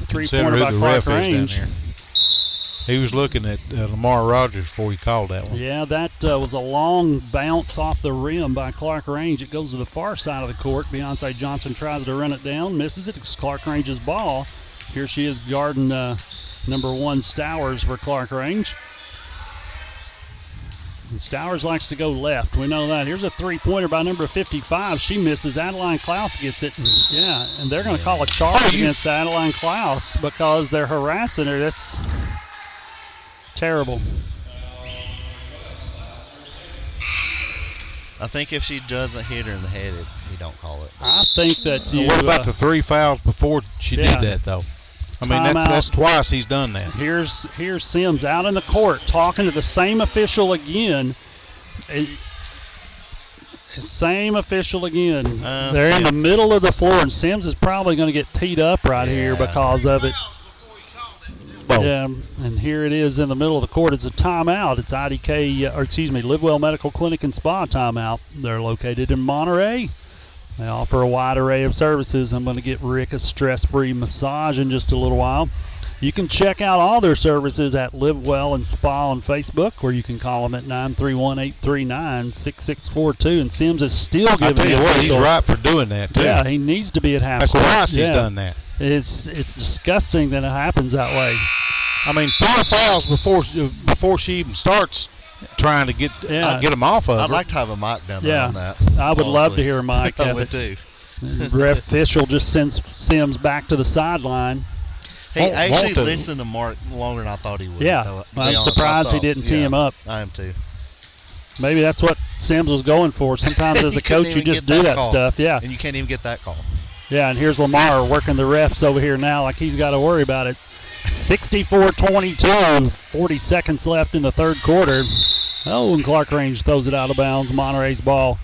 Three-pointer by Clarkrange. He was looking at Lamar Rogers before he called that one. Yeah, that was a long bounce off the rim by Clarkrange. It goes to the far side of the court. Beyonce Johnson tries to run it down, misses it. It's Clarkrange's ball. Here she is guarding number 1 Stowers for Clarkrange. And Stowers likes to go left. We know that. Here's a three-pointer by number 55. She misses. Adeline Klaus gets it. And they're going to call a charge against Adeline Klaus because they're harassing her. That's terrible. I think if she doesn't hit her in the head, he don't call it. I think that what about the 3 fouls before she did that, though? I mean, that's twice he's done that. Here's Sims out in the court talking to the same official again. Same official again. They're in the middle of the floor, and Sims is probably going to get teed up right here because of it. Yeah, and here it is in the middle of the court. It's a timeout. It's Livewell Medical Clinic and Spa timeout. They're located in Monterey. They offer a wide array of services. I'm going to get Rick a stress-free massage in just a little while. You can check out all their services at Live Well and Spa on Facebook, or you can call them at 931-839-6642. And Sims is still giving the official. He's right for doing that, too. Yeah, he needs to be at half That's court. twice he's done that. It's disgusting that it happens that way. I mean, 4 fouls before she even starts trying to get them off of her. I'd like to have a mic down there on that. I would love to hear a mic. I would too. The ref official just sends Sims back to the sideline. He actually listened to Mark longer than I thought he would. Yeah, I'm surprised he didn't tee him up. I am too. Maybe that's what Sims was going for. Sometimes as a coach, you just do that stuff. Yeah, and you can't even get that call. Yeah, and here's Lamar working the refs over here now like he's got to worry about it. 64-22, 40 seconds left in the third quarter. Oh, and Clarkrange throws it out of bounds, Monterey's ball.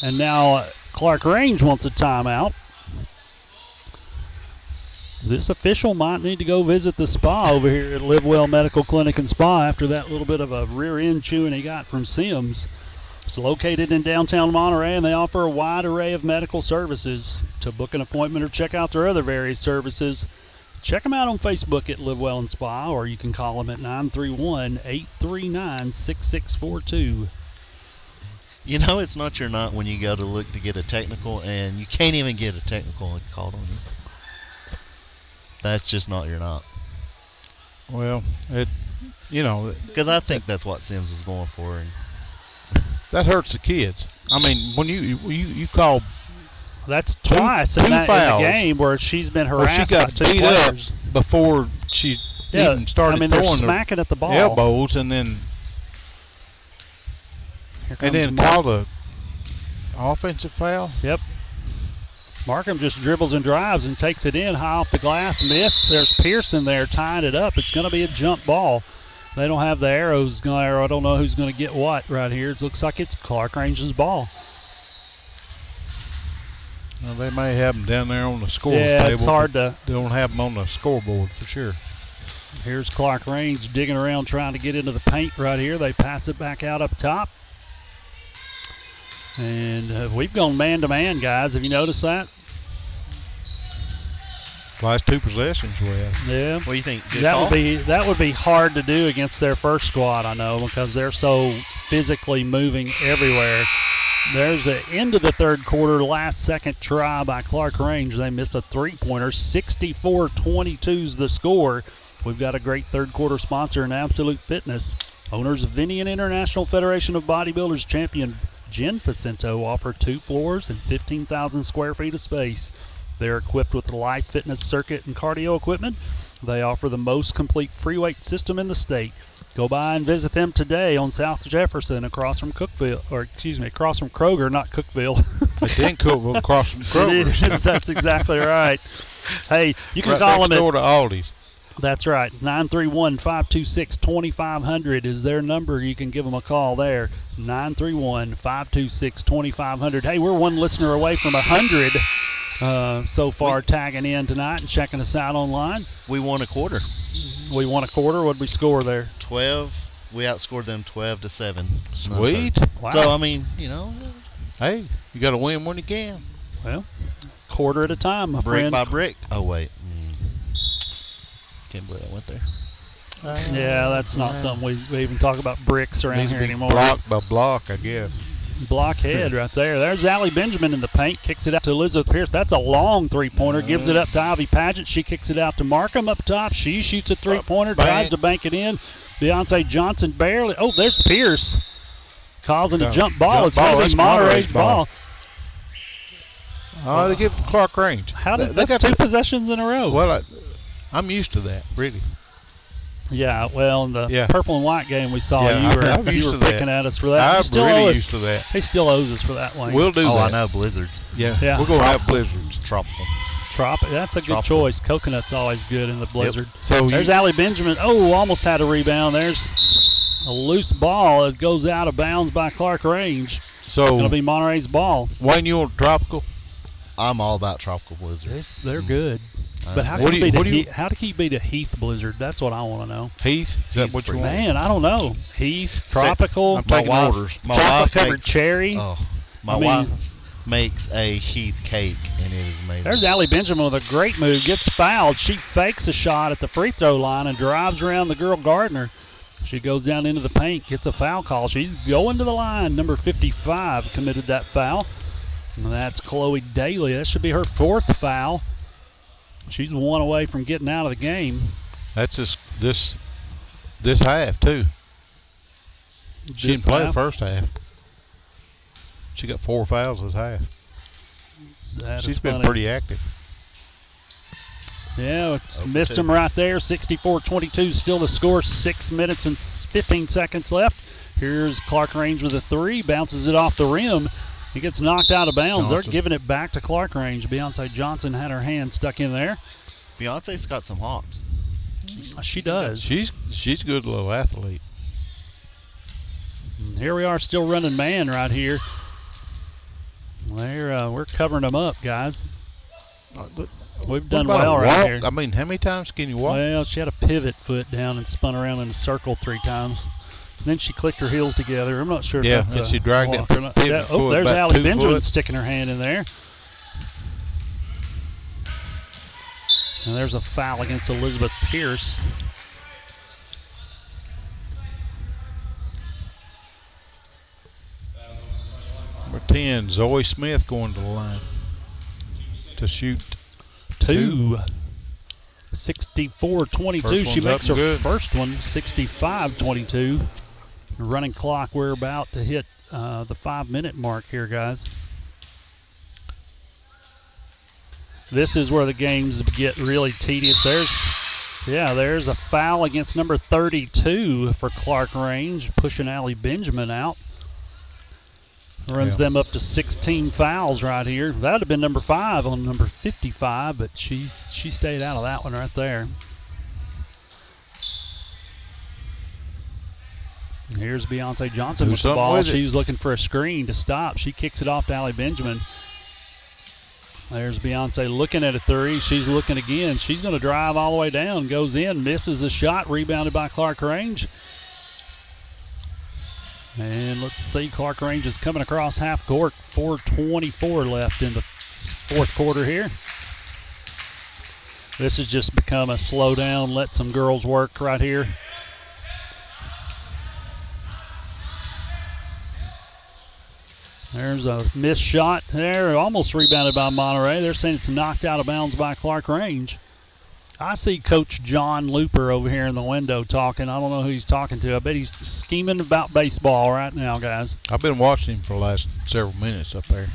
And now Clarkrange wants a timeout. This official might need to go visit the spa over here at Livewell Medical Clinic and Spa after that little bit of a rear end chewing he got from Sims. It's located in downtown Monterey, and they offer a wide array of medical services. To book an appointment or check out their other various services, check them out on Facebook at Live Well and Spa, or you can call them at 931-839-6642. You know it's not your not when you go to look to get a technical, and you can't even get a technical called on you. That's just not your not. Well, because I think that's what Sims is going for. And that hurts the kids. I mean, when you call. That's twice in the game where she's been harassed by 2 players. Up before she even started throwing they're smacking at the ball. Elbows and then call the offensive foul. Yep. Markham just dribbles and drives and takes it in high off the glass. Miss. There's Pearson there tying it up. It's going to be a jump ball. They don't have the arrows. I don't know who's going to get what right here. It looks like it's Clarkrange's ball. Well, they may have them down there on the scorer's table. Yeah, it's hard to. They don't have them on the scoreboard for sure. Here's Clarkrange digging around trying to get into the paint right here. They pass it back out up top. And we've gone man-to-man, guys. Have you noticed that? Last 2 possessions we have. Yeah. What do you think? Good That call? would be hard to do against their first squad, I know, because they're so physically moving everywhere. There's the end of the third quarter, last second try by Clarkrange. They miss a 3-pointer. 64-22's the score. We've got a great third quarter sponsor in Absolute Fitness. Owners of Indian International Federation of Bodybuilders champion Jen Facento offer 2 floors and 15,000 square feet of space. They're equipped with Life Fitness circuit and cardio equipment. They offer the most complete free weight system in the state. Go by and visit them today on South Jefferson across from Kroger, not Cookville. It's in Cookville, across from Kroger. It is, that's exactly right. Hey, you can Right call next them door to Aldi's. That's right. 931-526-2500 is their number. You can give them a call there. 931-526-2500. Hey, we're one listener away from 100 so far tagging in tonight and checking us out online. We won a quarter. We won a quarter. What did we score there? 12. We outscored them 12-7. Sweet. Wow. So, I mean, you know, Hey, you got to win when you can. Well, quarter at a time, my brick friend. by brick. Oh, wait. Can't believe I went there. Yeah, that's not something we even talk about bricks around Needs here to be anymore. block by block, I guess. Blockhead right there. There's Allie Benjamin in the paint. Kicks it out to Elizabeth Pierce. That's a long three-pointer. Gives it up to Ivy Paget. She kicks it out to Markham up top. She shoots a three-pointer. Tries to bank it in. Beyonce Johnson barely. Oh, there's Pierce. Causing a jump ball. It's going to be Monterey's ball. Oh, they give it to Clarkrange. That's 2 possessions in a row. Well, I'm used to that, really. Yeah, well, in the purple and white game we saw, Yeah, I'm you used were to that. picking at us for that. I'm still really owe us. used to that. He still owes us for that one. We'll do that. Oh, I know, blizzards. Yeah, Yeah. we're going to have blizzards. Tropical. That's a good Tropical. choice. Coconut's always good in the blizzard. So There's Allie Benjamin. Oh, almost had a rebound. There's a loose ball. It goes out of bounds by Clarkrange. So Going to be Monterey's ball. Wayne, you want tropical? I'm all about tropical blizzards. They're good. But how What can do you you- beat how can you beat a Heath blizzard? That's what I want to know. Heath? Is that what you want? Man, I don't know. Heath, tropical, I'm taking orders. My chocolate wife covered makes, cherry. Oh, my I mean- wife makes a Heath cake, and it is amazing. There's Allie Benjamin with a great move. Gets fouled. She fakes a shot at the free throw line and drives around the girl Gardner. She goes down into the paint, gets a foul call. She's going to the line. Number 55 committed that foul. And that's Chloe Daly. That should be her 4th foul. She's 1 away from getting out of the game. That's this half, too. She didn't play the first half. She got 4 fouls this half. She's been pretty active. Yeah, it's missed him right there. 64-22 still the score. 6 minutes and 15 seconds left. Here's Clarkrange with a 3. Bounces it off the rim. He gets knocked out of bounds. They're giving it back to Clarkrange. Beyonce Johnson had her hand stuck in there. Beyonce's got some hops. She does. She's a good little athlete. And here we are still running man right here. We're covering them up, guys. We've done well right here. I mean, how many times can you walk? Well, she had a pivot foot down and spun around in a circle 3 times. And then she clicked her heels together. I'm not sure if that's and she dragged walk that or not. pivot foot there's back Allie 2 Benjamin foot. sticking her hand in there. And there's a foul against Elizabeth Pierce. Number 10, Zoe Smith going to the line to shoot 2. 64-22. First She one's makes up her and good. first one. 65-22. Running clock. We're about to hit the 5-minute mark here, guys. This is where the games get really tedious. There's a foul against number 32 for Clarkrange, pushing Allie Benjamin out. Runs them up to 16 fouls right here. That would have been number 5 on number 55, but she stayed out of that one right there. Here's Beyonce Johnson Do with the something ball. with it. She was looking for a screen to stop. She kicks it off to Allie Benjamin. There's Beyonce looking at a 3. She's looking again. She's going to drive all the way down. Goes in, misses the shot. Rebounded by Clarkrange. And let's see, Clarkrange is coming across half court. 4:24 left in the 4th quarter here. This has just become a slow down, let some girls work right here. There's a missed shot there, almost rebounded by Monterey. They're saying it's knocked out of bounds by Clarkrange. I see Coach John Looper over here in the window talking. I don't know who he's talking to. I bet he's scheming about baseball right now, guys. I've been watching him for the last several minutes up there.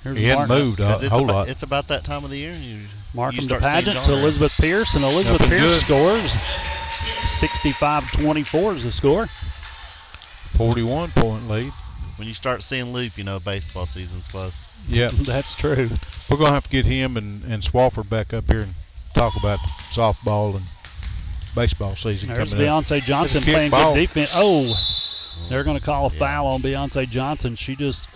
Here's He hadn't moved a whole lot. It's about that time of the year. Markham you to start seeing Pageant John to there. Elizabeth Pierce, and Elizabeth Nothing Pierce good. scores. 65-24 is the score. 41-point lead. When you start seeing Loop, you know baseball season's close. Yeah. That's true. We're going to have to get him and Swafford back up here and talk about softball and baseball season There's coming up. Beyonce Johnson Kick playing ball. good defense. Oh, they're going to call a foul on Beyonce Johnson. She just,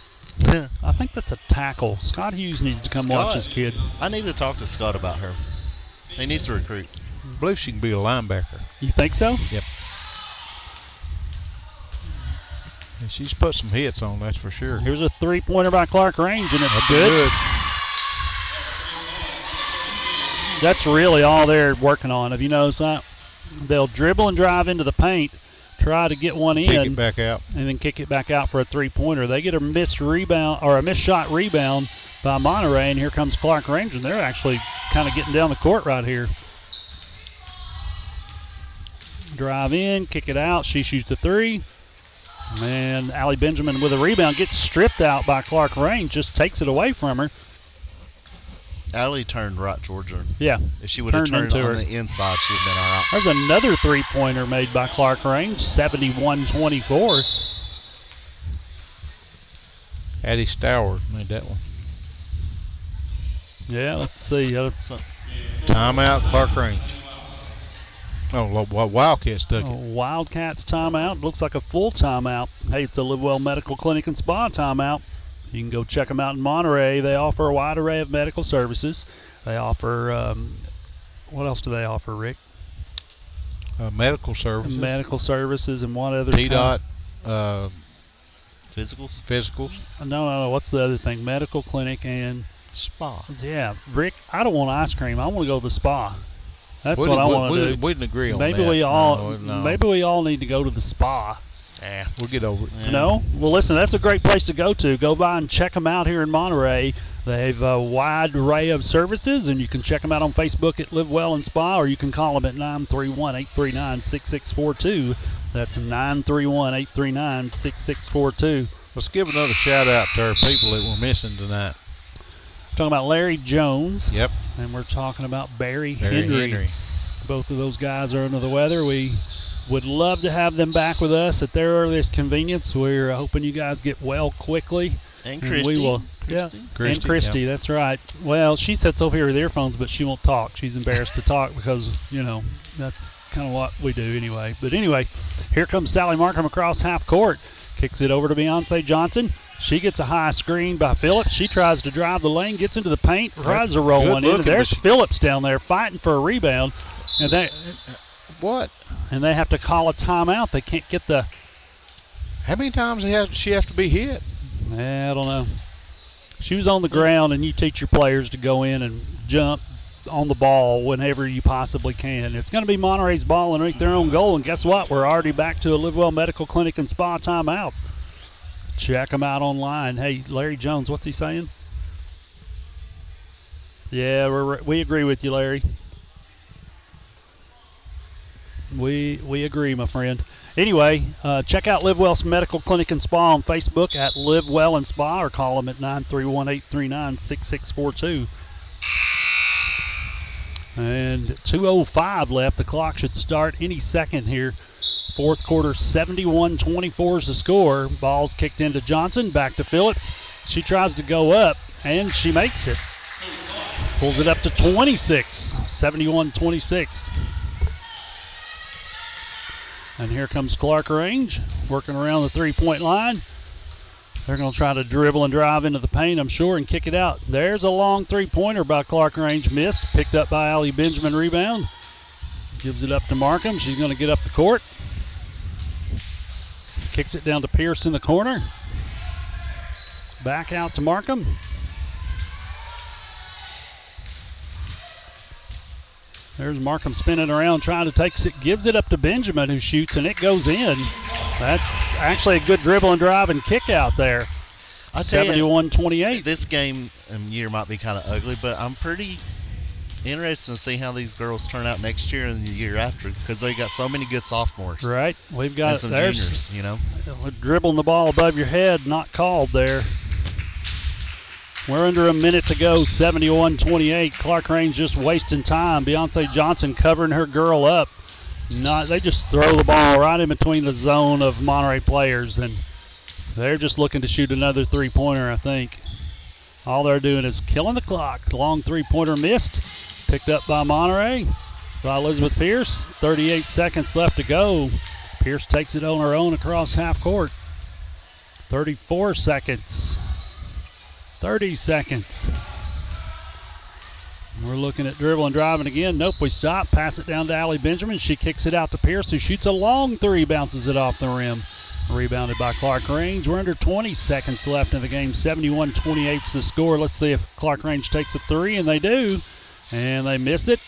I think that's a tackle. Scott Hughes needs to come watch this kid. I need to talk to Scott about her. He needs to recruit. I believe she can be a linebacker. You think so? Yep. And she's put some hits on, that's for sure. Here's a three-pointer by Clarkrange, and it's Up and good. That's really all they're working on. Have you noticed that? They'll dribble and drive into the paint, try to get one Kick in, it back out. and then kick it back out for a three-pointer. They get a missed rebound or a missed shot rebound by Monterey, and here comes Clarkrange, and they're actually kind of getting down the court right here. Drive in, kick it out. She shoots the three. And Allie Benjamin with a rebound gets stripped out by Clarkrange, just takes it away from her. Allie turned right towards her. Yeah. If she would have Turned turned into on her. the inside, she'd have been all right. There's another three-pointer made by Clarkrange, 71-24. Addie Stowers made that one. Yeah, let's see. Timeout, Clarkrange. Oh, Wildcats took it. Wildcats timeout. Looks like a full timeout. Hey, it's a Livewell Medical Clinic and Spa timeout. You can go check them out in Monterey. They offer a wide array of medical services. They offer, what else do they offer, Rick? Medical services. Medical services and what other PDOT. Physicals? Physicals. No. What's the other thing? Medical clinic and Spa. yeah, Rick. I don't want ice cream. I want to go to the spa. That's what I want to do. We didn't agree on Maybe that. we all, No. maybe we all need to go to the spa. Yeah, we'll get over it. Yeah. No? Well, listen, that's a great place to go to. Go by and check them out here in Monterey. They have a wide array of services, and you can check them out on Facebook at Live Well and Spa, or you can call them at 931-839-6642. That's 931-839-6642. Let's give another shout out to our people that we're missing tonight. Talking about Larry Jones. Yep. And we're talking about Barry Barry Henry. Both of those guys are under the weather. We would love to have them back with us at their earliest convenience. We're hoping you guys get well quickly. And And Christy. we will, Christy. and Christy, that's right. Well, she sits over here with earphones, but she won't talk. She's embarrassed to talk because, that's kind of what we do anyway. But anyway, here comes Sally Markham across half court. Kicks it over to Beyonce Johnson. She gets a high screen by Phillips. She tries to drive the lane, gets into the paint, tries to roll Good one in. looking, There's but she- Phillips down there fighting for a rebound. And they What? have to call a timeout. They can't get the How many times does she have to be hit? I don't know. She was on the ground, and you teach your players to go in and jump on the ball whenever you possibly can. It's going to be Monterey's ball and make their own goal. And guess what? We're already back to a Livewell Medical Clinic and Spa timeout. Check them out online. Hey, Larry Jones, what's he saying? Yeah, we agree with you, Larry. We agree, my friend. Anyway, check out Livewell's Medical Clinic and Spa on Facebook at Live Well and Spa, or call them at 931-839-6642. And 2:05 left. The clock should start any second here. Fourth quarter, 71-24 is the score. Ball's kicked into Johnson, back to Phillips. She tries to go up, and she makes it. Pulls it up to 26, 71-26. And here comes Clarkrange, working around the three-point line. They're going to try to dribble and drive into the paint, I'm sure, and kick it out. There's a long three-pointer by Clarkrange. Missed, picked up by Allie Benjamin, rebound. Gives it up to Markham. She's going to get up the court. Kicks it down to Pierce in the corner. Back out to Markham. There's Markham spinning around trying to take it, gives it up to Benjamin who shoots, and it goes in. That's actually a good dribble and drive and kick out there. 71-28. This game and year might be kind of ugly, but I'm pretty interested to see how these girls turn out next year and the year after because they got so many good sophomores. Right. We've got and some juniors, you know. Dribbling the ball above your head, not called there. We're under a minute to go, 71-28. Clarkrange just wasting time. Beyonce Johnson covering her girl up. They just throw the ball right in between the zone of Monterey players, and they're just looking to shoot another three-pointer, I think. All they're doing is killing the clock. Long three-pointer missed. Picked up by Monterey, by Elizabeth Pierce. 38 seconds left to go. Pierce takes it on her own across half court. 34 seconds. 30 seconds. We're looking at dribbling, driving again. Nope, we stop. Pass it down to Allie Benjamin. She kicks it out to Pierce, who shoots a long three, bounces it off the rim. Rebounded by Clarkrange. We're under 20 seconds left in the game. 71-28 is the score. Let's see if Clarkrange takes a three, and they do. And they miss it.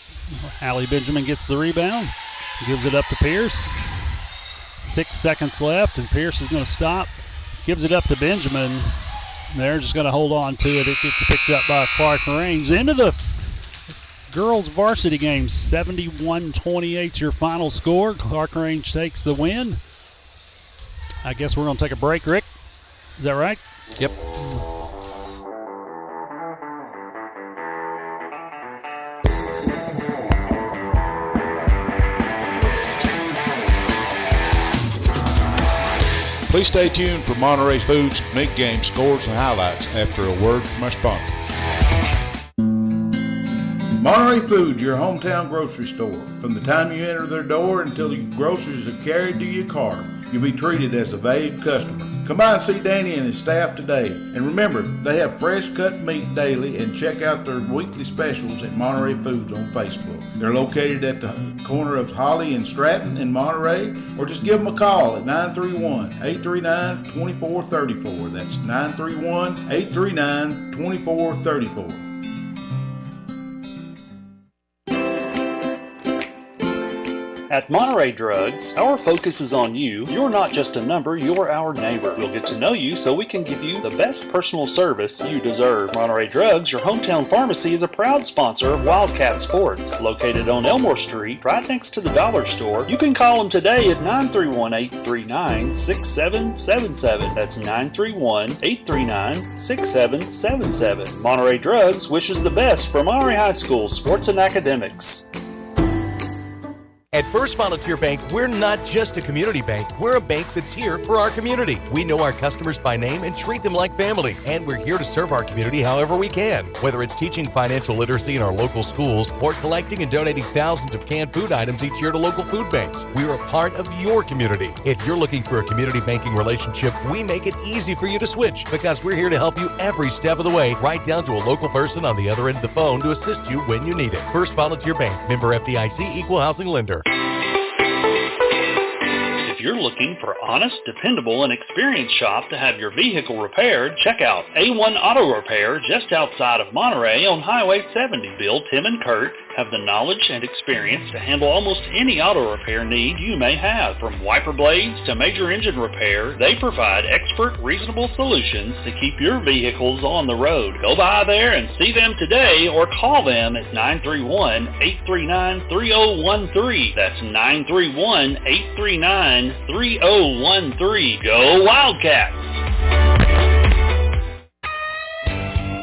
Allie Benjamin gets the rebound. Gives it up to Pierce. 6 seconds left, and Pierce is going to stop. Gives it up to Benjamin. They're just going to hold on to it. It gets picked up by Clarkrange. Into the girls varsity game. 71-28 your final score. Clarkrange takes the win. I guess we're going to take a break, Rick. Is that right? Yep. Please stay tuned for Monterey Foods mid-game scores and highlights after a word from our sponsors. Monterey Foods, your hometown grocery store. From the time you enter their door until your groceries are carried to your car, you'll be treated as a valued customer. Come by and see Danny and his staff today. And remember, they have fresh cut meat daily, and check out their weekly specials at Monterey Foods on Facebook. They're located at the corner of Holly and Stratton in Monterey, or just give them a call at 931-839-2434. That's 931-839-2434. At Monterey Drugs, our focus is on you. You're not just a number, you're our neighbor. We'll get to know you so we can give you the best personal service you deserve. Monterey Drugs, your hometown pharmacy, is a proud sponsor of Wildcat Sports. Located on Elmore Street, right next to the dollar store. You can call them today at 931-839-6777. That's 931-839-6777. Monterey Drugs wishes the best for Monterey High School sports and academics. At First Volunteer Bank, we're not just a community bank, we're a bank that's here for our community. We know our customers by name and treat them like family, and we're here to serve our community however we can. Whether it's teaching financial literacy in our local schools or collecting and donating thousands of canned food items each year to local food banks, we're a part of your community. If you're looking for a community banking relationship, we make it easy for you to switch because we're here to help you every step of the way, right down to a local person on the other end of the phone to assist you when you need it. First Volunteer Bank, member FDIC, equal housing lender. If you're looking for honest, dependable, and experienced shop to have your vehicle repaired, check out A1 Auto Repair just outside of Monterey on Highway 70. Bill, Tim, and Kurt have the knowledge and experience to handle almost any auto repair need you may have. From wiper blades to major engine repair, they provide expert, reasonable solutions to keep your vehicles on the road. Go by there and see them today or call them at 931-839-3013. That's 931-839-3013. Go Wildcats!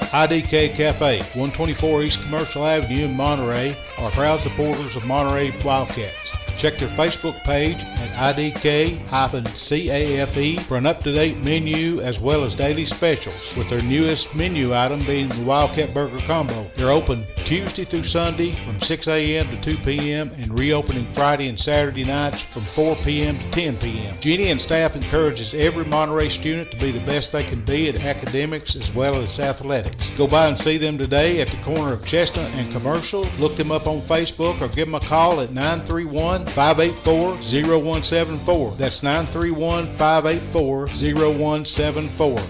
IDK Cafe, 124 East Commercial Avenue in Monterey, are proud supporters of Monterey Wildcats. Check their Facebook page at IDK-CAFE for an up-to-date menu as well as daily specials, with their newest menu item being the Wildcat Burger Combo. They're open Tuesday through Sunday from 6 a.m. to 2 p.m. and reopening Friday and Saturday nights from 4 p.m. to 10 p.m. Jeannie and staff encourages every Monterey student to be the best they can be at academics as well as athletics. Go by and see them today at the corner of Chestnut and Commercial. Look them up on Facebook or give them a call at 931-584-0174. That's 931-584-0174.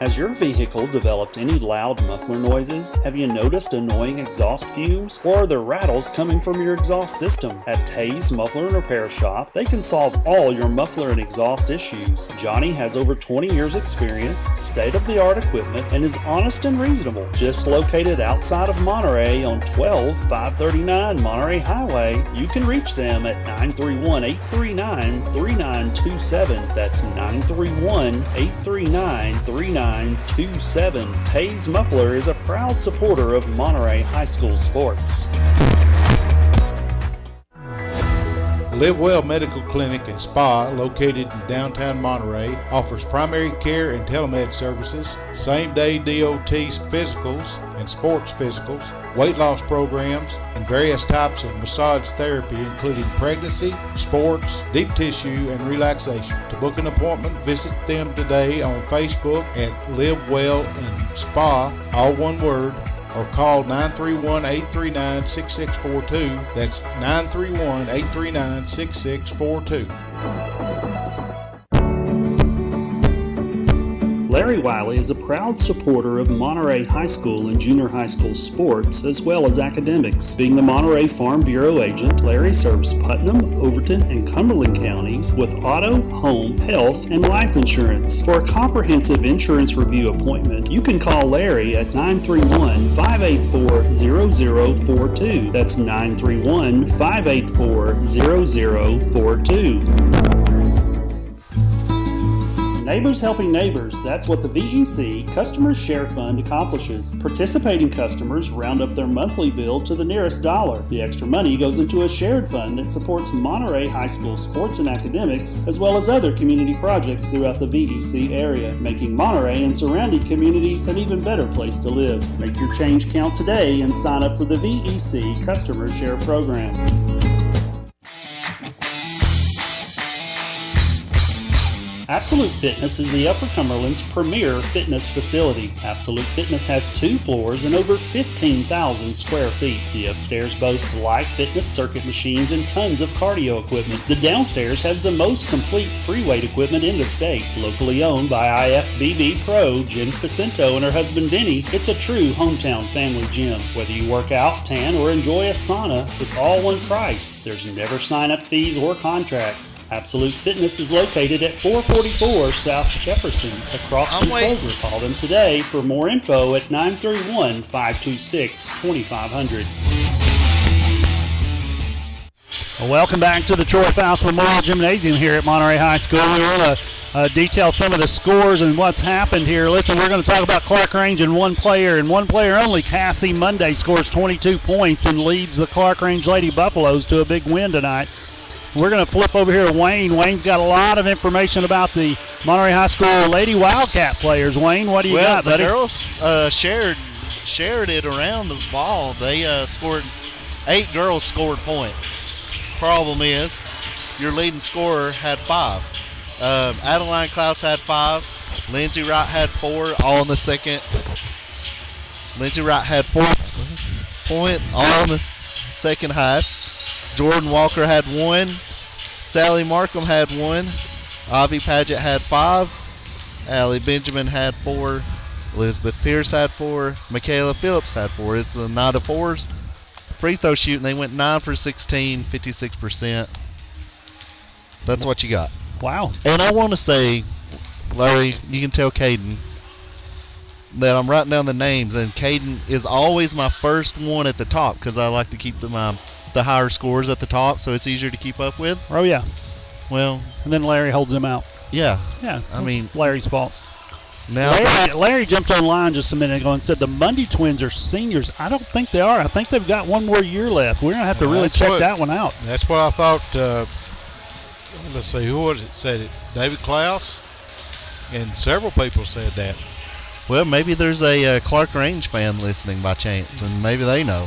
Has your vehicle developed any loud muffler noises? Have you noticed annoying exhaust fumes? Or are there rattles coming from your exhaust system? At Tay's Muffler and Repair Shop, they can solve all your muffler and exhaust issues. Johnny has over 20 years experience, state-of-the-art equipment, and is honest and reasonable. Just located outside of Monterey on 12539 Monterey Highway, you can reach them at 931-839-3927. That's 931-839-3927. Tay's Muffler is a proud supporter of Monterey High School sports. Live Well Medical Clinic and Spa, located in downtown Monterey, offers primary care and telemed services, same-day DOT physicals and sports physicals, weight loss programs, and various types of massage therapy, including pregnancy, sports, deep tissue, and relaxation. To book an appointment, visit them today on Facebook at Live Well and Spa, all one word, or call 931-839-6642. That's 931-839-6642. Larry Wiley is a proud supporter of Monterey High School and junior high school sports, as well as academics. Being the Monterey Farm Bureau agent, Larry serves Putnam, Overton, and Cumberland counties with auto, home, health, and life insurance. For a comprehensive insurance review appointment, you can call Larry at 931-584-0042. That's 931-584-0042. Neighbors helping neighbors, that's what the VEC Customers Share Fund accomplishes. Participating customers round up their monthly bill to the nearest dollar. The extra money goes into a shared fund that supports Monterey High School sports and academics, as well as other community projects throughout the VEC area, making Monterey and surrounding communities an even better place to live. Make your change count today and sign up for the VEC Customers Share Program. Absolute Fitness is the Upper Cumberland's premier fitness facility. Absolute Fitness has 2 floors and over 15,000 square feet. The upstairs boasts live fitness circuit machines and tons of cardio equipment. The downstairs has the most complete free weight equipment in the state. Locally owned by IFBB Pro Jen Facento and her husband Vinny, it's a true hometown family gym. Whether you work out, tan, or enjoy a sauna, it's all one price. There's never sign-up fees or contracts. Absolute Fitness is located at 444 South Jefferson, across from Kroger. Call them today for more info at 931-526-2500. Well, welcome back to the Troy Foust Memorial Gymnasium here at Monterey High School. We want to detail some of the scores and what's happened here. Listen, we're going to talk about Clarkrange and one player only. Cassie Monday scores 22 points and leads the Clarkrange Lady Buffaloes to a big win tonight. We're going to flip over here to Wayne. Wayne's got a lot of information about the Monterey High School Lady Wildcat players. Wayne, what do you got, buddy? The girls shared it around the ball. They scored 8 girls scored points. Problem is, your leading scorer had 5. Adeline Klaus had 5. Lindsay Wright had 4, all in the second. Lindsay Wright had 4 points, all in the second half. Jordan Walker had 1. Sally Markham had 1. Avi Paget had 5. Allie Benjamin had 4. Elizabeth Pierce had 4. Michaela Phillips had 4. It's a night of 4s. Free throw shooting, they went 9 for 16, 56%. That's what you got. Wow. And I want to say, Larry, you can tell Caden that I'm writing down the names, and Caden is always my first one at the top because I like to keep the higher scores at the top, so it's easier to keep up with. Oh, yeah. Well, and then Larry holds him out. Yeah. Yeah, I mean, Larry's fault. Now Larry jumped online just a minute ago and said the Mundy twins are seniors. I don't think they are. I think they've got one more year left. We're going to have to really check that one out. That's what I thought. Let's see, who was it said it? David Klaus? And several people said that. Well, maybe there's a Clarkrange fan listening by chance, and maybe they know.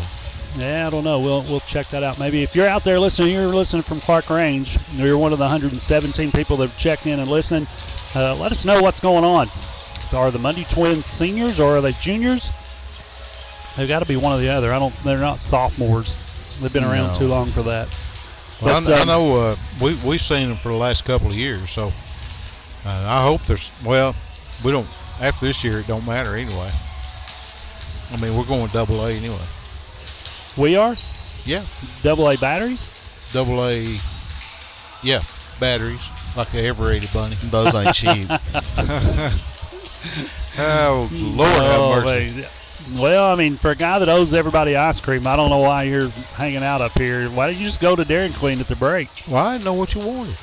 Yeah, I don't know. We'll check that out. Maybe if you're out there listening, you're listening from Clarkrange, you're one of the 117 people that have checked in and listening, let us know what's going on. Are the Mundy twins seniors or are they juniors? They've got to be one or the other. They're not sophomores. They've been around too long for that. Well, but, I know we've seen them for the last couple of years, so I hope there's. Well, we don't. after this year, it don't matter anyway. I mean, we're going double A anyway. We are? Yeah. Double A batteries? Double A, yeah, batteries, like the ever-rated bunny. Those ain't cheap. Oh, Lord have mercy. Man. Well, I mean, for a guy that owes everybody ice cream, I don't know why you're hanging out up here. Why don't you just go to Dairy Queen at the break? Well, I didn't know what you wanted.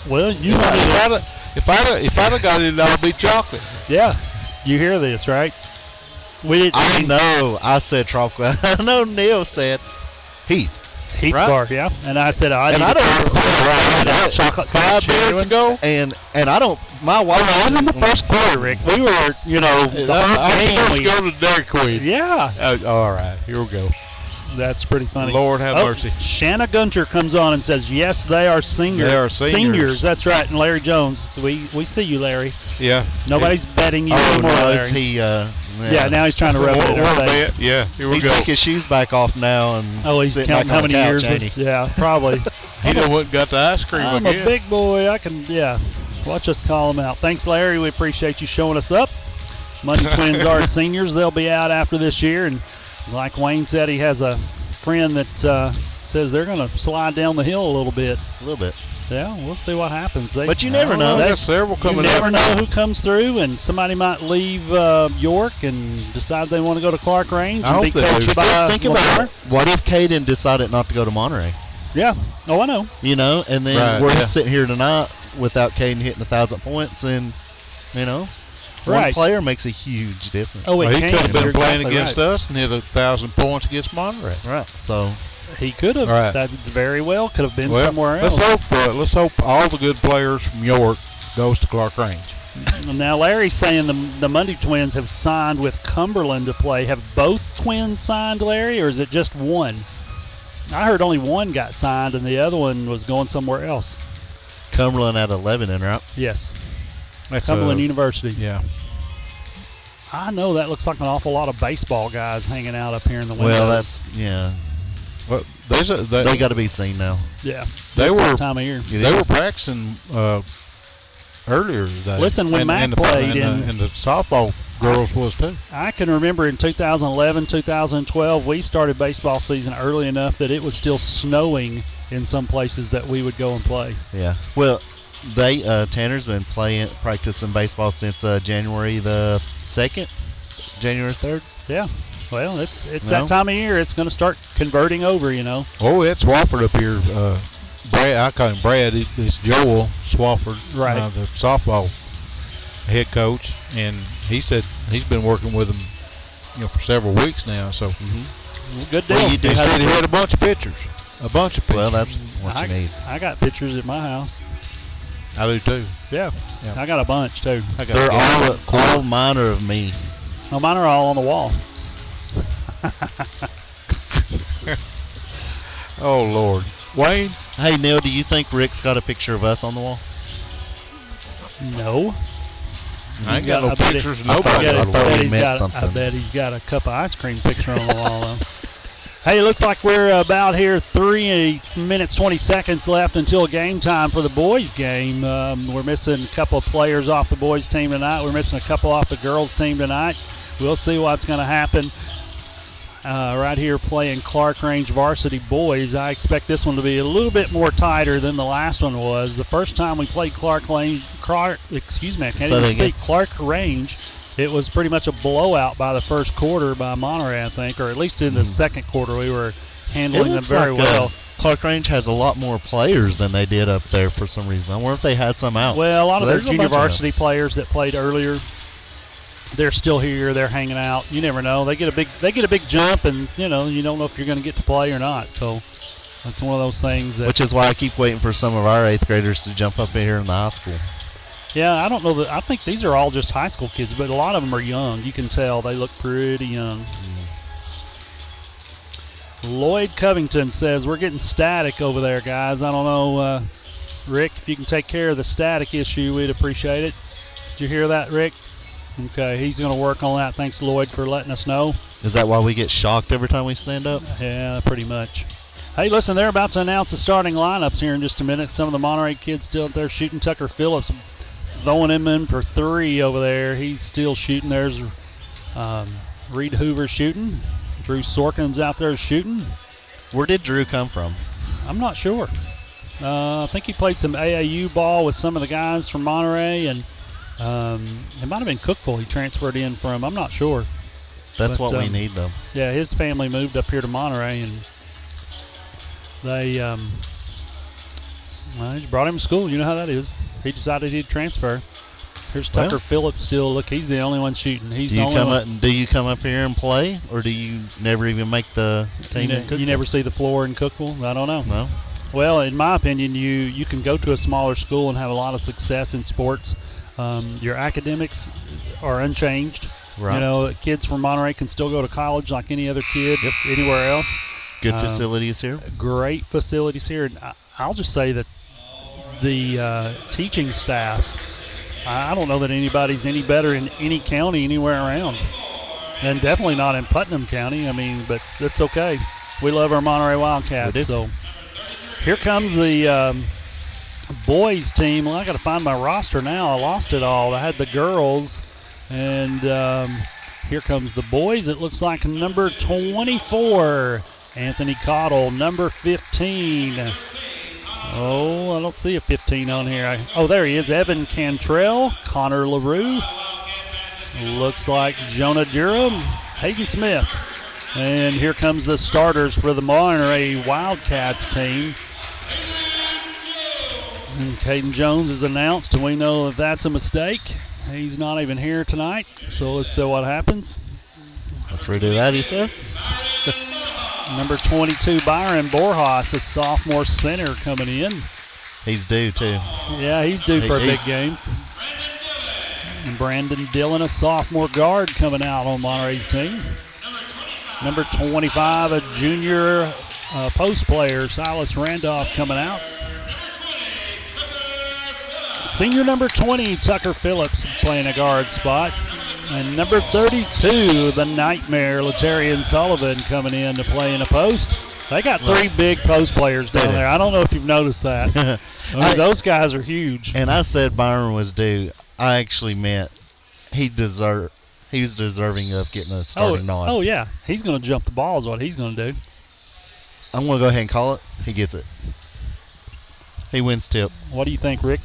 Well, you If I'd have got it, it would be chocolate. Yeah, you hear this, right? I know. I said tropical. I know Neil said Heath. Heat right? bar, yeah. And I said, I and I don't chocolate 5 minutes ago, and I don't. My wife. I was in the first quarter, Rick. We were, I was going to Dairy Queen. Yeah. All right, here we go. That's pretty funny. Lord have mercy. Shanna Gunter comes on and says, yes, they are seniors. They are seniors. That's right. And Larry Jones, we see you, Larry. Yeah. Nobody's betting you anymore, Larry. He, yeah, now he's trying to rub it in her face. Yeah, here we he's go. taking his shoes back off now. And he's counting how many years. Yeah, probably. He done went and got the ice cream I'm again. a big boy. Watch us call him out. Thanks, Larry. We appreciate you showing us up. Money Twins are seniors. They'll be out after this year. And like Wayne said, he has a friend that says they're going to slide down the hill a little bit. A little bit. Yeah, we'll see what happens. But you never know. There's several coming You never up. know who comes through, and somebody might leave York and decide they want to go to Clarkrange I and be hope they do. coached by Just think about Lamar. it. What if Caden decided not to go to Monterey? Yeah. Oh, I know. You know, and then Right, we're yeah. sitting here tonight without Caden hitting 1,000 points, and one Right. player makes a huge difference. Oh, Well, he can. could have been You're playing exactly against right. us and hit 1,000 points against Monterey. Right. So He could have. Right. That very well could have been Well, somewhere else. let's hope all the good players from York goes to Clarkrange. Now, Larry's saying the Monday Twins have signed with Cumberland to play. Have both twins signed, Larry, or is it just one? I heard only one got signed and the other one was going somewhere else. Cumberland at 11, right? Yes. That's Cumberland University. Yeah. I know that looks like an awful lot of baseball guys hanging out up here in the windows. Well, that's Well, they got to be seen now. Yeah. They That's were that time of year. They were practicing earlier today. Listen, when Matt played and the softball girls was too. I can remember in 2011, 2012, we started baseball season early enough that it was still snowing in some places that we would go and play. Yeah. Well, Tanner's been practicing baseball since January the 2nd, January 3rd. Yeah. Well, it's that time of year. It's going to start converting over, Oh, it's Swafford up here. Brad, I call him Brad. It's Joel Swafford, Right. The softball head coach, and he said he's been working with them, for several weeks now. So Good deal. Well, he said he had a bunch of pictures. Well, that's what you need. I got pictures at my house. I do too. Yeah. Yeah. I got a bunch, too. I got They're all mine are of me. No, mine are all on the wall. Oh Lord, Wayne. Hey, Neil, do you think Rick's got a picture of us on the wall? No. I ain't got no I bet pictures. it- Nobody. I bet he's I something. bet he's got a cup of ice cream picture on the wall, though. Hey, it looks like we're about here 3 minutes, 20 seconds left until game time for the boys' game. We're missing a couple of players off the boys' team tonight. We're missing a couple off the girls' team tonight. We'll see what's going to happen. Right here playing Clarkrange varsity boys. I expect this one to be a little bit more tighter than the last one was. The first time we played Clarkrange, it was pretty much a blowout by the first quarter by Monterey, I think, or at least in the second quarter we were handling them very well. Clarkrange has a lot more players than they did up there for some reason. I wonder if they had some out. Well, a lot of their There's a junior bunch of them. varsity players that played earlier, they're still here. They're hanging out. You never know. They get a big jump, and you don't know if you're going to get to play or not. So that's one of those things that. Which is why I keep waiting for some of our 8th graders to jump up in here in the high school. Yeah, I don't know that. I think these are all just high school kids, but a lot of them are young. You can tell they look pretty young. Lloyd Covington says we're getting static over there, guys. I don't know, Rick, if you can take care of the static issue, we'd appreciate it. Did you hear that, Rick? Okay, he's going to work on that. Thanks, Lloyd, for letting us know. Is that why we get shocked every time we stand up? Yeah, pretty much. Hey, listen, they're about to announce the starting lineups here in just a minute. Some of the Monterey kids still out there shooting. Tucker Phillips throwing him in for 3 over there. He's still shooting. There's Reed Hoover shooting. Drew Sorkin's out there shooting. Where did Drew come from? I'm not sure. I think he played some AAU ball with some of the guys from Monterey, and it might have been Cookeville he transferred in from. I'm not sure. That's what we need, though. Yeah, his family moved up here to Monterey, and they just brought him to school. You know how that is. He decided he'd transfer. Here's Tucker Phillips still. Look, he's the only one shooting. He's the only one. Do you come up here and play, or do you never even make the team in Cookeville? You never see the floor in Cookeville? I don't know. No. Well, in my opinion, you can go to a smaller school and have a lot of success in sports. Your academics are unchanged. Right. You know, kids from Monterey can still go to college like any other kid anywhere else. Good facilities here. Great facilities here. And I'll just say that the teaching staff, I don't know that anybody's any better in any county anywhere around. And definitely not in Putnam County. I mean, but that's okay. We love our Monterey Wildcats. So here comes the boys team. Well, I got to find my roster now. I lost it all. I had the girls, and here comes the boys. It looks like number 24, Anthony Cottle. Number 15. Oh, I don't see a 15 on here. There he is, Evan Cantrell, Connor LaRue. Looks like Jonah Durham, Hayden Smith. And here comes the starters for the Monterey Wildcats team. And Caden Jones is announced, and we know that that's a mistake. He's not even here tonight, so let's see what happens. Let's redo that, he says. Number 22, Byron Borjas, a sophomore center coming in. He's due, too. Yeah, he's due for a big game. And Brandon Dillon, a sophomore guard, coming out on Monterey's team. Number 25, a junior post player, Silas Randolph, coming out. Senior number 20, Tucker Phillips, playing a guard spot. And number 32, the Nightmare, Latarian Sullivan, coming in to play in a post. They got 3 big post players down there. I don't know if you've noticed that. Those guys are huge. And I said Byron was due. I actually meant he was deserving of getting a starting nod. Oh, yeah. He's going to jump the ball is what he's going to do. I'm going to go ahead and call it. He gets it. He wins tip. What do you think, Rick?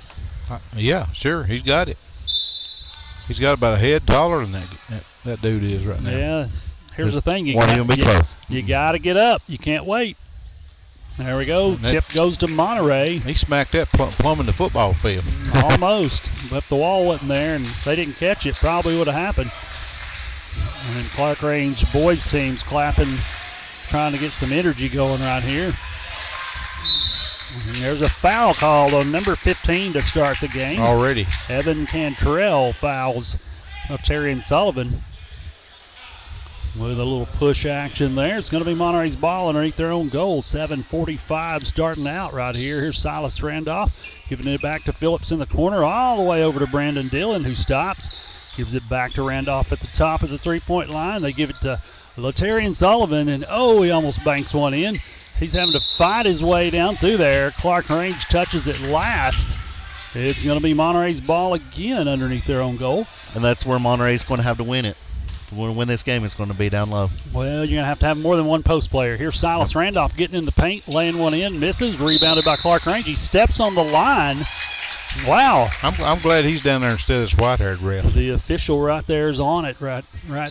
Yeah, sure. He's got it. He's got about a head taller than that dude is right now. Yeah. Here's the thing. You got to get up. You can't wait. There we go. Tip goes to Monterey. He smacked that plumbing the football field. Almost. But the wall wasn't there, and they didn't catch it. Probably would have happened. And Clarkrange boys team's clapping, trying to get some energy going right here. And there's a foul called on number 15 to start the game. Already. Evan Cantrell fouls Latarian Sullivan. With a little push action there. It's going to be Monterey's ball underneath their own goal. 7:45 starting out right here. Here's Silas Randolph giving it back to Phillips in the corner, all the way over to Brandon Dillon, who stops. Gives it back to Randolph at the top of the three-point line. They give it to Latarian Sullivan, and he almost banks one in. He's having to fight his way down through there. Clarkrange touches it last. It's going to be Monterey's ball again underneath their own goal. And that's where Monterey's going to have to win it. To win this game, it's going to be down low. Well, you're going to have more than one post player. Here's Silas Randolph getting in the paint, laying one in, misses, rebounded by Clarkrange. He steps on the line. Wow. I'm glad he's down there instead of this white-haired ref. The official right there is on it right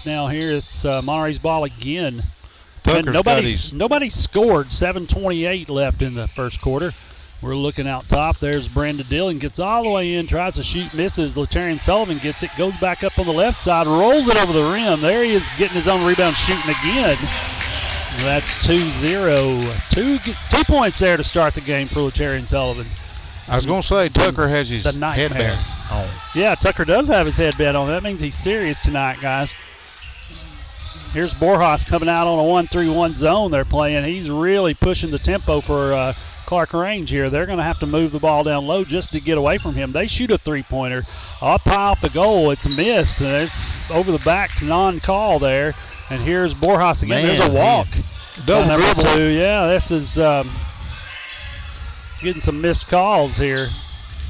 now here. It's Monterey's ball again. Nobody scored. 7:28 left in the first quarter. We're looking out top. There's Brandon Dillon. Gets all the way in, tries to shoot, misses. Latarian Sullivan gets it, goes back up on the left side, rolls it over the rim. There he is getting his own rebound, shooting again. That's 2-0. Two points there to start the game for Latarian Sullivan. I was going to say Tucker has his headband on. Yeah, Tucker does have his headband on. That means he's serious tonight, guys. Here's Borjas coming out on a 1-3-1 zone they're playing. He's really pushing the tempo for Clarkrange here. They're going to have to move the ball down low just to get away from him. They shoot a three-pointer. Up high off the goal. It's missed. And it's over the back, non-call there. And here's Borjas again. There's a walk. Double dribble. 2. Yeah, this is getting some missed calls here.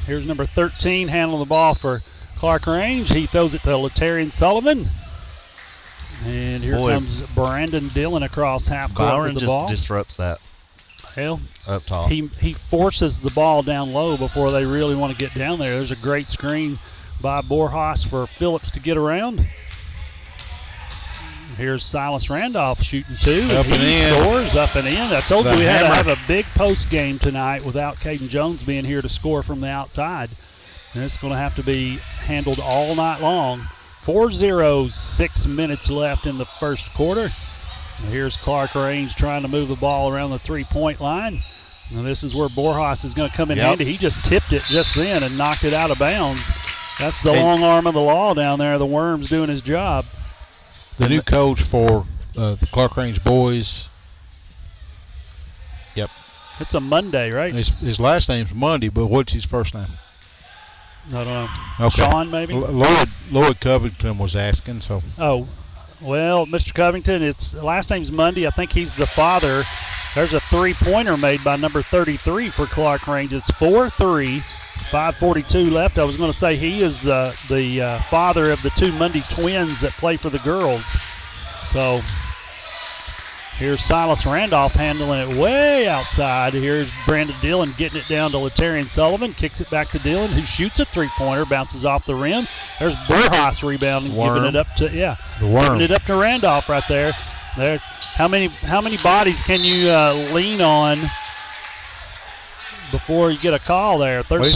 Here's number 13 handling the ball for Clarkrange. He throws it to Latarian Sullivan. And here comes Brandon Dillon across half court Byron with the ball. just disrupts that Well, up top. he forces the ball down low before they really want to get down there. There's a great screen by Borjas for Phillips to get around. Here's Silas Randolph shooting two. Up and in. Scores up and in. I told The you we had to hammer. have a big post game tonight without Caden Jones being here to score from the outside. And it's going to have to be handled all night long. 4-0, 6 minutes left in the first quarter. And here's Clarkrange trying to move the ball around the three-point line. And this is where Borjas is going to come in handy. He just tipped it just then and knocked it out of bounds. That's the long arm of the law down there. The Worm's doing his job. The new coach for the Clarkrange boys. Yep. It's a Monday, right? His last name's Monday, but what's his first name? I don't know. Okay. Sean, maybe? Lloyd Covington was asking, so. Oh, well, Mr. Covington, its last name's Monday. I think he's the father. There's a three-pointer made by number 33 for Clarkrange. It's 4-3, 5:42 left. I was going to say he is the father of the two Monday twins that play for the girls. So here's Silas Randolph handling it way outside. Here's Brandon Dillon getting it down to Latarian Sullivan. Kicks it back to Dillon, who shoots a three-pointer, bounces off the rim. There's Borjas rebounding, giving it up to the Worm. giving it up to Randolph right there. There. How many bodies can you lean on before you get a call there? 13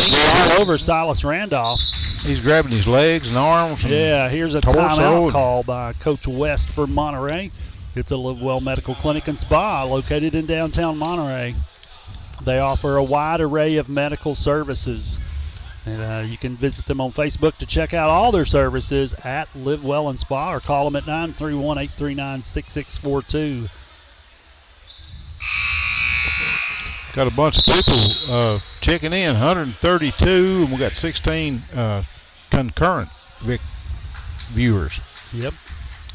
all over Silas Randolph. He's grabbing his legs and arms. And here's a timeout call by Coach West for Monterey. It's a Live Well Medical Clinic and Spa located in downtown Monterey. They offer a wide array of medical services. And you can visit them on Facebook to check out all their services at Live Well and Spa, or call them at 931-839-6642. Got a bunch of people checking in, 132, and we got 16 concurrent viewers. Yep.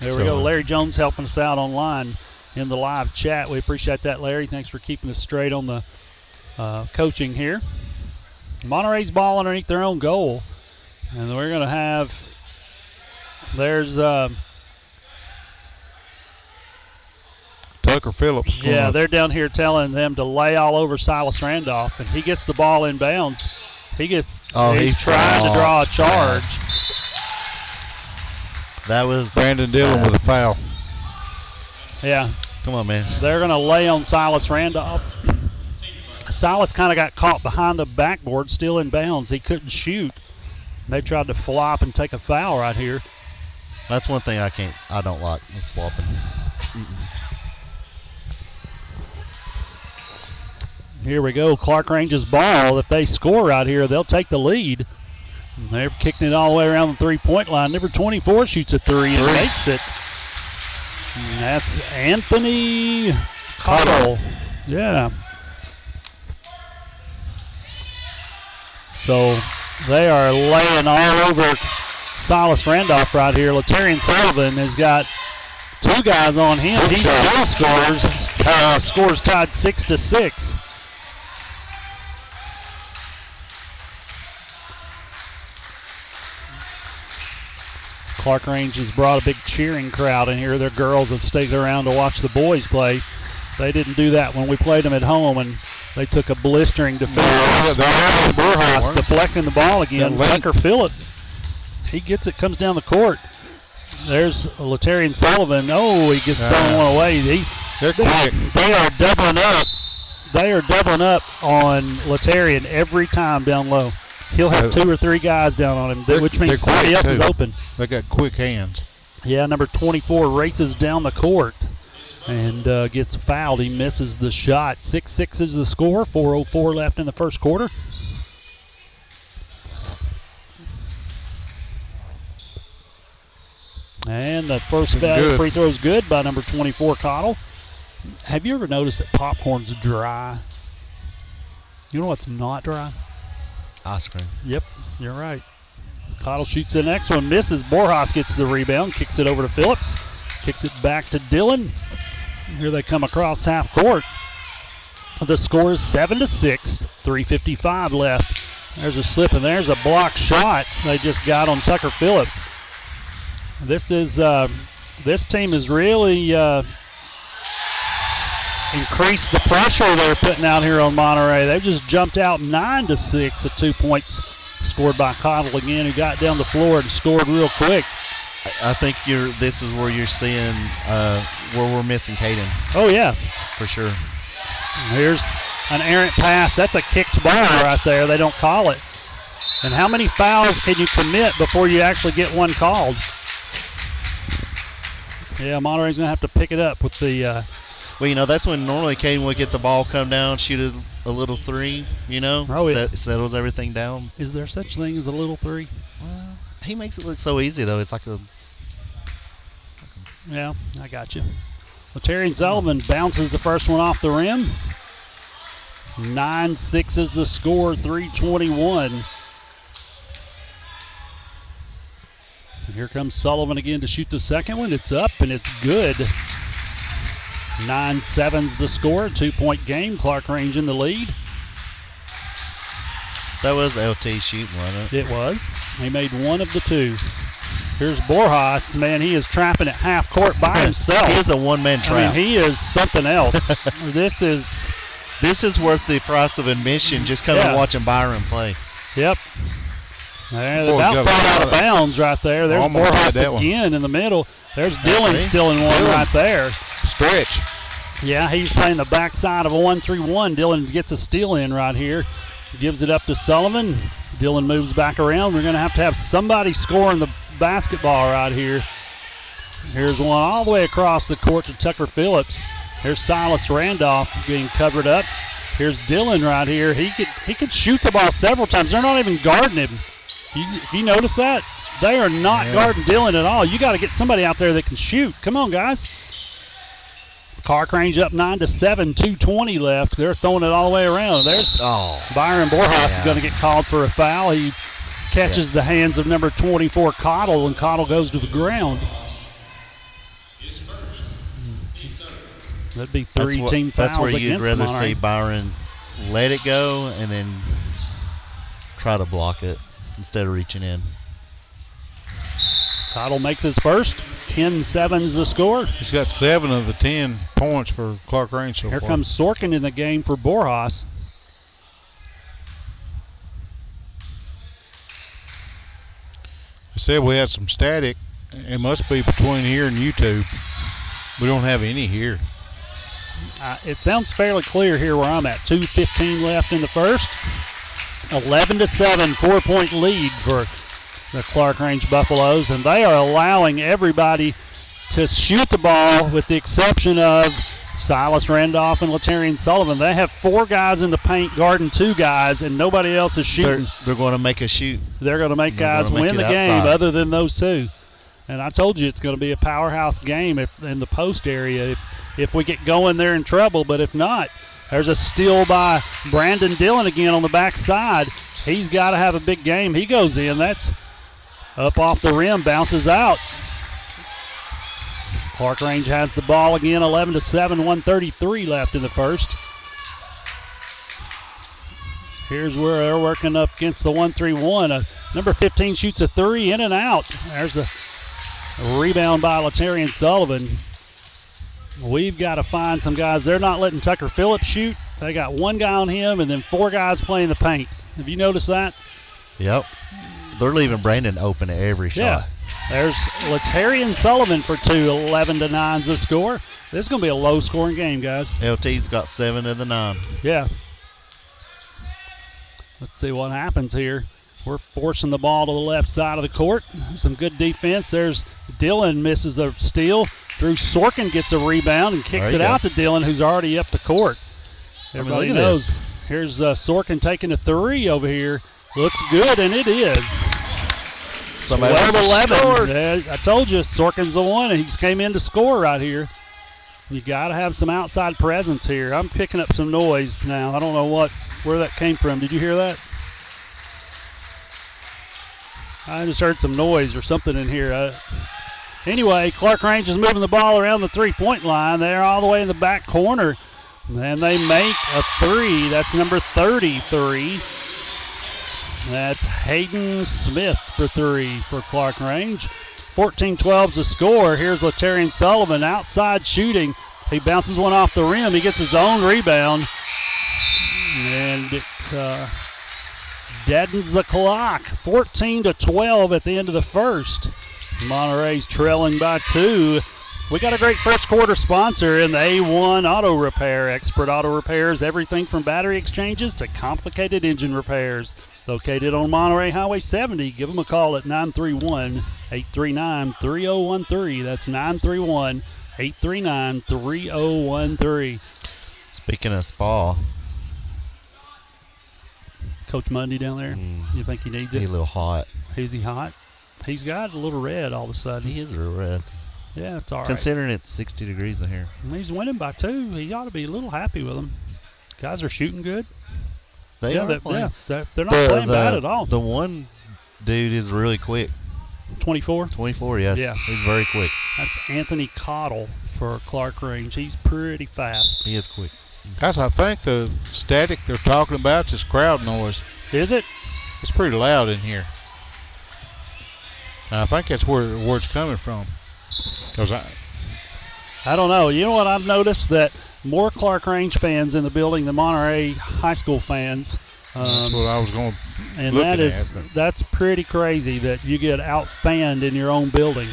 There we go. Larry Jones helping us out online in the live chat. We appreciate that, Larry. Thanks for keeping us straight on the coaching here. Monterey's ball underneath their own goal. And we're going to have, there's Tucker Phillips. Yeah, they're down here telling them to lay all over Silas Randolph, and he gets the ball in bounds. He's trying to draw a charge. That was Brandon Dillon with a foul. Yeah. Come on, man. They're going to lay on Silas Randolph. Silas kind of got caught behind the backboard, still in bounds. He couldn't shoot. They tried to flop and take a foul right here. That's one thing I don't like, is flopping. Here we go. Clarkrange's ball. If they score right here, they'll take the lead. And they're kicking it all the way around the three-point line. Number 24 shoots a three and makes it. And that's Anthony Cottle. Yeah. So they are laying all over Silas Randolph right here. Latarian Sullivan has got two guys on him. He still scores tied 6-6. Clarkrange has brought a big cheering crowd in here. Their girls have stayed around to watch the boys play. They didn't do that when we played them at home, and they took a blistering defense. Borjas deflecting the ball again. Tucker Phillips, he gets it, comes down the court. There's Latarian Sullivan. Oh, he gets thrown one away. They are doubling up. They are doubling up on Latarian every time down low. He'll have two or three guys down on him, which means somebody else is open. They got quick hands. Yeah, number 24 races down the court and gets fouled. He misses the shot. 6-6 is the score. 4:04 left in the first quarter. And the first free throw is good by number 24, Cottle. Have you ever noticed that popcorn's dry? You know what's not dry? Ice cream. Yep, you're right. Cottle shoots the next one, misses. Borjas gets the rebound, kicks it over to Phillips, kicks it back to Dillon. Here they come across half court. The score is 7-6, 3:55 left There's a slip, and there's a block shot they just got on Tucker Phillips. This team has really increased the pressure they're putting out here on Monterey. They've just jumped out 9-6 at 2 points scored by Cottle again, who got down the floor and scored real quick. I think this is where you're seeing where we're missing Caden. Oh, yeah. For sure. Here's an errant pass. That's a kicked ball right there. They don't call it. And how many fouls can you commit before you actually get one called? Yeah, Monterey's going to have to pick it up with the well, that's when normally Caden would get the ball, come down, shoot a little three, Oh, yeah. Settles everything down. Is there such thing as a little three? Well, he makes it look so easy, though. It's like a... Yeah, I got you. Terry Sullivan bounces the first one off the rim. 9-6 is the score, 3:21. And here comes Sullivan again to shoot the second one. It's up and it's good. 9-7's the score, 2-point game. Clarkrange in the lead. That was LT shooting, wasn't it? It was. He made one of the two. Here's Borjas. Man, he is trapping at half court by himself. He is a one-man trap. I mean, he is something else. This is worth the price of admission, just coming and watching Byron play. Yep. They're about brought out of bounds right there. There's Borjas again in the middle. There's Dillon stealing one right there. Stretch. Yeah, he's playing the backside of a 1-3-1. Dillon gets a steal in right here. Gives it up to Sullivan. Dillon moves back around. We're going to have somebody scoring the basketball right here. Here's one all the way across the court to Tucker Phillips. Here's Silas Randolph being covered up. Here's Dillon right here. He could shoot the ball several times. They're not even guarding him. If you notice that, they are not guarding Dillon at all. You got to get somebody out there that can shoot. Come on, guys. Clarkrange up 9-7, 2:20 left. They're throwing it all the way around. There's Byron Borjas is going to get called for a foul. He catches the hands of number 24, Cottle, and Cottle goes to the ground. That'd be three team fouls. That's where you'd rather Monterey. see Byron let it go and then try to block it instead of reaching in. Cottle makes his first. 10-7's the score. He's got 7 of the 10 points for Clarkrange so far. Here comes Sorkin in the game for Borjas. I said we had some static. It must be between here and YouTube. We don't have any here. It sounds fairly clear here where I'm at. 2:15 left in the first. 11-7, 4-point lead for the Clarkrange Buffaloes, and they are allowing everybody to shoot the ball with the exception of Silas Randolph and Latarian Sullivan. They have 4 guys in the paint guarding 2 guys, and nobody else is shooting. They're going to make a shoot. They're going to make guys win the game other than those 2. And I told you it's going to be a powerhouse game in the post area if we get going there in trouble. But if not, there's a steal by Brandon Dillon again on the backside. He's got to have a big game. He goes in. That's up off the rim, bounces out. Clarkrange has the ball again, 11-7, 1:33 left in the first. Here's where they're working up against the 1-3-1. Number 15 shoots a 3 in and out. There's a rebound by Latarian Sullivan. We've got to find some guys. They're not letting Tucker Phillips shoot. They got 1 guy on him and then 4 guys playing the paint. Have you noticed that? Yep. They're leaving Brandon open at every shot. Yeah. There's Latarian Sullivan for 2, 11-9's the score. This is going to be a low-scoring game, guys. LT's got 7 of the 9. Yeah. Let's see what happens here. We're forcing the ball to the left side of the court. Some good defense. There's Dillon misses a steal. Drew Sorkin gets a rebound and kicks it out to Dillon, who's already up the court. Everybody knows. This. Here's Sorkin taking a 3 over here. Looks good, and it is. 12-11. Yeah, I told you, Sorkin's the one, and he just came in to score right here. You got to have some outside presence here. I'm picking up some noise now. I don't know where that came from. Did you hear that? I just heard some noise or something in here. Anyway, Clarkrange is moving the ball around the three-point line. They're all the way in the back corner. And they make a 3. That's number 33. That's Hayden Smith for 3 for Clarkrange. 14-12's the score. Here's Latarian Sullivan outside shooting. He bounces one off the rim. He gets his own rebound. And it deadens the clock. 14-12 at the end of the first. Monterey's trailing by 2. We got a great first quarter sponsor in the A1 Auto Repair. Expert Auto Repairs, everything from battery exchanges to complicated engine repairs. Located on Monterey Highway 70. Give them a call at 931-839-3013. That's 931-839-3013. Speaking of spa, Coach Mundy down there, you think he needs it? he's a little hot. Is he hot? He's got a little red all of a sudden. He is real red. Yeah, it's all right. Considering it's 60 degrees in here. He's winning by 2. He ought to be a little happy with him. Guys are shooting good. They are playing. They're not playing bad at all. The one dude is really quick. 24? 24, yes. Yeah. He's very quick. That's Anthony Cottle for Clarkrange. He's pretty fast. He is quick. Guys, I think the static they're talking about is crowd noise. Is it? It's pretty loud in here. And I think that's where it's coming from. Because I don't know. You know what I've noticed? That more Clarkrange fans in the building than Monterey high school fans. That's what I was going to And looking at. that's pretty crazy that you get out-fanned in your own building.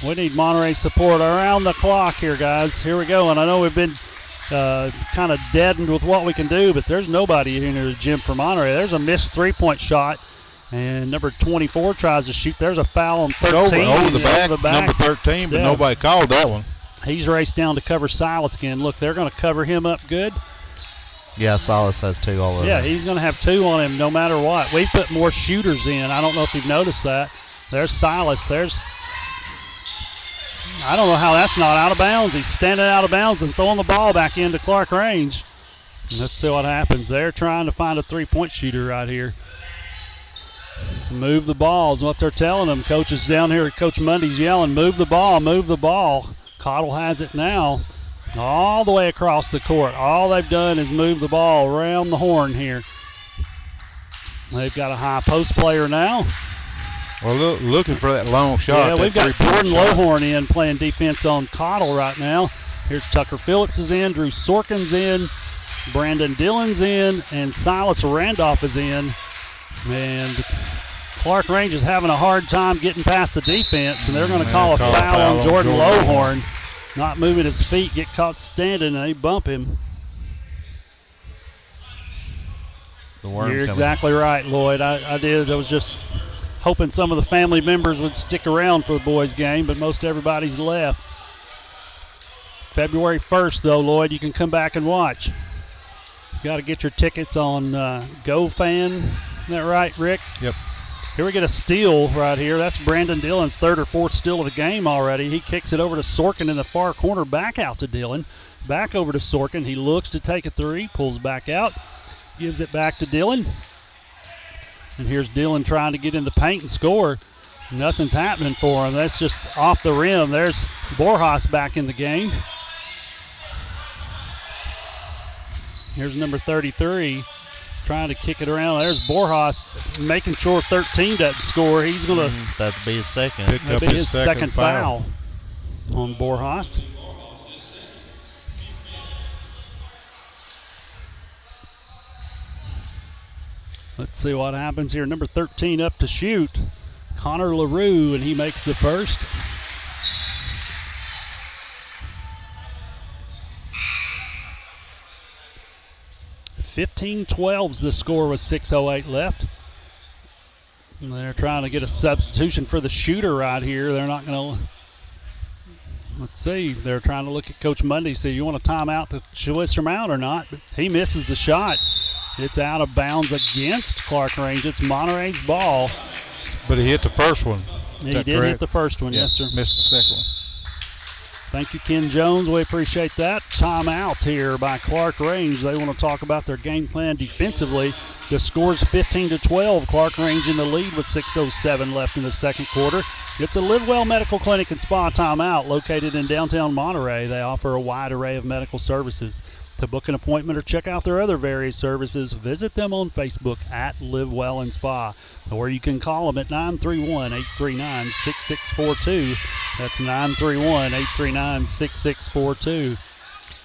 We need Monterey support around the clock here, guys. Here we go. And I know we've been kind of deadened with what we can do, but there's nobody in the gym for Monterey. There's a missed three-point shot. And number 24 tries to shoot. There's a foul on 13. Over the back, number 13, but nobody called that one. He's raced down to cover Silas again. Look, they're going to cover him up good. Yeah, Silas has 2 all over. Yeah, he's going to have 2 on him no matter what. We've put more shooters in. I don't know if you've noticed that. There's Silas. I don't know how that's not out of bounds. He's standing out of bounds and throwing the ball back into Clarkrange. Let's see what happens. They're trying to find a three-point shooter right here. Move the ball is what they're telling them. Coach is down here. Coach Mundy's yelling, move the ball, move the ball. Cottle has it now all the way across the court. All they've done is move the ball around the horn here. They've got a high post player now. Well, looking for that long shot. Yeah, we've got Jordan Lohorn in playing defense on Cottle right now. Here's Tucker Phillips is in, Drew Sorkin's in, Brandon Dillon's in, and Silas Randolph is in. And Clarkrange is having a hard time getting past the defense, and they're going to call a foul on Jordan Lohorn. Not moving his feet, get caught standing, and they bump him. You're exactly right, Lloyd. I did. I was just hoping some of the family members would stick around for the boys' game, but most everybody's left. February 1st, though, Lloyd, you can come back and watch. You got to get your tickets on GoFan. Isn't that right, Rick? Yep. Here we get a steal right here. That's Brandon Dillon's 3rd or 4th steal of the game already. He kicks it over to Sorkin in the far corner, back out to Dillon. Back over to Sorkin. He looks to take a 3, pulls back out, gives it back to Dillon. And here's Dillon trying to get in the paint and score. Nothing's happening for him. That's just off the rim. There's Borjas back in the game. Here's number 33. Trying to kick it around. There's Borjas making sure 13 doesn't score. He's going to. That'd be his second. That'd be his second foul on Borjas. Let's see what happens here. Number 13 up to shoot. Connor LaRue, and he makes the first. (15-12's the score with 6:08 left. And they're trying to get a substitution for the shooter right here. They're not going to. Let's see. They're trying to look at Coach Mundy, see, you want a timeout to switch him out or not? But he misses the shot. It's out of bounds against Clarkrange. It's Monterey's ball. But he hit the first one. He did hit the first one, yes, sir. Missed the second one. Thank you, Ken Jones. We appreciate that. Timeout here by Clarkrange. They want to talk about their game plan defensively. The score's 15-12. Clarkrange in the lead with 6:07 left in the second quarter. It's a Live Well Medical Clinic and Spa timeout located in downtown Monterey. They offer a wide array of medical services. To book an appointment or check out their other various services, visit them on Facebook at Live Well and Spa, or you can call them at 931-839-6642. That's 931-839-6642.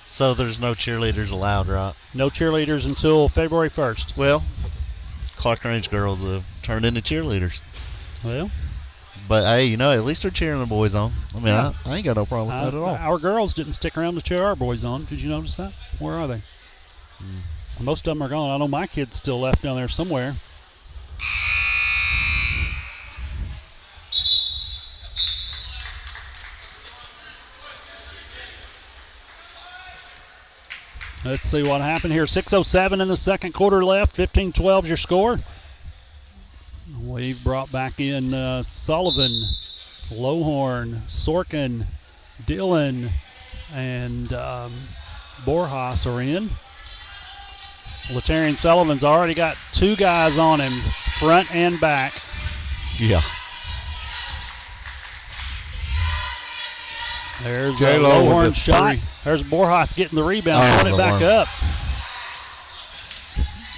So there's no cheerleaders allowed, right? No cheerleaders until February 1st. Well, Clarkrange girls have turned into cheerleaders. Well, but hey, at least they're cheering the boys on. I mean, I ain't got no problem with that at all. Our girls didn't stick around to cheer our boys on. Did you notice that? Where are they? Most of them are gone. I know my kid's still left down there somewhere. Let's see what happened here. 6:07 in the second quarter left. 15-12 is your score. We've brought back in Sullivan, Lohorn, Sorkin, Dillon, and Borjas are in. Latarian Sullivan's already got 2 guys on him, front and back. Yeah. There's a J-Lo with Lohorn the shot. three. There's Borjas getting the rebound, putting it back Lohorn. up.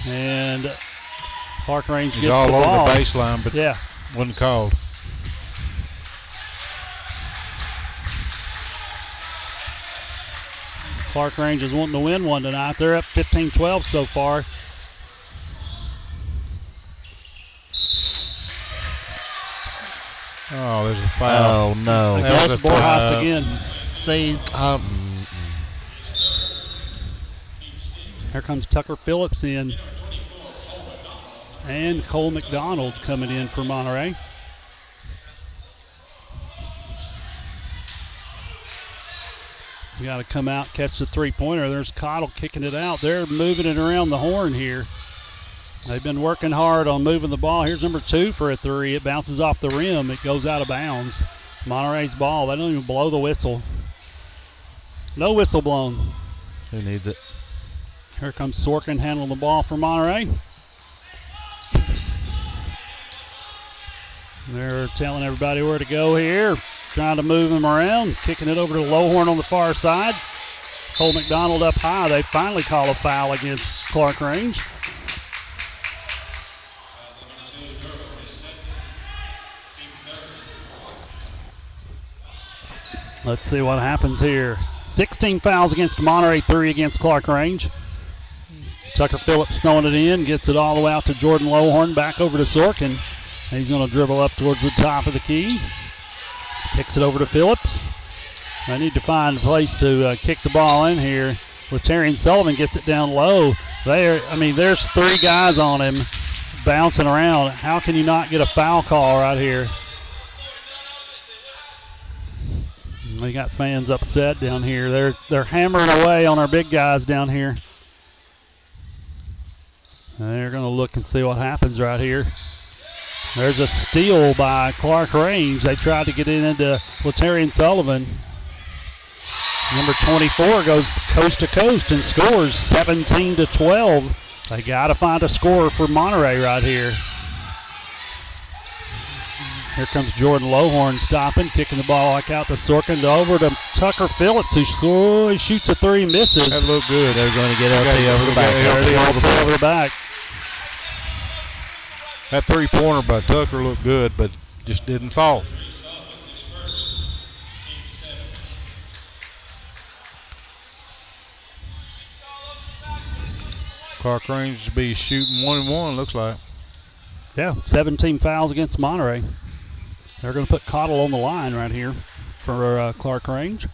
And Clarkrange He's gets all the over ball. the baseline, but Yeah. wasn't called. Clarkrange is wanting to win one tonight. They're up 15-12 so far. Oh, there's a foul. Oh, no. That That's was a Borjas foul. again. See, Here comes Tucker Phillips in. And Cole McDonald coming in for Monterey. You got to come out, catch the three-pointer. There's Cottle kicking it out. They're moving it around the horn here. They've been working hard on moving the ball. Here's number 2 for a 3. It bounces off the rim. It goes out of bounds. Monterey's ball. They don't even blow the whistle. No whistle blown. who needs it? Here comes Sorkin handling the ball for Monterey. They're telling everybody where to go here. Trying to move him around. Kicking it over to Lohorn on the far side. Cole McDonald up high. They finally call a foul against Clarkrange. Let's see what happens here. 16 fouls against Monterey, 3 against Clarkrange. Tucker Phillips throwing it in, gets it all the way out to Jordan Lohorn, back over to Sorkin. He's going to dribble up towards the top of the key. Kicks it over to Phillips. I need to find a place to kick the ball in here. Latarian Sullivan gets it down low. There's 3 guys on him bouncing around. How can you not get a foul call right here? We got fans upset down here. They're hammering away on our big guys down here. And they're going to look and see what happens right here. There's a steal by Clarkrange. They tried to get it into Latarian Sullivan. Number 24 goes coast to coast and scores 17-12. They got to find a scorer for Monterey right here. Here comes Jordan Lohorn stopping, kicking the ball back out to Sorkin, over to Tucker Phillips, who shoots a 3, misses. That looked good. They're going to get LT over the back. LT over the back. That three-pointer by Tucker looked good, but just didn't fall. Clarkrange to be shooting 1-1, looks like. Yeah, 17 fouls against Monterey. They're going to put Cottle on the line right here for Clarkrange.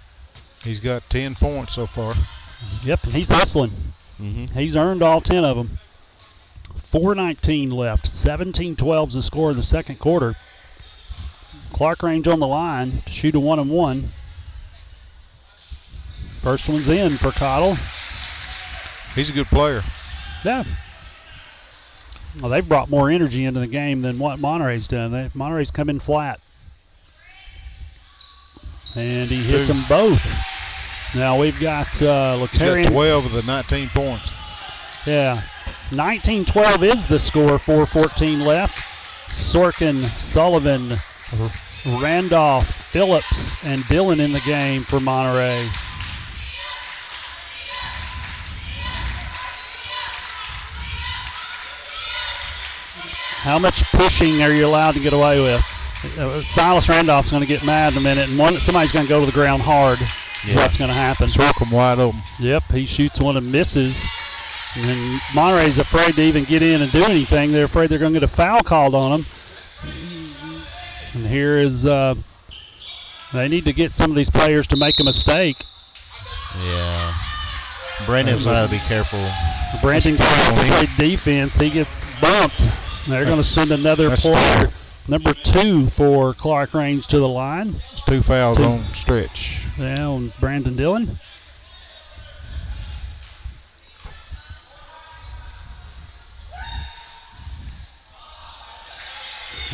He's got 10 points so far. Yep, and he's hustling. Mm-hmm. He's earned all 10 of them. 4:19 left. 17-12 is the score in the second quarter. Clarkrange on the line to shoot a 1-and-1. First one's in for Cottle. He's a good player. Yeah. Well, they've brought more energy into the game than what Monterey's done. Monterey's come in flat. And he hits them both. Now we've got Latarian. He's got 12 of the 19 points. Yeah. 19-12 is the score, 4:14 left. Sorkin, Sullivan, Randolph, Phillips, and Dillon in the game for Monterey. How much pushing are you allowed to get away with? Silas Randolph's going to get mad in a minute, and somebody's going to go to the ground hard. Yeah. That's going to happen. Circle them wide open. Yep, he shoots one and misses. And Monterey's afraid to even get in and do anything. They're afraid they're going to get a foul called on them. And here is they need to get some of these players to make a mistake. Yeah. Brandon's got to be careful. Brandon can't play defense. He gets bumped. They're going to send another player, number 2 for Clarkrange, to the line. It's 2 fouls on stretch. Yeah, on Brandon Dillon.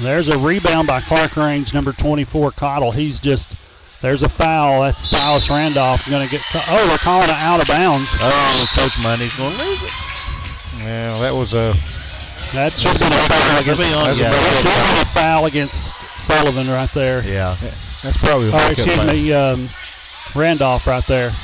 There's a rebound by Clarkrange, number 24, Cottle. There's a foul. That's Silas Randolph going to get they're calling it out of bounds. Oh, Coach Money's going to lose it. Yeah, that was that should have been a foul against Sullivan right there. Yeah. That's probably Randolph right there.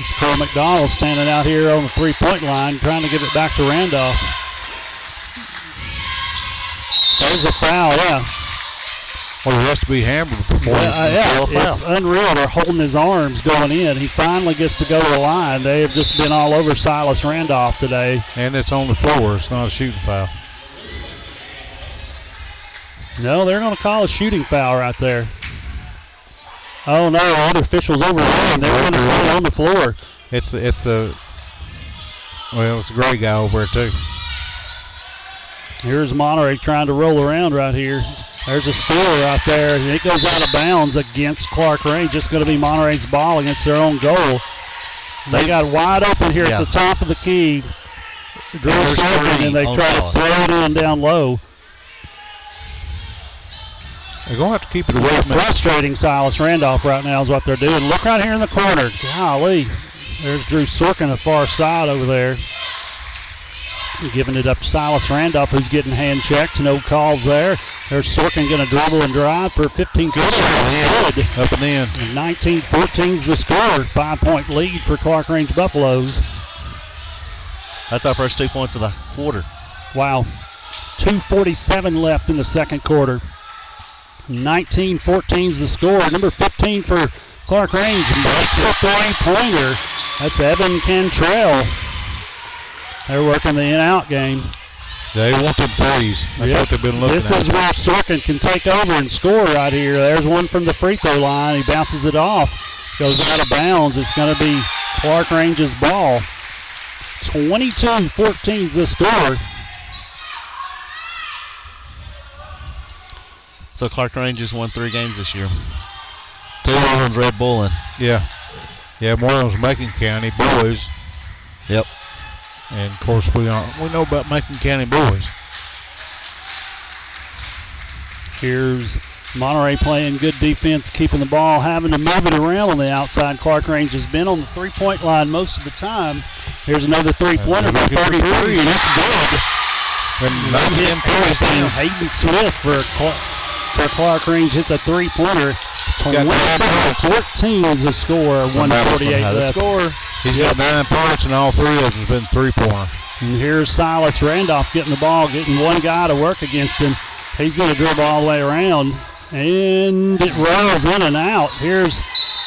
It's Cole McDonald standing out here on the three-point line trying to give it back to Randolph. There's a foul, yeah. Well, he has to be hammered before it's unreal. They're holding his arms going in. He finally gets to go to the line. They have just been all over Silas Randolph today. And it's on the floor. It's not a shooting foul. No, they're going to call a shooting foul right there. Oh, no, other officials overruled. They're going to say on the floor. It's the gray guy over there, too. Here's Monterey trying to roll around right here. There's a steal right there. And it goes out of bounds against Clarkrange. It's going to be Monterey's ball against their own goal. They got wide open here at the top of the key. Drew Sorkin, and they try to throw it in down low. They're going to have to keep it away from frustrating Silas Randolph right now is what they're doing. Look right here in the corner. Golly. There's Drew Sorkin, the far side over there. Giving it up to Silas Randolph, who's getting hand checked. No calls there. There's Sorkin going to dribble and drive for 15 good. Up and in. And 19-14's the score. 5-point lead for Clarkrange Buffaloes. That's our first 2 points of the quarter. Wow. 2:47 left in the second quarter. 19-14's the score. Number 15 for Clarkrange makes a three-pointer. That's Evan Cantrell. They're working the in-out game. They want them threes. That's what they've been looking at. This is where Sorkin can take over and score right here. There's one from the free throw line. He bounces it off. Goes out of bounds. It's going to be Clarkrange's ball. 22-14's the score. So Clarkrange has won 3 games this year. 2 of them's Red Bullin. Yeah. Yeah, one of them's Macon County boys. Yep. And, of course, we know about Macon County boys. Here's Monterey playing good defense, keeping the ball, having to move it around on the outside. Clarkrange has been on the three-point line most of the time. Here's another three-pointer by 33, and it's good. And Hayden Smith for Clarkrange hits a three-pointer. 24-14 is the score. 148 left. Score. He's got 9 points, and all 3 of them have been three-pointers. And here's Silas Randolph getting the ball, getting one guy to work against him. He's going to dribble all the way around, and it rolls in and out. There's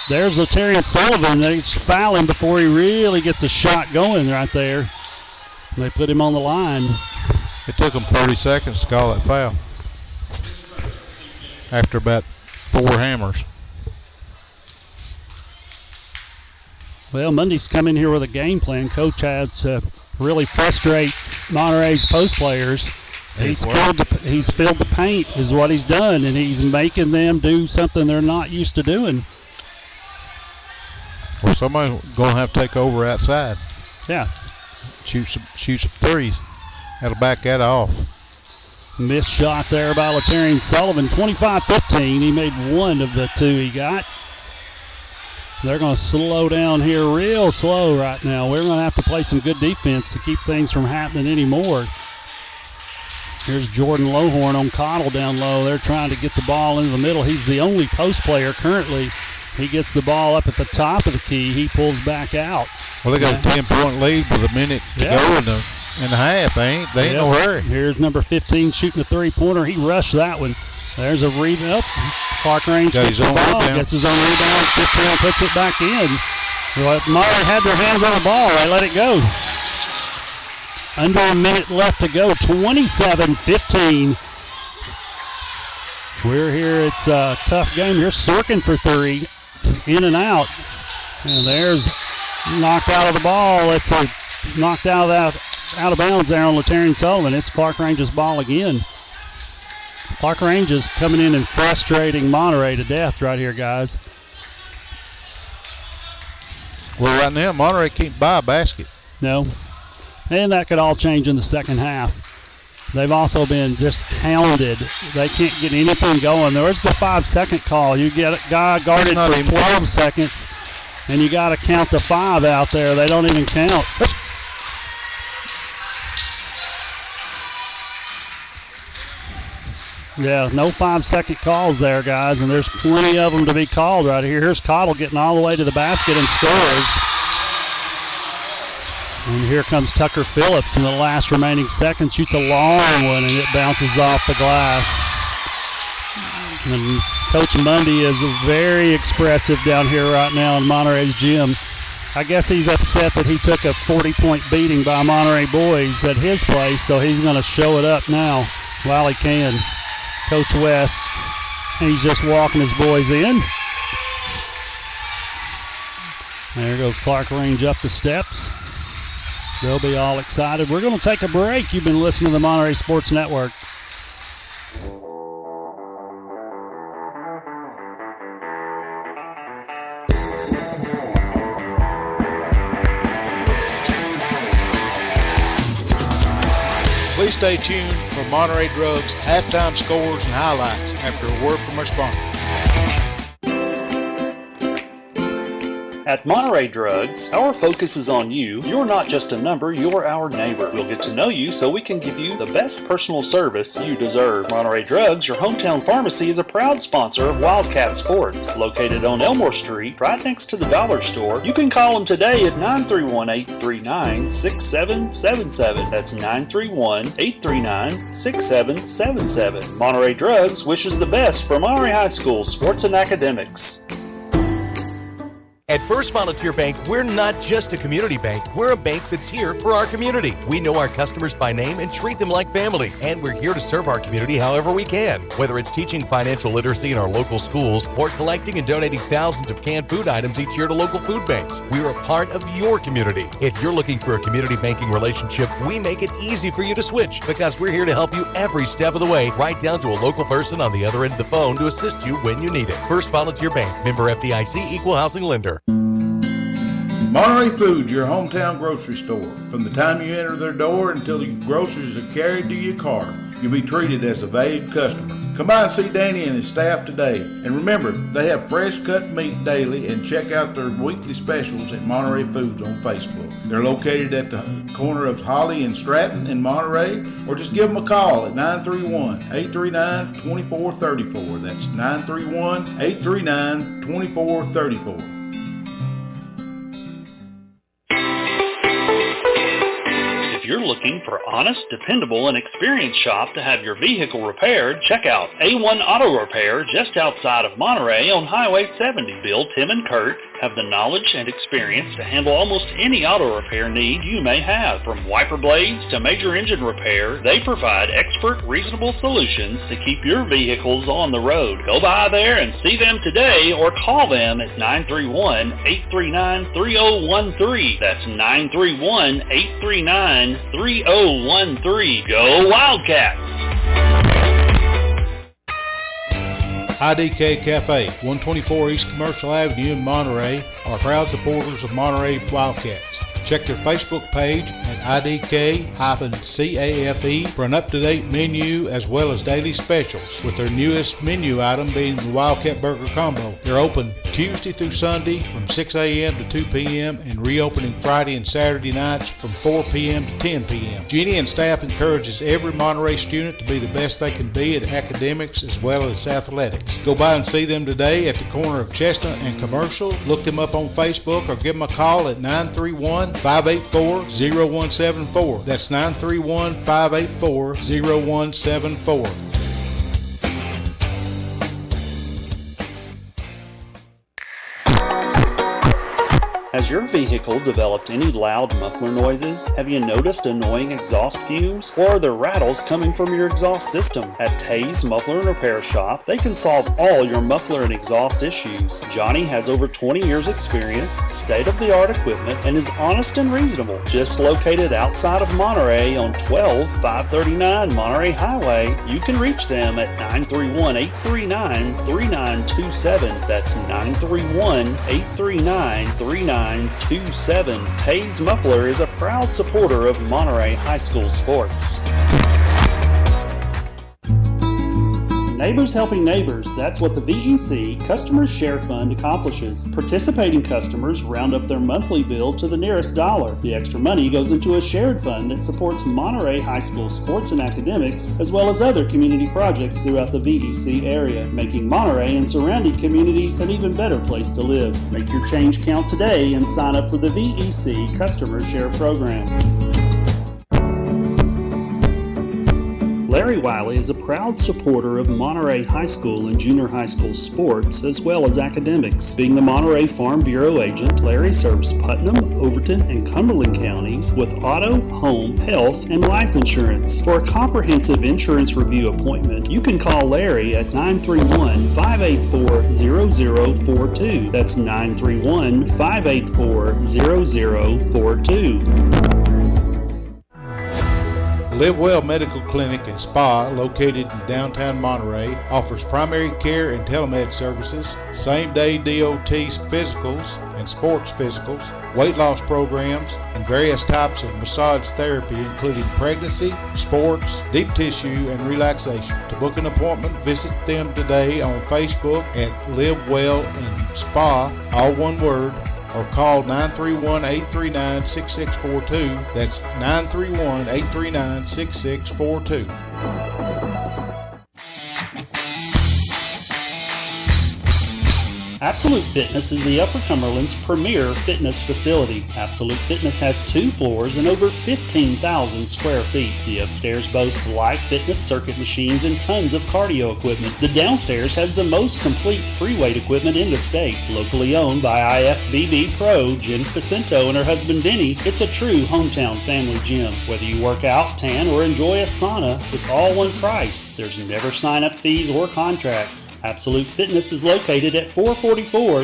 Laterian Sullivan. They foul him before he really gets a shot going right there. They put him on the line. It took them 30 seconds to call that foul after about 4 hammers. Well, Mundy's come in here with a game plan. Coach has to really frustrate Monterey's post players. He's filled the paint is what he's done, and he's making them do something they're not used to doing. Well, somebody's going to have to take over outside. Yeah. Shoot some threes. That'll back that off. Missed shot there by Laterian Sullivan. 25-15. He made one of the 2 he got. They're going to slow down here real slow right now. We're going to have to play some good defense to keep things from happening anymore. Here's Jordan Lohorn on Cottle down low. They're trying to get the ball into the middle. He's the only post player currently He gets the ball up at the top of the key. He pulls back out. Well, they got a 10-point lead with a minute to go in the half. They ain't no hurry. Here's number 15 shooting a three-pointer. He rushed that one. There's a rebound. Clarkrange gets the ball, gets his own rebound, gets it, puts it back in. Well, Monterey had their hands on the ball. They let it go. Under a minute left to go. 27-15. We're here. It's a tough game. Here's Sorkin for three. In and out. And there's knocked out of the ball. It's knocked out of bounds there on Latarian Sullivan. It's Clarkrange's ball again. Clarkrange is coming in and frustrating Monterey to death right here, guys. Well, right now, Monterey can't buy a basket. No. And that could all change in the second half. They've also been just hounded. They can't get anything going. There's the 5-second call. You get a guy guarded for 12 seconds, and you got to count the 5 out there. They don't even count. Yeah, no 5-second calls there, guys, and there's plenty of them to be called right here. Here's Cottle getting all the way to the basket and scores. And here comes Tucker Phillips in the last remaining seconds. Shoots a long one, and it bounces off the glass. And Coach Mundy is very expressive down here right now in Monterey's gym. I guess he's upset that he took a 40-point beating by Monterey boys at his place, so he's going to show it up now while he can. Coach West, he's just walking his boys in. There goes Clarkrange up the steps. They'll be all excited. We're going to take a break. You've been listening to the Monterey Sports Network. Please stay tuned for Monterey Drugs halftime scores and highlights after a word from our sponsor. At Monterey Drugs, our focus is on you. You're not just a number, you're our neighbor. We'll get to know you so we can give you the best personal service you deserve. Monterey Drugs, your hometown pharmacy, is a proud sponsor of Wildcat Sports. Located on Elmore Street, right next to the Dollar Store. You can call them today at 931-839-6777. That's 931-839-6777. Monterey Drugs wishes the best for Monterey High School sports and academics. At First Volunteer Bank, we're not just a community bank. We're a bank that's here for our community. We know our customers by name and treat them like family. And we're here to serve our community however we can. Whether it's teaching financial literacy in our local schools or collecting and donating thousands of canned food items each year to local food banks, we're a part of your community. If you're looking for a community banking relationship, we make it easy for you to switch because we're here to help you every step of the way, right down to a local person on the other end of the phone to assist you when you need it. First Volunteer Bank, member FDIC, equal housing lender. Monterey Foods, your hometown grocery store. From the time you enter their door until your groceries are carried to your car, you'll be treated as a valued customer. Come by and see Danny and his staff today. And remember, they have fresh cut meat daily, and check out their weekly specials at Monterey Foods on Facebook. They're located at the corner of Holly and Stratton in Monterey, or just give them a call at 931-839-2434. That's 931-839-2434. If you're looking for honest, dependable, and experienced shop to have your vehicle repaired, check out A1 Auto Repair just outside of Monterey on Highway 70. Bill, Tim, and Kurt have the knowledge and experience to handle almost any auto repair need you may have. From wiper blades to major engine repair, they provide expert, reasonable solutions to keep your vehicles on the road. Go by there and see them today or call them at 931-839-3013. That's 931-839-3013. Go Wildcats! IDK Cafe, 124 East Commercial Avenue in Monterey, are proud supporters of Monterey Wildcats. Check their Facebook page at IDK-CAFE for an up-to-date menu as well as daily specials, with their newest menu item being the Wildcat Burger Combo. They're open Tuesday through Sunday from 6 a.m. to 2 p.m. and reopening Friday and Saturday nights from 4 p.m. to 10 p.m. Jeannie and staff encourages every Monterey student to be the best they can be at academics as well as athletics. Go by and see them today at the corner of Chestnut and Commercial. Look them up on Facebook or give them a call at 931-584-0174. That's 931-584-0174. Has your vehicle developed any loud muffler noises? Have you noticed annoying exhaust fumes? Or are there rattles coming from your exhaust system? At Tay's Muffler and Repair Shop, they can solve all your muffler and exhaust issues. Johnny has over 20 years experience, state-of-the-art equipment, and is honest and reasonable. Just located outside of Monterey on 12539 Monterey Highway, you can reach them at 931-839-3927. That's 931-839-3927. Tay's Muffler is a proud supporter of Monterey High School sports. Neighbors helping neighbors, that's what the VEC Customers Share Fund accomplishes. Participating customers round up their monthly bill to the nearest dollar. The extra money goes into a shared fund that supports Monterey High School sports and academics, as well as other community projects throughout the VEC area, making Monterey and surrounding communities an even better place to live. Make your change count today and sign up for the VEC Customers Share Program. Larry Wiley is a proud supporter of Monterey High School and junior high school sports, as well as academics. Being the Monterey Farm Bureau agent, Larry serves Putnam, Overton, and Cumberland counties with auto, home, health, and life insurance. For a comprehensive insurance review appointment, you can call Larry at 931-584-0042. That's 931-584-0042. Live Well Medical Clinic and Spa, located in downtown Monterey, offers primary care and telemed services, same-day DOT physicals and sports physicals, weight loss programs, and various types of massage therapy, including pregnancy, sports, deep tissue, and relaxation. To book an appointment, visit them today on Facebook at Live Well and Spa, all one word, or call 931-839-6642. That's 931-839-6642. Absolute Fitness is the Upper Cumberland's premier fitness facility. Absolute Fitness has 2 floors and over 15,000 square feet. The upstairs boasts live fitness circuit machines and tons of cardio equipment. The downstairs has the most complete free weight equipment in the state. Locally owned by IFBB Pro Jen Facento and her husband Denny, it's a true hometown family gym. Whether you work out, tan, or enjoy a sauna, it's all one price. There's never sign-up fees or contracts. Absolute Fitness is located at 444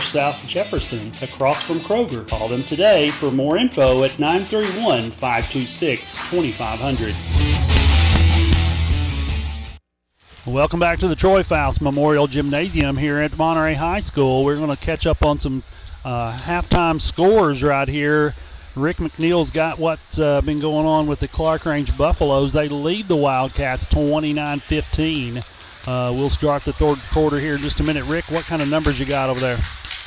South Jefferson, across from Kroger. Call them today for more info at 931-526-2500. Welcome back to the Troy Foust Memorial Gymnasium here at Monterey High School. We're going to catch up on some halftime scores right here. Rick McNeil's got what's been going on with the Clarkrange Buffaloes. They lead the Wildcats 29-15. We'll start the third quarter here in just a minute. Rick, what kind of numbers you got over there?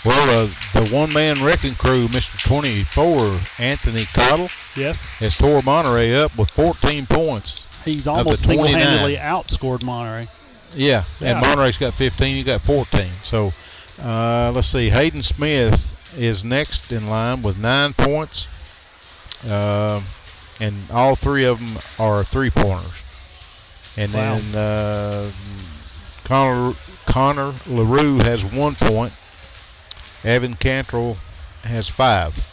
Well, the one-man wrecking crew, Mr. 24, Anthony Cottle, yes, has tore Monterey up with 14 points. He's almost single-handedly outscored Monterey. Yeah, and Monterey's got 15, you got 14. So, let's see, Hayden Smith is next in line with 9 points, and all 3 of them are three-pointers. And then Connor LaRue has 1 point. Evan Cantrell has 5.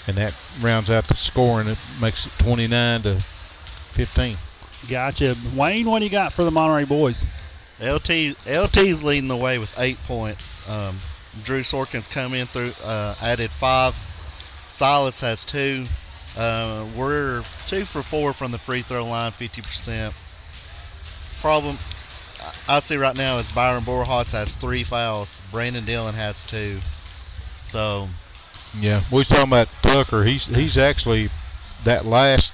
And that rounds out the scoring. It makes it 29-15. Gotcha. Wayne, what do you got for the Monterey boys? LT's leading the way with 8 points. Drew Sorkin's come in through, added 5. Silas has 2. We're 2 for 4 from the free throw line, 50%. Problem I see right now is Byron Borhotz has 3 fouls. Brandon Dillon has 2. So Yeah, we was talking about Tucker. He's actually that last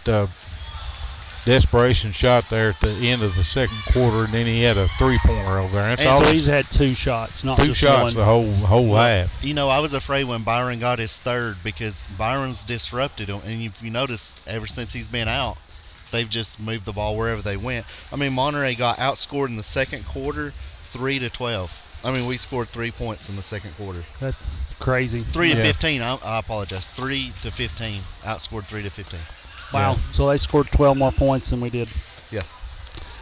desperation shot there at the end of the second quarter, and then he had a three-pointer over there. That's all. So he's had 2 shots, not two just shots one. the whole half. You know, I was afraid when Byron got his third because Byron's disrupted him, and if you notice, ever since he's been out, they've just moved the ball wherever they went. I mean, Monterey got outscored in the second quarter, 3-12. I mean, we scored 3 points in the second quarter. That's crazy. 3-15. I apologize. 3-15. Outscored 3-15. Wow. Yeah. So they scored 12 more points than we did. Yes.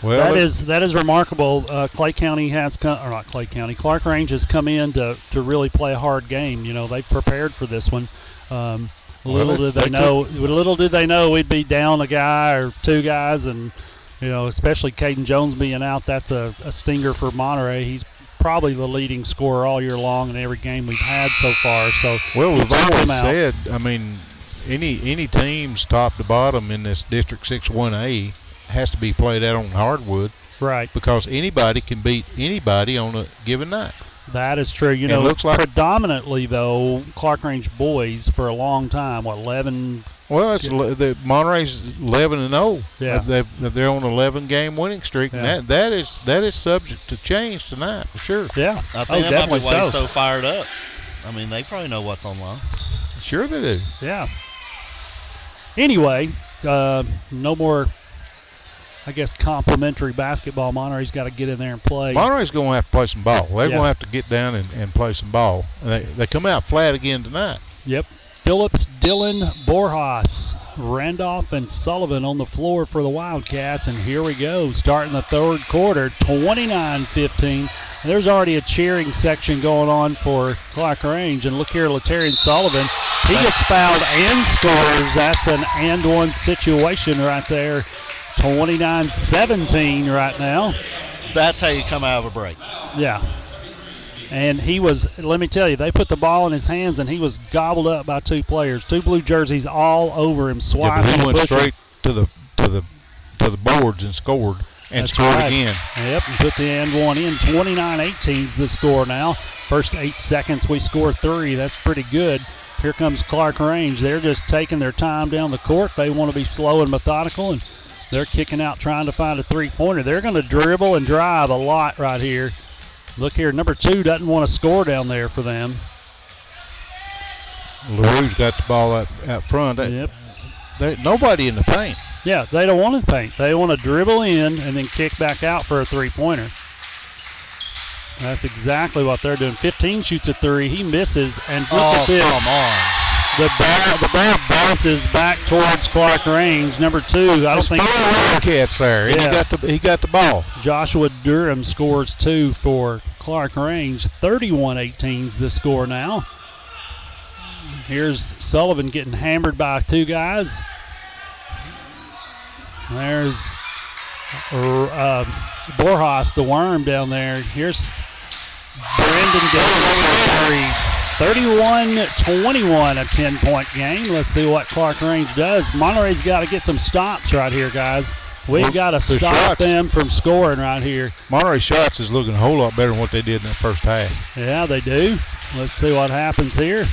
Well, That is remarkable. Clay County has come, or not Clay County. Clarkrange has come in to really play a hard game. You know, they've prepared for this one. Little did they know we'd be down a guy or 2 guys, and you know, especially Caden Jones being out, that's a stinger for Monterey. He's probably the leading scorer all year long in every game we've had so far. So well, we've check always him out. said, I mean, any teams top to bottom in this District 6-1A has to be played out on hardwood, right? because anybody can beat anybody on a given night. That is true. You know, It looks like predominantly though, Clarkrange boys for a long time. 11? Well, it's the Monterey's 11-0. Yeah. They're on an 11-game winning streak, Yeah. and that is subject to change tonight for sure. Yeah. I think that might definitely be why he's so. so fired up. I mean, they probably know what's online. Sure they do. Yeah. Anyway, no more, I guess, complimentary basketball. Monterey's got to get in there and play. Monterey's going to have to play some ball. They're Yeah. going to have to get down and play some ball. And they come out flat again tonight. Yep. Phillips, Dillon, Borjas, Randolph, and Sullivan on the floor for the Wildcats. And here we go, starting the third quarter, 29-15. There's already a cheering section going on for Clarkrange. And look here, Latarian Sullivan. He gets fouled and scores. That's an and-one situation right there. 29-17 right now. That's how you come out of a break. Yeah. And he was, let me tell you, they put the ball in his hands, and he was gobbled up by 2 players. 2 blue jerseys all over him, Yeah, swiping. but he went pushing. straight to the boards and scored. And That's scored right. again. Yep, and put the and one in. 29-18 is the score now. First 8 seconds, we score 3. That's pretty good. Here comes Clarkrange. They're just taking their time down the court. They want to be slow and methodical, and they're kicking out trying to find a three-pointer. They're going to dribble and drive a lot right here. Look here, number 2 doesn't want to score down there for them. LaRue's got the ball out front. Yep. Nobody in the paint. Yeah, they don't want to paint. They want to dribble in and then kick back out for a three-pointer. That's exactly what they're doing. 15 shoots a 3. He misses, and look at this. Come on. The ball bounces back towards Clarkrange. Number 2, I don't think Wildcats there. And Yeah. he got the ball. Joshua Durham scores 2 for Clarkrange. 31-18's the score now. Here's Sullivan getting hammered by 2 guys. There's Borjas, the worm down there. Here's Brendan Dillon for 3. 31-21, a 10-point game. Let's see what Clarkrange does. Monterey's got to get some stops right here, guys. We've got to The stop shots. them from scoring right here. Monterey shots is looking a whole lot better than what they did in that first half. Yeah, they do. Let's see what happens here.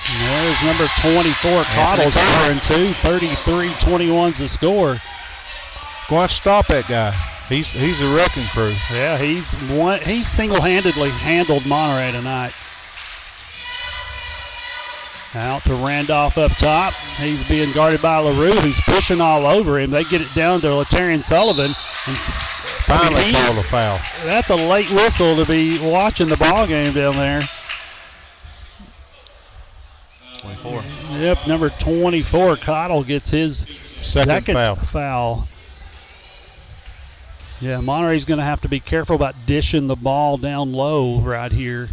And there's number 24, Cottle, scoring 2. 33-21's the score. Go out and stop that guy. He's a wrecking crew. Yeah, he's single-handedly handled Monterey tonight. Out to Randolph up top. He's being guarded by LaRue, who's pushing all over him. They get it down to Latarian Sullivan. And Finally called a foul. that's a late whistle to be watching the ball game down there. 24. Yep, number 24, Cottle gets his second foul. Yeah, Monterey's going to have to be careful about dishing the ball down low right here.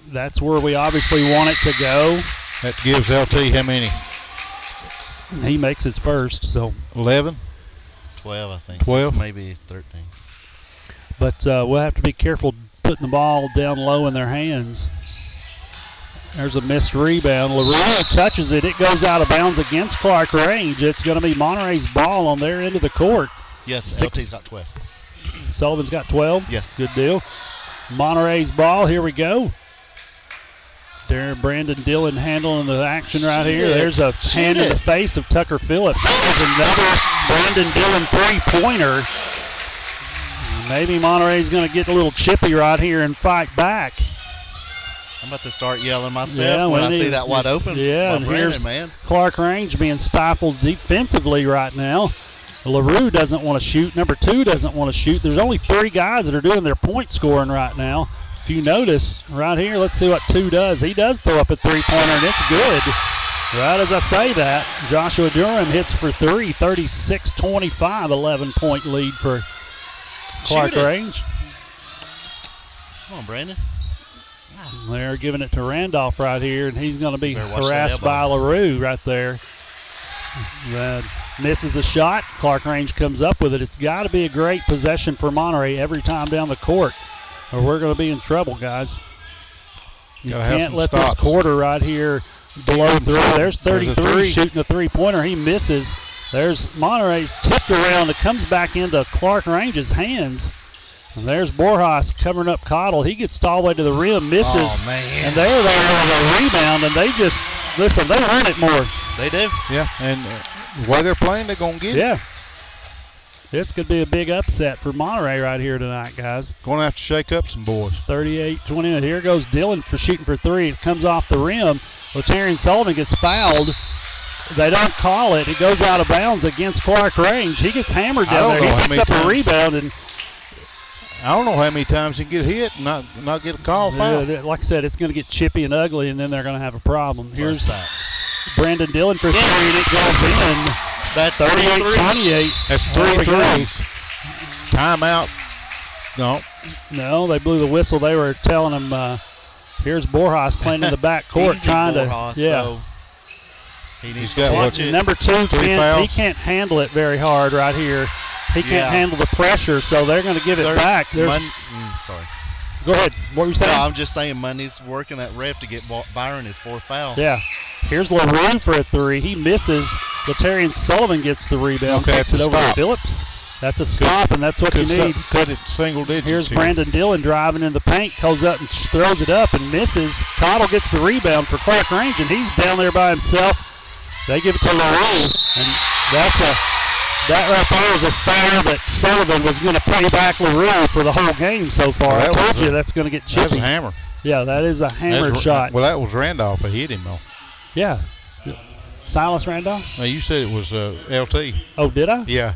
That's where we obviously want it to go. That gives LT how many? He makes his first, so. 11? 12, I think. 12? Maybe 13. But we'll have to be careful putting the ball down low in their hands. There's a missed rebound. LaRue touches it. It goes out of bounds against Clarkrange. It's going to be Monterey's ball on their end of the court. Yes, 6. LT's got 12. Sullivan's got 12. Yes. Good deal. Monterey's ball. Here we go. There, Brandon Dillon handling the action right here. There's a hand in the face of Tucker Phillips. There's another Brandon Dillon three-pointer. Maybe Monterey's going to get a little chippy right here and fight back. I'm about to start yelling myself when I see that wide open. Yeah, and Brandon, here's man. Clarkrange being stifled defensively right now. LaRue doesn't want to shoot. Number 2 doesn't want to shoot. There's only 3 guys that are doing their point scoring right now. If you notice right here, let's see what 2 does. He does throw up a three-pointer, and it's good. Right as I say that, Joshua Durham hits for 3, 36-25, 11-point lead for Clarkrange. Come on, Brandon. They're giving it to Randolph right here, and he's going to be harassed by LaRue right there. Misses a shot. Clarkrange comes up with it. It's got to be a great possession for Monterey every time down the court, or we're going to be in trouble, guys. You can't let this quarter right here blow through. There's 33 shooting a three-pointer. He misses. There's Monterey's tipped around. It comes back into Clarkrange's hands. And there's Borjas covering up Cottle. He gets all the way to the rim, misses. Oh, man. And they're there on a rebound, and they just, listen, they run it more. They do. Yeah, and the way they're playing, they're going to get it. Yeah. This could be a big upset for Monterey right here tonight, guys. Going to have to shake up some boys. 38-20. Here goes Dillon for shooting for 3. It comes off the rim. Latarian Sullivan gets fouled. They don't call it. It goes out of bounds against Clarkrange. He gets hammered down there. He picks up a rebound, and I don't know how many times he can get hit and not get a call foul. Like I said, it's going to get chippy and ugly, and then they're going to have a problem. Here's Brandon Dillon for 3, and it goes in. That's 38-28. That's 3 threes. Timeout. No, they blew the whistle. They were telling him, here's Borjas playing in the back court trying Borjas, to. Yeah. Though. He needs got to watch it. Number 2, he can't handle it very hard right here. He can't handle the pressure, so they're going to give it back. Sorry. Go ahead. What were you saying? No, I'm just saying Money's working that ref to get Byron his 4th foul. Yeah. Here's LaRue for a 3. He misses. Latarian Sullivan gets the rebound. Okay, Takes it over to Phillips. That's a stop, and that's what you need. Cut it single digits. Here's Brandon Dillon driving in the paint, goes up and throws it up and misses. Cottle gets the rebound for Clarkrange, and he's down there by himself. They give it to LaRue, and that right there is a foul that Sullivan was going to pay back LaRue for the whole game so far. I told you that's going to get chippy. That's a hammer. Yeah, that is a hammered shot. Well, that was Randolph that hit him, though. Yeah. Silas Randolph? No, you said it was LT. Oh, did I? Yeah.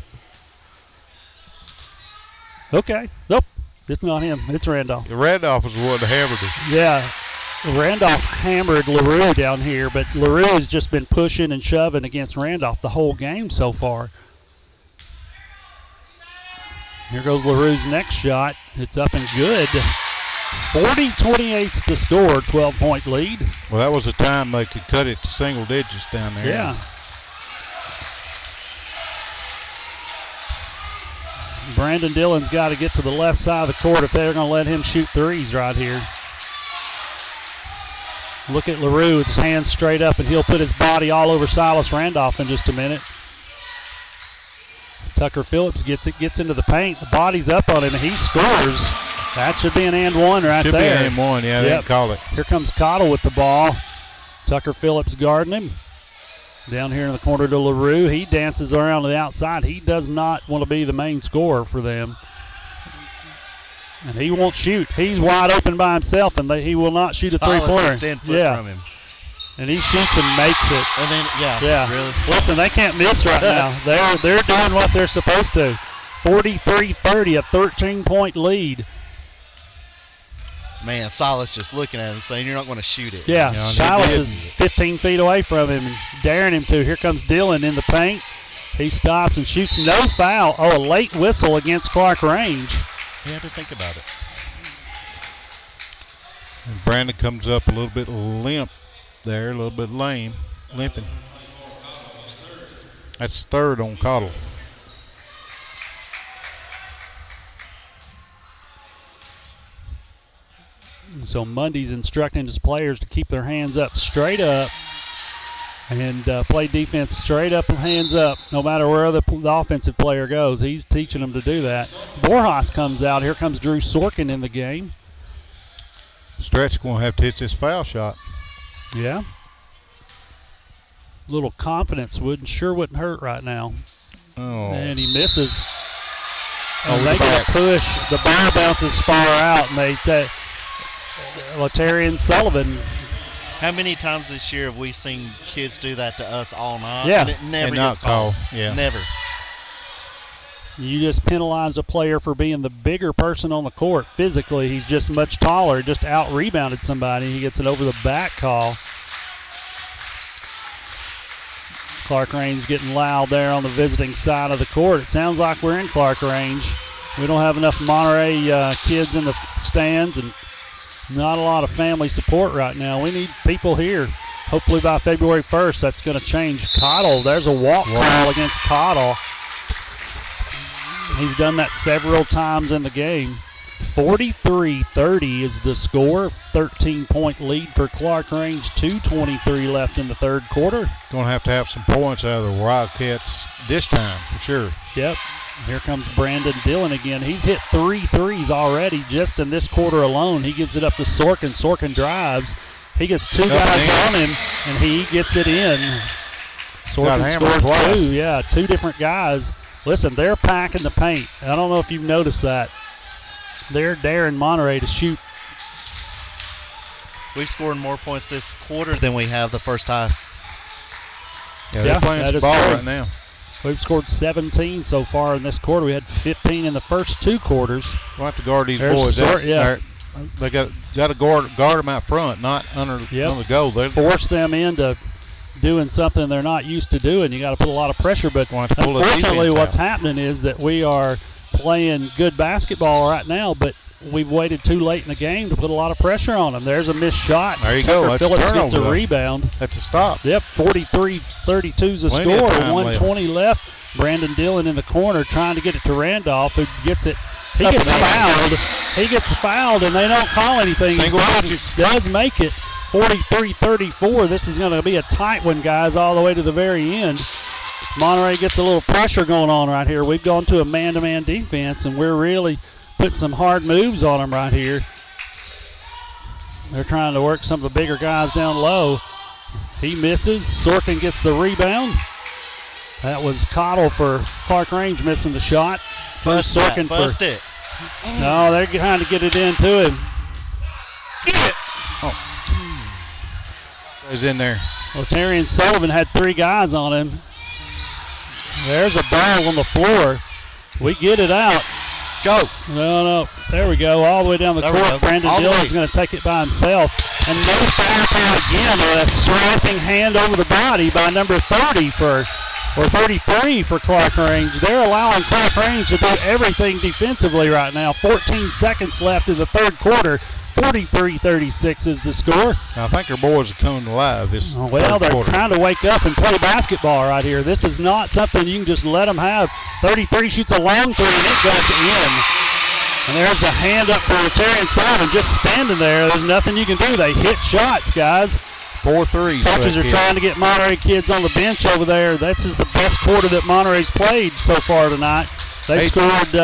Okay. Nope. It's not him. It's Randolph. Randolph was the one that hammered him. Yeah. Randolph hammered LaRue down here, but LaRue has just been pushing and shoving against Randolph the whole game so far. Here goes LaRue's next shot. It's up and good. 40-28's the score, 12-point lead. Well, that was the time they could cut it to single digits down there. Yeah. Brandon Dillon's got to get to the left side of the court if they're going to let him shoot threes right here. Look at LaRue with his hands straight up, and he'll put his body all over Silas Randolph in just a minute. Tucker Phillips gets into the paint. The body's up on him, and he scores. That should be an and one right there. Should be an and one, yeah, they didn't call it. Here comes Cottle with the ball. Tucker Phillips guarding him. Down here in the corner to LaRue. He dances around to the outside. He does not want to be the main scorer for them. And he won't shoot. He's wide open by himself, and he will not shoot a three-pointer. 10 foot from him. And he shoots and makes it. And then, really. Listen, they can't miss right now. They're doing what they're supposed to. 43-30, a 13-point lead. Man, Silas just looking at him saying, you're not going to shoot it. Yeah, Silas is 15 feet away from him and daring him to. Here comes Dillon in the paint. He stops and shoots. No foul. Oh, a late whistle against Clarkrange. You have to think about it. And Brandon comes up a little bit limp there, a little bit limping. That's 3rd on Cottle. So Mundy's instructing his players to keep their hands up, straight up, and play defense straight up and hands up, no matter where the offensive player goes. He's teaching them to do that. Borjas comes out. Here comes Drew Sorkin in the game. Stretch going to have to hit this foul shot. Yeah. Little confidence wouldn't hurt right now. Oh. And he misses. Over And the they get back. a push. The ball bounces far out, and Latarian Sullivan. How many times this year have we seen kids do that to us all night? Yeah. And it never And gets not called. called. Yeah. Never. You just penalized a player for being the bigger person on the court. Physically, he's just much taller, just out-rebounded somebody. He gets an over-the-back call. Clarkrange getting loud there on the visiting side of the court. It sounds like we're in Clarkrange. We don't have enough Monterey kids in the stands and not a lot of family support right now. We need people here. Hopefully by February 1st, that's going to change. Cottle, there's a walk call against Cottle. He's done that several times in the game. 43-30 is the score. 13-point lead for Clarkrange. 2:23 left in the third quarter. Going to have some points out of the Wildcats this time for sure. Yep. Here comes Brandon Dillon again. He's hit 3 threes already just in this quarter alone. He gives it up to Sorkin. Sorkin drives. He gets two guys on him, and he gets it in. Sorkin scored twice. two. Yeah, two different guys. Listen, they're packing the paint. I don't know if you've noticed that. They're daring Monterey to shoot. We've scored more points this quarter than we have the first half. Yeah, they're playing that some is ball true. right now. We've scored 17 so far in this quarter. We had 15 in the first two quarters. We'll have to guard these There's boys. yeah. They got to guard them out front, not under the goal. They're Force them into doing something they're not used to doing. You got to put a lot of pressure. But Gonna have to pull the unfortunately, defense what's out. happening is that we are playing good basketball right now, but we've waited too late in the game to put a lot of pressure on them. There's a missed shot. There you go. Tucker That's a Phillips gets turnover, a though. rebound. That's a stop. Yep, 43-32 is the Plenty of score. time 1:20 left. Brandon Dillon in the corner trying to get it to Randolph, who gets it. He Up gets and in. fouled. He gets fouled, and they don't call anything. Single He digits. does make it 43-34. This is going to be a tight one, guys, all the way to the very end. Monterey gets a little pressure going on right here. We've gone to a man-to-man defense, and we're really putting some hard moves on them right here. They're trying to work some of the bigger guys down low. He misses. Sorkin gets the rebound. That was Cottle for Clarkrange missing the shot. Bust it. No, they're trying to get it into him. He's in there. Latarian Sullivan had three guys on him. There's a ball on the floor. We get it out. Go. No. There we go. All the way down the There we court. go. Brandon All the Dillon's way. going to take it by himself. And no foul call again with a swiping hand over the body by number 30 or 33 for Clarkrange. They're allowing Clarkrange to do everything defensively right now. 14 seconds left in the third quarter. 43-36 is the score. I think our boys are coming alive this Well, third they're quarter. trying to wake up and play basketball right here. This is not something you can just let them have. 33 shoots a long three, and it goes in. And there's a hand up for Latarian Sullivan just standing there. There's nothing you can do. They hit shots, guys. 4 threes. Coaches are trying to get Monterey kids on the bench over there. This is the best quarter that Monterey's played so far tonight. They Hey. scored.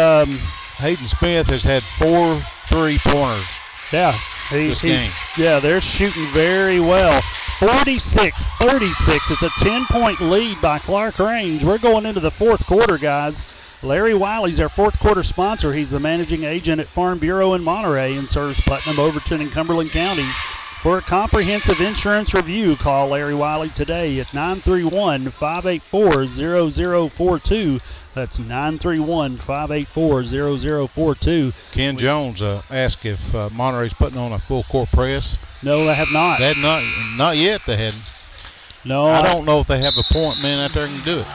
Hayden Smith has had 4 3-pointers. Yeah, This game. they're shooting very well. 46-36. It's a 10-point lead by Clarkrange. We're going into the fourth quarter, guys. Larry Wiley's our fourth quarter sponsor. He's the managing agent at Farm Bureau in Monterey and serves Putnam, Overton, and Cumberland counties. For a comprehensive insurance review, call Larry Wiley today at 931-584-0042. That's 931-584-0042. Ken Jones asked if Monterey's putting on a full court press. No, they have not. They had not yet. They hadn't. No, I don't know if they have a point man out there who can do it.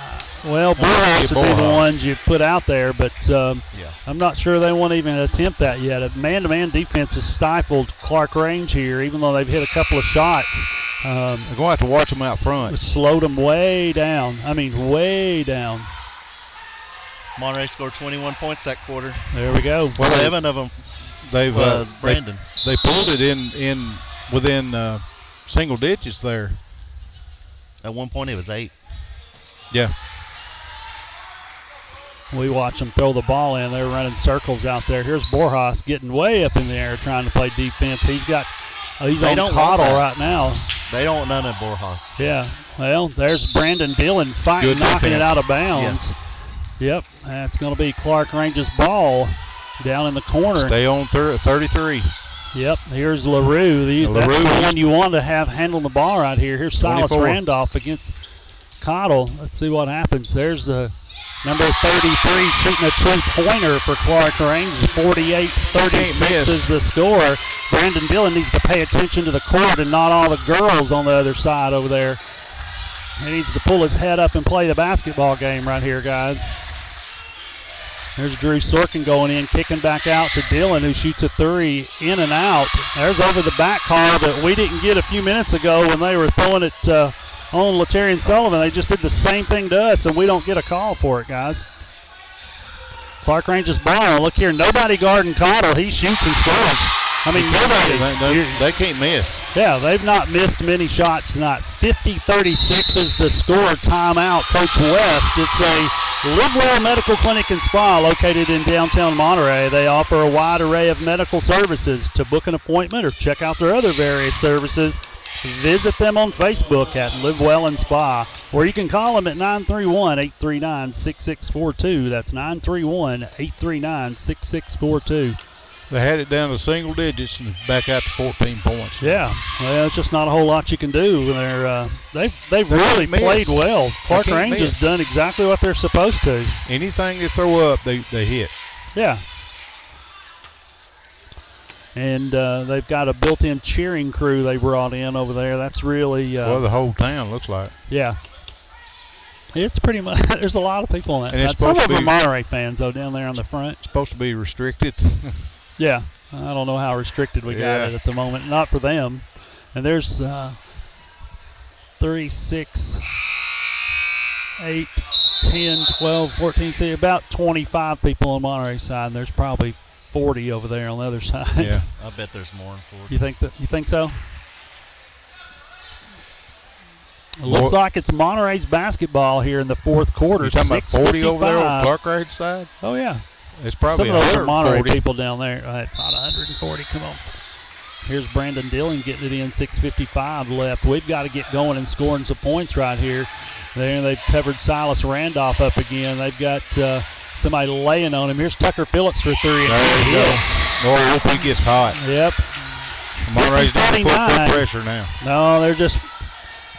Well, Burhouse would be the Burhouse. ones you put out there, but I'm not sure they want to even attempt that yet. A man-to-man defense has stifled Clarkrange here, even though they've hit a couple of shots. They're going to have to watch them out front. It slowed them way down. I mean, way down. Monterey scored 21 points that quarter. There we go. Well, 11 of them They've was Brandon. They pulled it in within single digits there. At one point, it was 8. Yeah. We watch them throw the ball in. They're running circles out there. Here's Borjas getting way up in the air trying to play defense. He's got He's They on don't Cottle want that. right now. They don't want none of Borjas. Yeah. Well, there's Brandon Dillon fighting, Good knocking it defense. out of bounds. Yes. Yep. That's going to be Clarkrange's ball down in the corner. Stay on 33. Yep, here's LaRue. That's LaRue. the one you want to have handling the ball right here. Here's Silas 24. Randolph against Cottle. Let's see what happens. There's the number 33 shooting a two-pointer for Clarkrange. 48-36 is the score. Brandon Dillon needs to pay attention to the court and not all the girls on the other side over there. He needs to pull his head up and play the basketball game right here, guys. There's Drew Sorkin going in, kicking back out to Dillon, who shoots a three in and out. There's over the back call that we didn't get a few minutes ago when they were throwing it on Latarian Sullivan. They just did the same thing to us, and we don't get a call for it, guys. Clarkrange's ball. Look here, nobody guarding Cottle. He shoots and scores. I mean, nobody. They can't miss. Yeah, they've not missed many shots tonight. 50-36 is the score. Timeout, Coach West. It's a Live Well Medical Clinic and Spa located in downtown Monterey. They offer a wide array of medical services. To book an appointment or check out their other various services, visit them on Facebook at Live Well and Spa, or you can call them at 931-839-6642. That's 931-839-6642. They had it down to single digits and back out to 14 points. Yeah, well, it's just not a whole lot you can do. They've really played well. Clarkrange has done exactly what they're supposed to. Anything they throw up, they hit. Yeah. And they've got a built-in cheering crew they brought in over there. That's really Well, the whole town looks like. yeah. It's pretty much there's a lot of people on that And it's side. Some supposed of to them are be- Monterey fans though down there on the front. Supposed to be restricted. Yeah, I don't know how restricted we got Yeah. it at the moment. Not for them. And there's 3, 6, 8, 10, 12, 14, see about 25 people on Monterey side, and there's probably 40 over there on the other side. Yeah. I bet there's more than 40. You think so? It looks like it's Monterey's basketball here in the fourth quarter. You talking about 40 over there on 6:55. Clarkrange side? Oh, yeah. It's probably Some of those are Monterey 140. people down there. It's not 140. Come on. Here's Brandon Dillon getting it in. 6:55 left. We've got to get going and scoring some points right here. There, they've covered Silas Randolph up again. They've got somebody laying on him. Here's Tucker Phillips for three. There you go. Boy, I hope he gets hot. Yep. Monterey's down to 50-49. full pressure now. No, they're just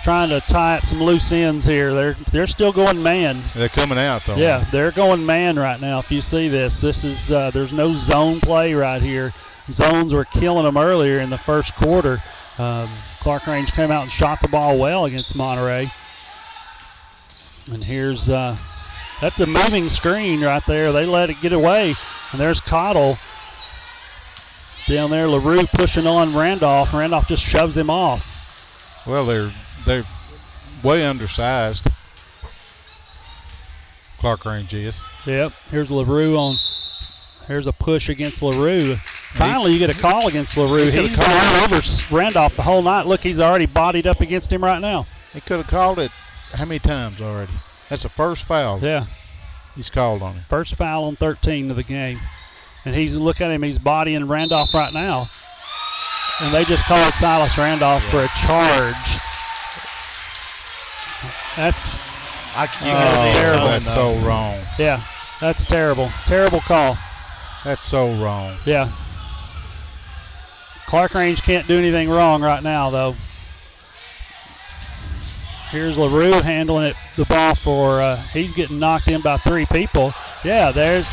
trying to tie up some loose ends here. They're still going man. They're coming out, though. Yeah, they're going man right now. If you see this is there's no zone play right here. Zones were killing them earlier in the first quarter. Clarkrange came out and shot the ball well against Monterey. And here's that's a moving screen right there. They let it get away. And there's Cottle down there. LaRue pushing on Randolph. Randolph just shoves him off. Well, they're way undersized. Clarkrange is. Yep. Here's LaRue on. Here's a push against LaRue. Finally, you get a call against LaRue. He's been all over Randolph the whole night. Look, he's already bodied up against him right now. He could have called it how many times already? That's the first foul Yeah. he's called on him. First foul on 13 of the game. And look at him, he's bodying Randolph right now. And they just called Silas Randolph for a charge. That's terrible. That's so wrong. Yeah, that's terrible. Terrible call. That's so wrong. Yeah. Clarkrange can't do anything wrong right now, though. Here's LaRue handling the ball for, he's getting knocked in by three people. Yeah, there's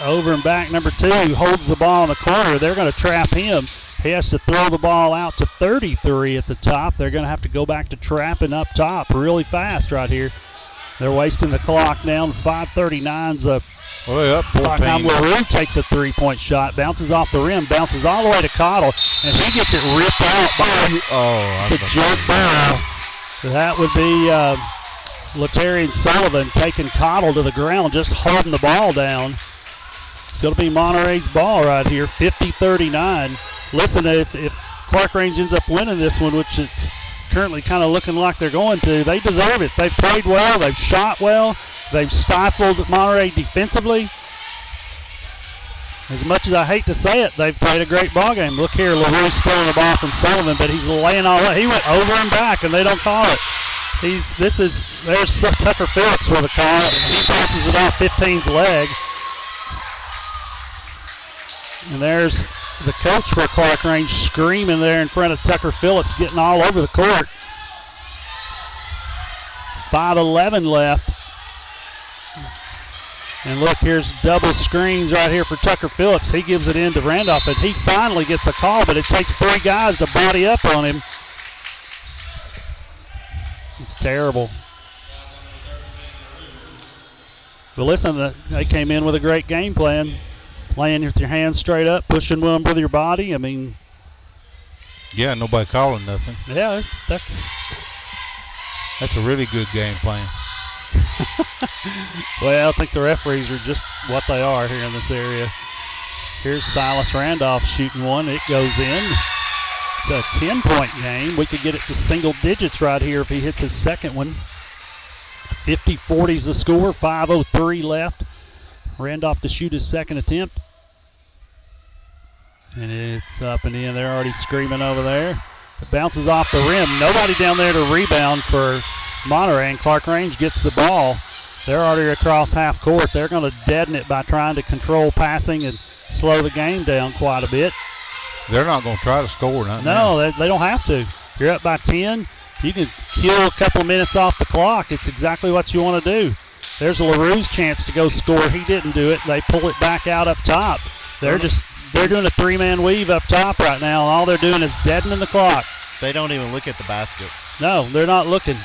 over and back. Number 2 holds the ball in the corner. They're going to trap him. He has to throw the ball out to 33 at the top. They're going to have to go back to trapping up top really fast right here. They're wasting the clock down. 5:39's the Well, they're up 14. clock. LaRue takes a three-point shot, bounces off the rim, bounces all the way to Cottle, and he gets it ripped out to Jed Burrow. That would be Latarian Sullivan taking Cottle to the ground, just holding the ball down. It's going to be Monterey's ball right here, 50-39. Listen, if Clarkrange ends up winning this one, which it's currently kind of looking like they're going to, they deserve it. They've played well. They've shot well. They've stifled Monterey defensively. As much as I hate to say it, they've played a great ball game. Look here, LaRue stealing the ball from Sullivan, but he's laying all that. He went over and back, and they don't call it. There's Tucker Phillips for the call. He bounces it off 15's leg. And there's the coach for Clarkrange screaming there in front of Tucker Phillips, getting all over the court. 5:11 left. And look, here's double screens right here for Tucker Phillips. He gives it in to Randolph, and he finally gets a call, but it takes 3 guys to body up on him. It's terrible. But listen, they came in with a great game plan. Playing with your hands straight up, pushing one with your body. I mean, Yeah, nobody calling nothing. yeah, that's That's a really good game plan. well, I think the referees are just what they are here in this area. Here's Silas Randolph shooting one. It goes in. It's a 10-point game. We could get it to single digits right here if he hits his second one. 50-40 is the score. 5:03 left. Randolph to shoot his second attempt. And it's up and in. They're already screaming over there. It bounces off the rim. Nobody down there to rebound for Monterey, and Clarkrange gets the ball. They're already across half court. They're going to deaden it by trying to control passing and slow the game down quite a bit. They're not going to try to score. No, they don't have to. You're up by 10. You can kill a couple of minutes off the clock. It's exactly what you want to do. There's LaRue's chance to go score. He didn't do it. They pull it back out up top. They're doing a 3-man weave up top right now, and all they're doing is deadening the clock. They don't even look at the basket. No, they're not looking.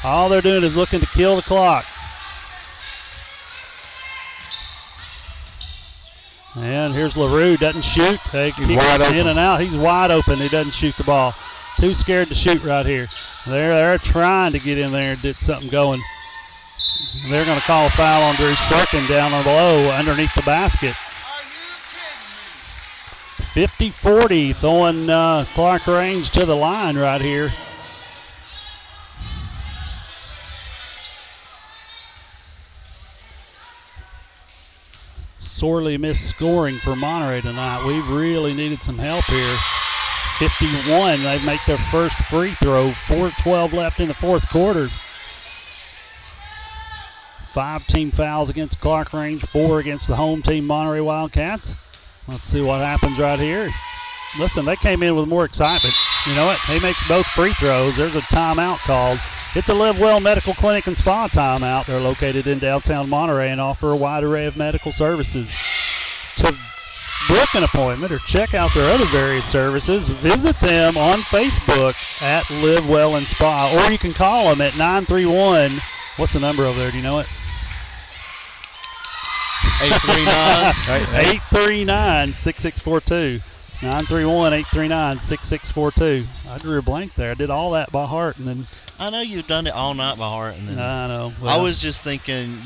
All they're doing is looking to kill the clock. And here's LaRue, doesn't shoot. They keep it in and out. He's wide open. He doesn't shoot the ball. Too scared to shoot right here. They're trying to get in there and get something going. They're going to call a foul on Drew Sorkin down on below underneath the basket. 50-40, throwing Clarkrange to the line right here. Sorely missed scoring for Monterey tonight. We've really needed some help here. 51, they make their first free throw. 4:12 left in the fourth quarter. 5 team fouls against Clarkrange, 4 against the home team Monterey Wildcats. Let's see what happens right here. Listen, they came in with more excitement. You know what? He makes both free throws. There's a timeout called. It's a Live Well Medical Clinic and Spa timeout. They're located in downtown Monterey and offer a wide array of medical services. To book an appointment or check out their other various services, visit them on Facebook at Live Well and Spa, or you can call them at 931. What's the number over there? Do you know it? 839-6642. It's 931-839-6642. I drew a blank there. I did all that by heart, and then I know you've done it all night by heart, and then I know. I was just thinking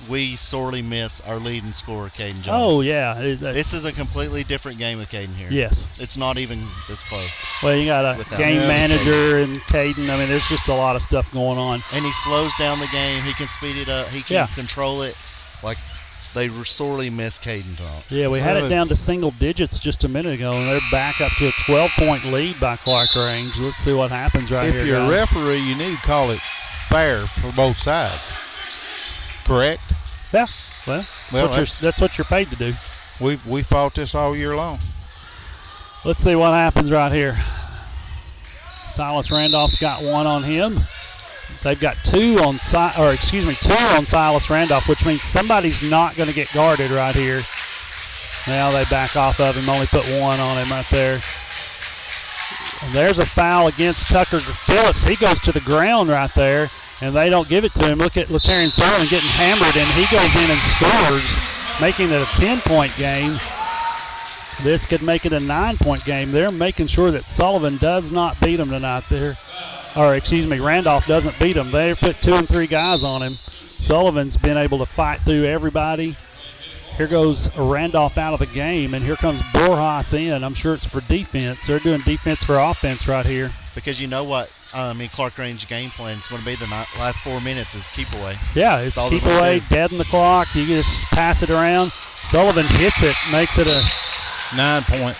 we sorely miss our leading scorer, Caden Jones. Oh yeah, this is a completely different game with Caden here. Yes, it's not even this close. Well, you got a game manager and Caden. I mean, there's just a lot of stuff going on. And he slows down the game. He can speed it up. He can control it. Like, they sorely miss Caden tonight. Yeah, we had it down to single digits just a minute ago, and they're back up to a 12-point lead by Clarkrange. Let's see what happens right here. If you're a referee, you need to call it fair for both sides. Correct? Yeah. Well, that's what you're paid to do. We fought this all year long. Let's see what happens right here. Silas Randolph's got one on him. They've got two on Silas Randolph, which means somebody's not going to get guarded right here. Now they back off of him, only put one on him right there. And there's a foul against Tucker Phillips. He goes to the ground right there, and they don't give it to him. Look at Latarian Sullivan getting hammered, and he goes in and scores, making it a 10-point game. This could make it a 9-point game. They're making sure that Sullivan does not beat him tonight there. Randolph doesn't beat him. They put 2 and 3 guys on him. Sullivan's been able to fight through everybody. Here goes Randolph out of the game, and here comes Borjas in. I'm sure it's for defense. They're doing defense for offense right here. Because you know what? Clarkrange game plan is going to be the last 4 minutes is keep away. Yeah, it's keep away, deaden the clock. You just pass it around. Sullivan hits it, makes it a 9 point.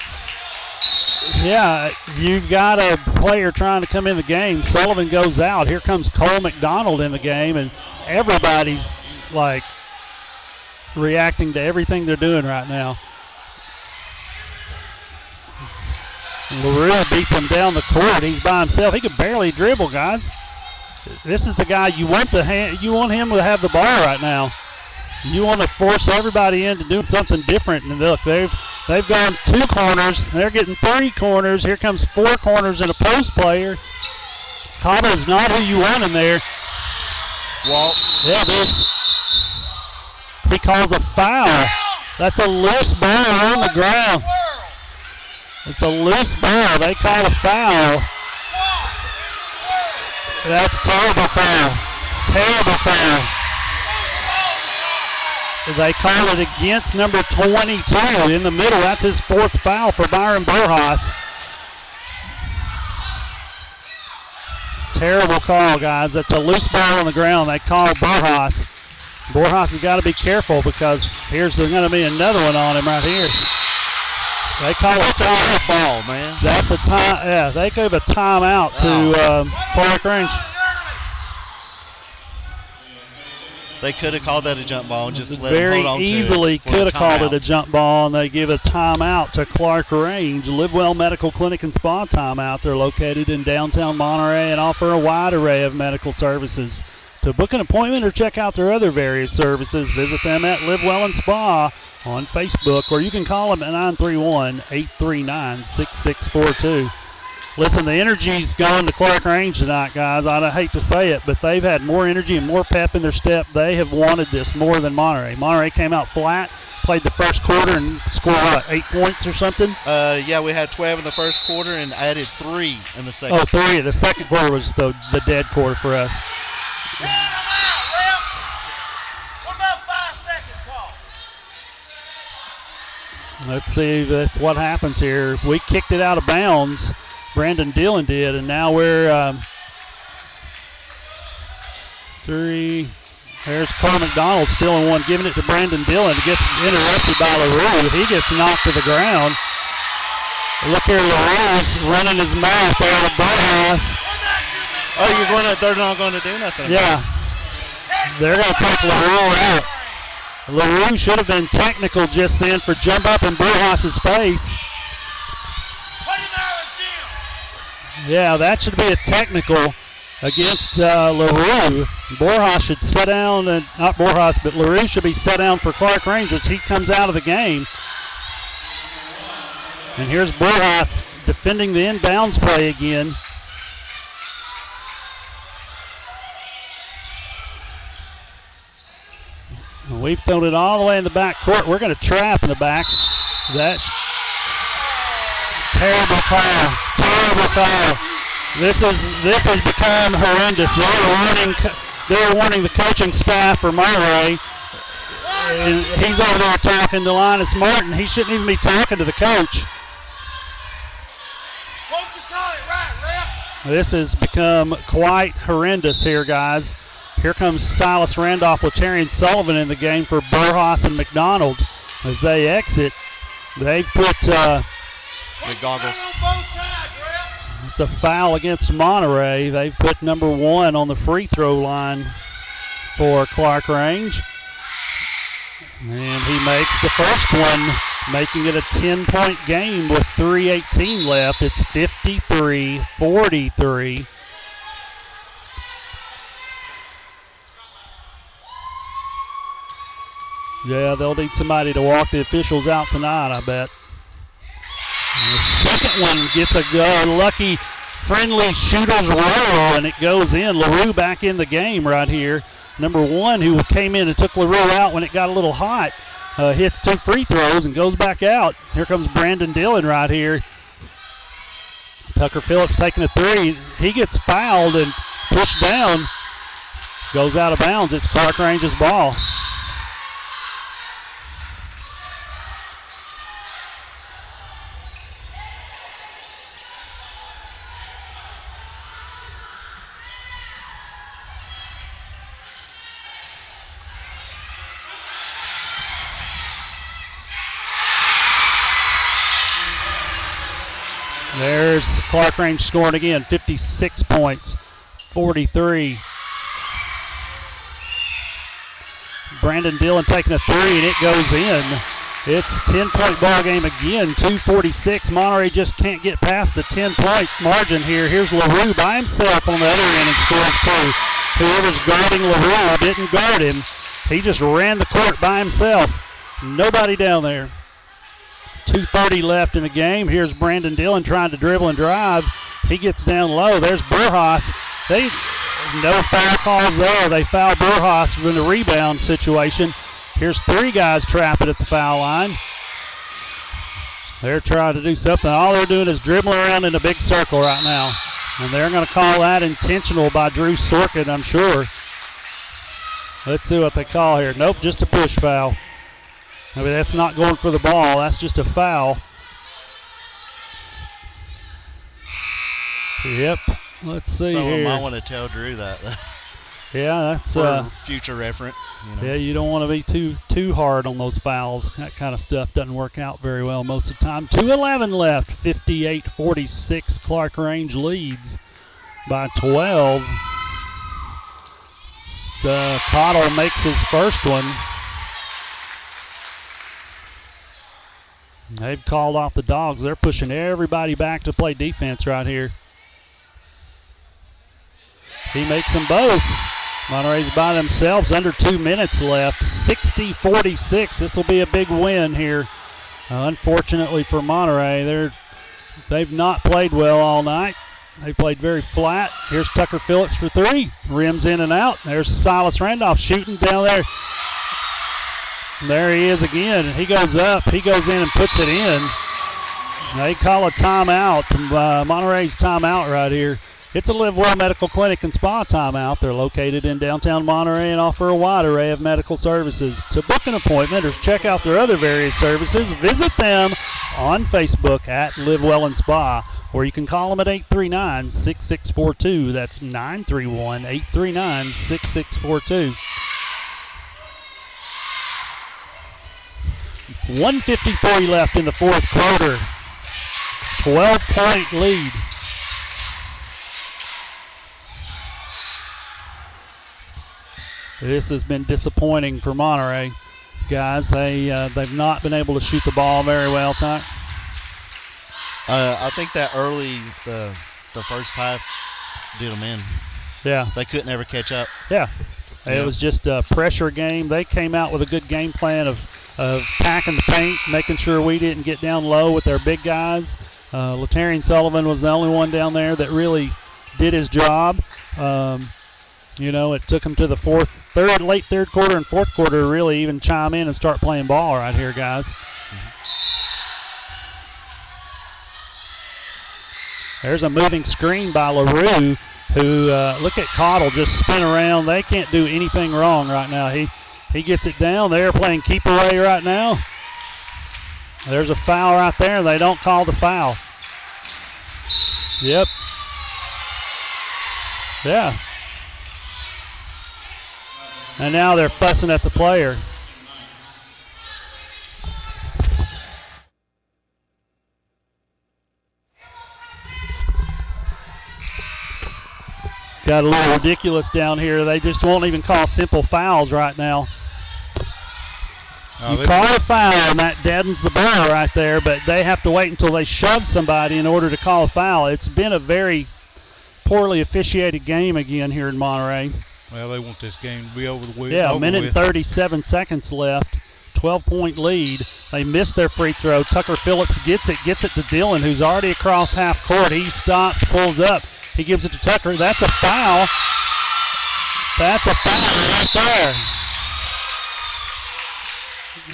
Yeah, you've got a player trying to come in the game. Sullivan goes out. Here comes Cole McDonald in the game, and everybody's like reacting to everything they're doing right now. LaRue beats him down the court. He's by himself. He could barely dribble, guys. This is the guy you want you want him to have the ball right now. You want to force everybody into doing something different. And look, they've gone 2 corners. They're getting 3 corners. Here comes 4 corners and a post player. Kava is not who you want in there. Walt. Yeah, he calls a foul. That's a loose ball on the ground. It's a loose ball. They call a foul. That's terrible call. Terrible call. They call it against number 22 in the middle. That's his 4th foul for Byron Borjas. Terrible call, guys. That's a loose ball on the ground. They call Borjas. Borjas has got to be careful because here's going to be another one on him right here. They call it a tough ball, man. That's a time. Yeah, they gave a timeout to Clarkrange. They could have called that a jump ball and just let very him hold on easily to it could have called it a jump ball, and they give a timeout to Clarkrange. Livewell Medical Clinic and Spa timeout. They're located in downtown Monterey and offer a wide array of medical services. To book an appointment or check out their other various services, visit them at Livewell and Spa on Facebook, or you can call them at 931-839-6642. Listen, the energy's going to Clarkrange tonight, guys. I hate to say it, but they've had more energy and more pep in their step. They have wanted this more than Monterey. Monterey came out flat, played the first quarter, and scored, 8 points or something? Yeah, we had 12 in the first quarter and added 3 in the second. Oh, 3. The second quarter was the dead quarter for us. Let's see what happens here. We kicked it out of bounds. Brandon Dillon did, and now we're 3. There's Cole McDonald still in one, giving it to Brandon Dillon. It gets interrupted by LaRue. He gets knocked to the ground. Look here, LaRue's running his mouth there to Borjas. Oh, they're not going to do nothing. Yeah. They're going to take LaRue out. LaRue should have been technical just then for jump up in Borjas' face. Yeah, that should be a technical against LaRue. Borjas should sit down, and not Borjas, but LaRue should be set down for Clarkrange as he comes out of the game. And here's Borjas defending the inbounds play again. We've thrown it all the way in the back court. We're going to trap in the back. That's terrible call. Terrible call. This has become horrendous. They're warning the coaching staff for Monterey. And he's over there talking to Linus Martin. He shouldn't even be talking to the coach. This has become quite horrendous here, guys. Here comes Silas Randolph with Terry and Sullivan in the game for Borjas and McDonald. As they exit, they've put the goggles. It's a foul against Monterey. They've put number 1 on the free throw line for Clarkrange. And he makes the first one, making it a 10-point game with 3:18 left. It's 53-43. Yeah, they'll need somebody to walk the officials out tonight, I bet. And the second one gets a lucky friendly shooter's roll, and it goes in. LaRue back in the game right here. Number 1, who came in and took LaRue out when it got a little hot, hits 2 free throws and goes back out. Here comes Brandon Dillon right here. Tucker Phillips taking a 3. He gets fouled and pushed down. Goes out of bounds. It's Clarkrange's ball. There's Clarkrange scoring again, 56 points, 43. Brandon Dillon taking a three, and it goes in. It's 10-point ball game again, 2:46. Monterey just can't get past the 10-point margin here. Here's LaRue by himself on the other end and scores two. Whoever's guarding LaRue didn't guard him. He just ran the court by himself. Nobody down there. 2:30 left in the game. Here's Brandon Dillon trying to dribble and drive. He gets down low. There's Burhas. No foul calls there. They foul Burhas in the rebound situation. Here's three guys trapping at the foul line. They're trying to do something. All they're doing is dribbling around in a big circle right now. And they're going to call that intentional by Drew Sorkin, I'm sure. Let's see what they call here. Nope, just a push foul. I mean, that's not going for the ball. That's just a foul. Yep. Let's see Someone here. might want to tell Drew that. Yeah, that's for future reference. Yeah, you don't want to be too hard on those fouls. That kind of stuff doesn't work out very well most of the time. 2:11 left, 58-46. Clarkrange leads by 12. Cottle makes his first one. They've called off the Dogs. They're pushing everybody back to play defense right here. He makes them both. Monterey's by themselves, under 2 minutes left. 60-46. This will be a big win here. Unfortunately for Monterey, they've not played well all night. They played very flat. Here's Tucker Phillips for three. Rims in and out. There's Silas Randolph shooting down there. And there he is again. He goes up. He goes in and puts it in. They call a timeout. Monterey's timeout right here. It's a Live Well Medical Clinic and Spa timeout. They're located in downtown Monterey and offer a wide array of medical services. To book an appointment or check out their other various services, visit them on Facebook at Live Well and Spa, or you can call them at 839-6642. That's 931-839-6642. 1:53 left in the fourth quarter. 12-point lead. This has been disappointing for Monterey. Guys, they've not been able to shoot the ball very well tonight. I think that early, the first half, did them in. Yeah. They couldn't ever catch up. Yeah. It was just a pressure game. They came out with a good game plan of packing the paint, making sure we didn't get down low with their big guys. Latarian Sullivan was the only one down there that really did his job. It took them to the late third quarter and fourth quarter to really even chime in and start playing ball right here, guys. There's a moving screen by LaRue, who, look at Cottle just spin around. They can't do anything wrong right now. He gets it down. They're playing keep away right now. There's a foul right there. They don't call the foul. Yep. Yeah. And now they're fussing at the player. Got a little ridiculous down here. They just won't even call simple fouls right now. You call a foul, and that deadens the ball right there, but they have to wait until they shove somebody in order to call a foul. It's been a very poorly officiated game again here in Monterey. Well, they want this game to be over with. Yeah, a minute and 37 seconds left. 12-point lead. They missed their free throw. Tucker Phillips gets it to Dillon, who's already across half court. He stops, pulls up. He gives it to Tucker. That's a foul. That's a foul right there.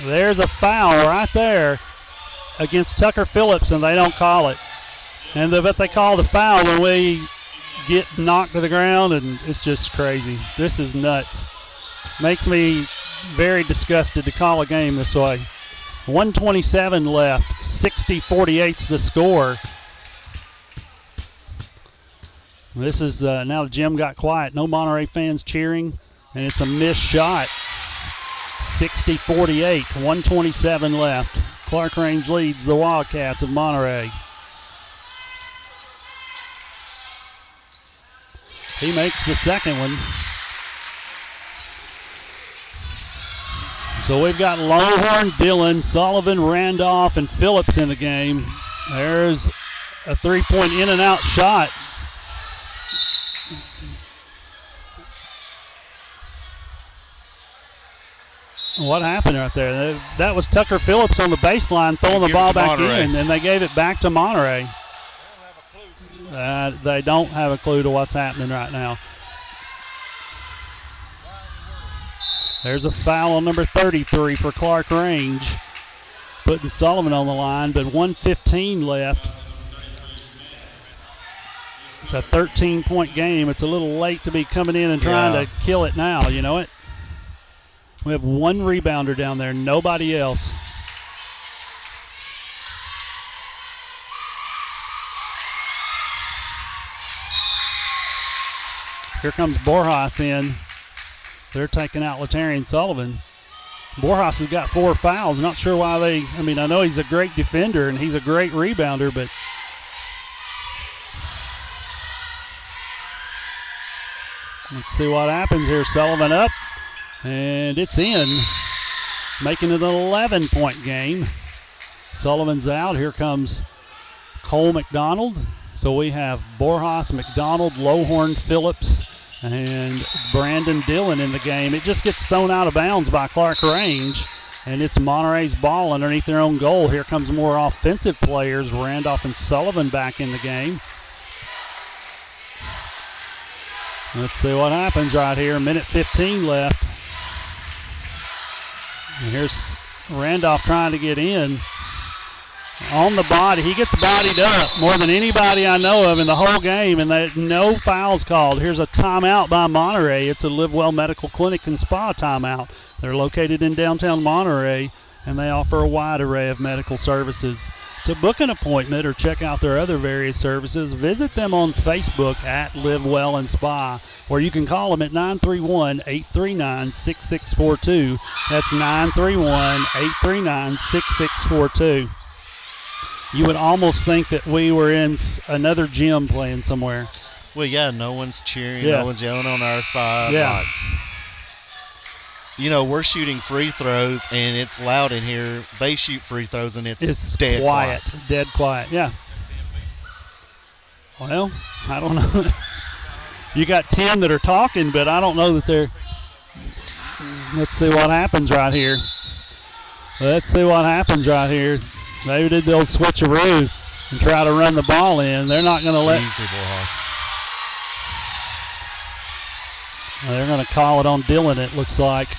There's a foul right there against Tucker Phillips, and they don't call it. But they call the foul when we get knocked to the ground, and it's just crazy. This is nuts. Makes me very disgusted to call a game this way. 1:27 left. 60-48's the score. This is now the gym got quiet. No Monterey fans cheering, and it's a missed shot. 60-48, 1:27 left. Clarkrange leads the Wildcats of Monterey. He makes the second one. So we've got Longhorn, Dillon, Sullivan, Randolph, and Phillips in the game. There's a three-point in and out shot. What happened right there? That was Tucker Phillips on the baseline throwing the ball back in, and they gave it back to Monterey. They don't have a clue to what's happening right now. There's a foul on number 33 for Clarkrange, putting Sullivan on the line, but 1:15 left. It's a 13-point game. It's a little late to be coming in and trying to kill it now, you know it? We have one rebounder down there, nobody else. Here comes Borjas in. They're taking out Latarian Sullivan. Borjas has got 4 fouls. Not sure why I know he's a great defender and he's a great rebounder, but let's see what happens here. Sullivan up, and it's in, making it an 11-point game. Sullivan's out. Here comes Cole McDonald. So we have Borjas, McDonald, Lohorn, Phillips, and Brandon Dillon in the game. It just gets thrown out of bounds by Clarkrange, and it's Monterey's ball underneath their own goal. Here comes more offensive players, Randolph and Sullivan back in the game. Let's see what happens right here. Minute 15 left. And here's Randolph trying to get in. On the body, he gets bodied up more than anybody I know of in the whole game, and no fouls called. Here's a timeout by Monterey. It's a Live Well Medical Clinic and Spa timeout. They're located in downtown Monterey, and they offer a wide array of medical services. To book an appointment or check out their other various services, visit them on Facebook at Live Well and Spa, or you can call them at 931-839-6642. That's 931-839-6642. You would almost think that we were in another gym playing somewhere. Well, yeah, no one's cheering, no one's yelling on our side. Yeah. We're shooting free throws, and it's loud in here. They shoot free throws, and it's dead quiet. Dead quiet, yeah. Well, I don't know. You got 10 that are talking, but I don't know that they're – let's see what happens right here. Maybe did the old switcheroo and try to run the ball in. They're not going to let – easy, Borjas. They're going to call it on Dillon, it looks like.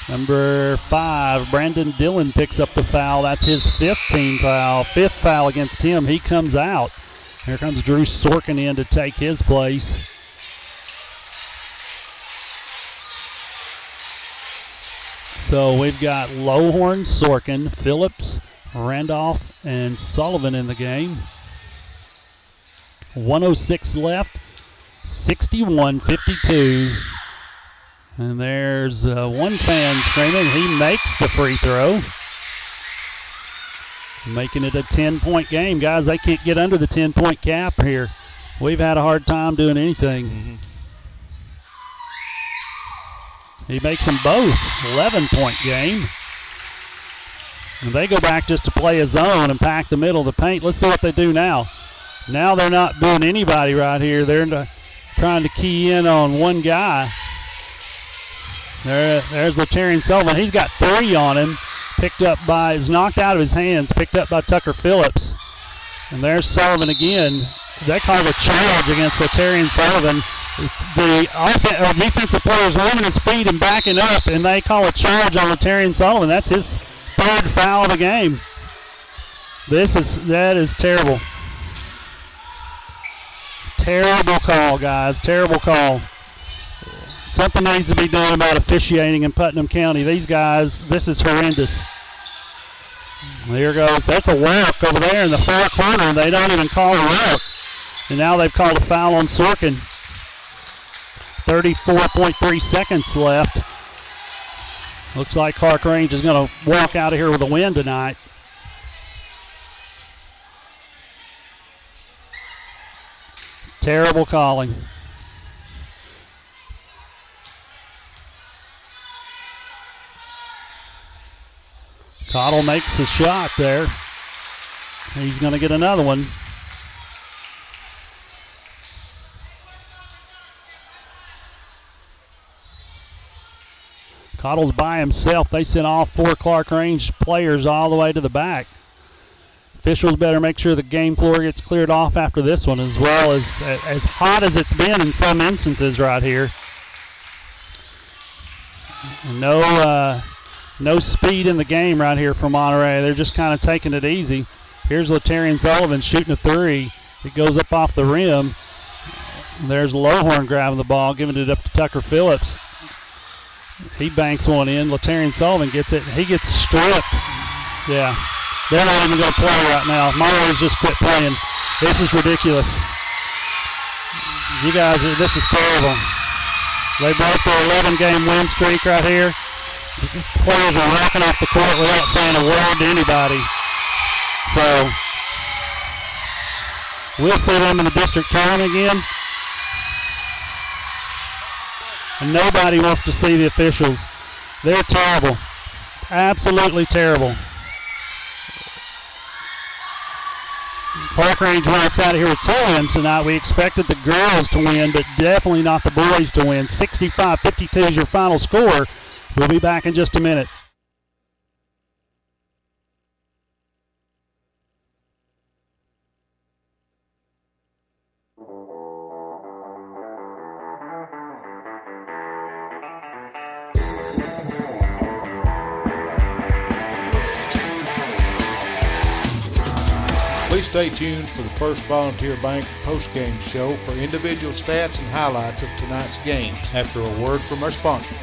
Number 5, Brandon Dillon picks up the foul. That's his 5th team foul. 5th foul against him. He comes out. Here comes Drew Sorkin in to take his place. So we've got Lohorn, Sorkin, Phillips, Randolph, and Sullivan in the game. 1:06 left. 61-52. And there's one fan screaming. He makes the free throw. Making it a 10-point game. Guys, they can't get under the 10-point cap here. We've had a hard time doing anything. Mm-hmm. He makes them both. 11-point game. And they go back just to play a zone and pack the middle of the paint. Let's see what they do now. Now they're not doing anybody right here. They're trying to key in on one guy. There's Latarian Sullivan. He's got 3 on him. Is knocked out of his hands. Picked up by Tucker Phillips. And there's Sullivan again. They called a charge against Latarian Sullivan. The defensive player's running his feet and backing up, and they call a charge on Latarian Sullivan. That's his 3rd foul of the game. That is terrible. Terrible call, guys. Terrible call. Something needs to be done about officiating in Putnam County. These guys, this is horrendous. There goes. That's a walk over there in the far corner, and they don't even call a walk. And now they've called a foul on Sorkin. 34.3 seconds left. Looks like Clarkrange is going to walk out of here with a win tonight. Terrible calling. Cottle makes the shot there. He's going to get another one. Cottle's by himself. They sent all 4 Clarkrange players all the way to the back. Officials better make sure the game floor gets cleared off after this one, as well as hot as it's been in some instances right here. No speed in the game right here for Monterey. They're just kind of taking it easy. Here's Latarian Sullivan shooting a 3. It goes up off the rim. There's Lowhorn grabbing the ball, giving it up to Tucker Phillips. He banks one in. Latarian Sullivan gets it. He gets stripped. Yeah. They're not even going to play right now. Monterey's just quit playing. This is ridiculous. You guys, this is terrible. They broke their 11-game win streak right here. These players are walking off the court without saying a word to anybody. So, we'll see them in the district tournament again. And nobody wants to see the officials. They're terrible. Absolutely terrible. Clarkrange walks out of here with 2 wins tonight. We expected the girls to win, but definitely not the boys to win. 65-52 is your final score. We'll be back in just a minute. Please stay tuned for the First Volunteer Bank post-game show for individual stats and highlights of tonight's games after a word from our sponsors.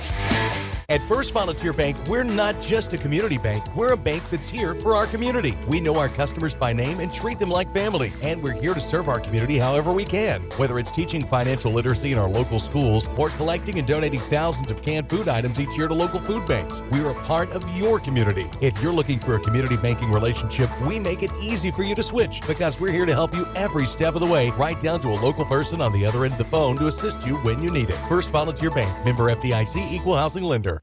At First Volunteer Bank, we're not just a community bank, we're a bank that's here for our community. We know our customers by name and treat them like family, and we're here to serve our community however we can. Whether it's teaching financial literacy in our local schools or collecting and donating thousands of canned food items each year to local food banks, we're a part of your community. If you're looking for a community banking relationship, we make it easy for you to switch because we're here to help you every step of the way, right down to a local person on the other end of the phone to assist you when you need it. First Volunteer Bank, member FDIC, equal housing lender.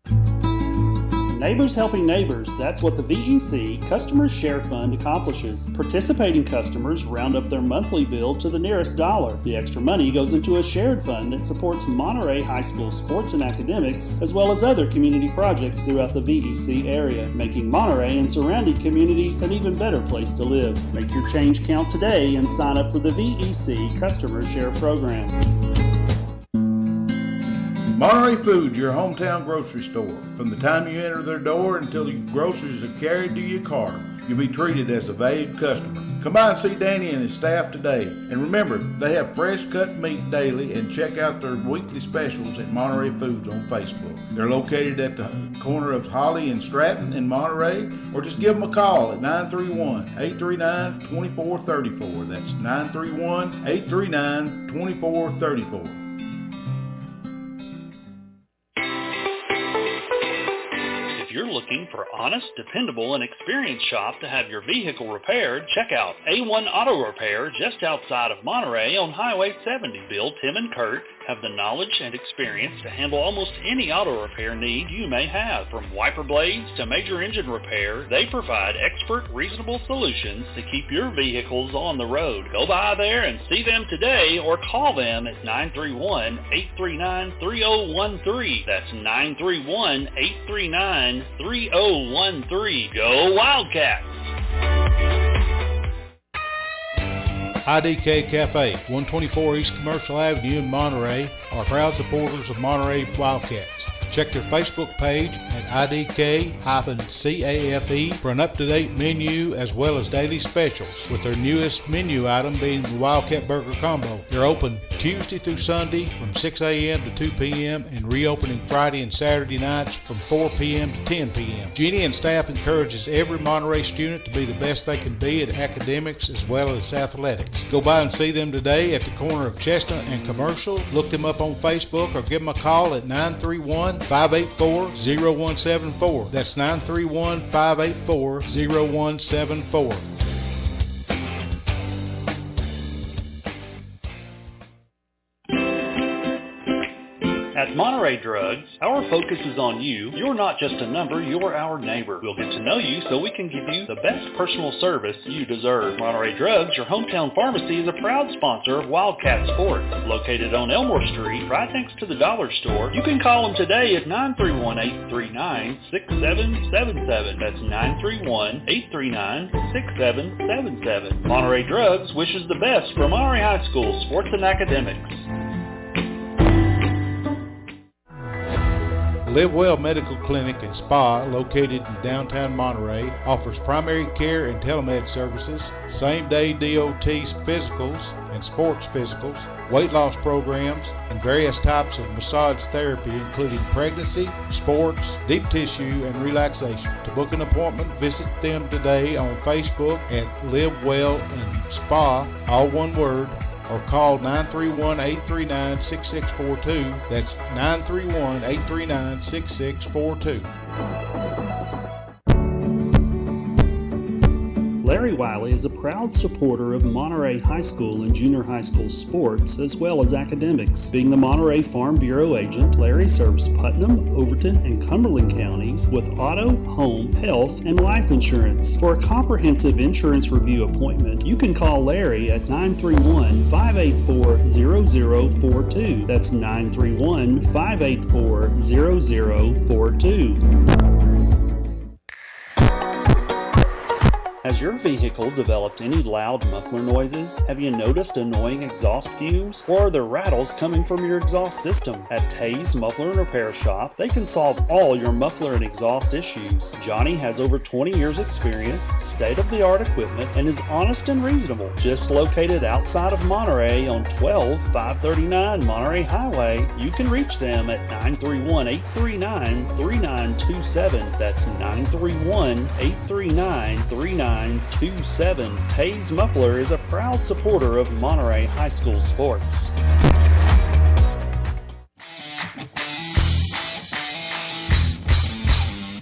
Neighbors helping neighbors, that's what the VEC Customer Share Fund accomplishes. Participating customers round up their monthly bill to the nearest dollar. The extra money goes into a shared fund that supports Monterey High School sports and academics, as well as other community projects throughout the VEC area, making Monterey and surrounding communities an even better place to live. Make your change count today and sign up for the VEC Customer Share Program. Monterey Foods, your hometown grocery store. From the time you enter their door until your groceries are carried to your car, you'll be treated as a valued customer. Come by and see Danny and his staff today. And remember, they have fresh cut meat daily, and check out their weekly specials at Monterey Foods on Facebook. They're located at the corner of Holly and Stratton in Monterey, or just give them a call at 931-839-2434. That's 931-839-2434. Looking for honest, dependable, and experienced shop to have your vehicle repaired, check out A1 Auto Repair just outside of Monterey on Highway 70. Bill, Tim, and Kurt have the knowledge and experience to handle almost any auto repair need you may have. From wiper blades to major engine repair, they provide expert, reasonable solutions to keep your vehicles on the road. Go by there and see them today or call them at 931-839-3013. That's 931-839-3013. Go Wildcats! IDK Cafe, 124 East Commercial Avenue in Monterey, are proud supporters of Monterey Wildcats. Check their Facebook page at IDK-CAFE for an up-to-date menu as well as daily specials, with their newest menu item being the Wildcat Burger Combo. They're open Tuesday through Sunday from 6 a.m. to 2 p.m. and reopening Friday and Saturday nights from 4 p.m. to 10 p.m. Jeannie and staff encourages every Monterey student to be the best they can be at academics as well as athletics. Go by and see them today at the corner of Chestnut and Commercial. Look them up on Facebook or give them a call at 931-584-0174. That's 931-584-0174. At Monterey Monterey Drugs, our focus is on you. You're not just a number, you're our neighbor. We'll get to know you so we can give you the best personal service you deserve. Monterey Drugs, your hometown pharmacy, is a proud sponsor of Wildcat Sports. Located on Elmore Street, right next to the dollar store. You can call them today at 931-839-6777. That's 931-839-6777. Monterey Drugs wishes the best for Monterey High School sports and academics. Live Well Medical Clinic and Spa, located in downtown Monterey, offers primary care and telemed services, same-day DOT physicals and sports physicals, weight loss programs, and various types of massage therapy, including pregnancy, sports, deep tissue, and relaxation. To book an appointment, visit them today on Facebook at Live Well and Spa, all one word, or call 931-839-6642. That's 931-839-6642. Larry Wiley is a proud supporter of Monterey High School and junior high school sports, as well as academics. Being the Monterey Farm Bureau agent, Larry serves Putnam, Overton, and Cumberland counties with auto, home, health, and life insurance. For a comprehensive insurance review appointment, you can call Larry at 931-584-0042. That's 931-584-0042. Has your vehicle developed any loud muffler noises? Have you noticed annoying exhaust fumes? Or are there rattles coming from your exhaust system? At Tay's Muffler and Repair Shop, they can solve all your muffler and exhaust issues. Johnny has over 20 years experience, state-of-the-art equipment, and is honest and reasonable. Just located outside of Monterey on 12539 Monterey Highway, you can reach them at 931-839-3927. That's 931-839-3927. Tay's Muffler is a proud supporter of Monterey High School sports.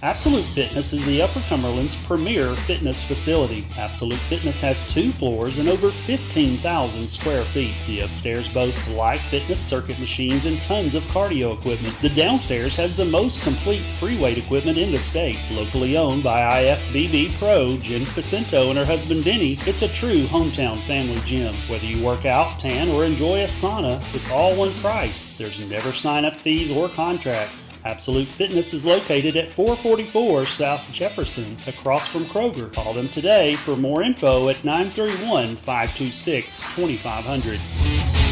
Absolute Fitness is the Upper Cumberland's premier fitness facility. Absolute Fitness has 2 floors and over 15,000 square feet. The upstairs boasts live fitness circuit machines and tons of cardio equipment. The downstairs has the most complete free weight equipment in the state. Locally owned by IFBB Pro Jen Facento and her husband Vinny, it's a true hometown family gym. Whether you work out, tan, or enjoy a sauna, it's all one price. There's never sign-up fees or contracts. Absolute Fitness is located at 444 South Jefferson, across from Kroger. Call them today for more info at 931-526-2500.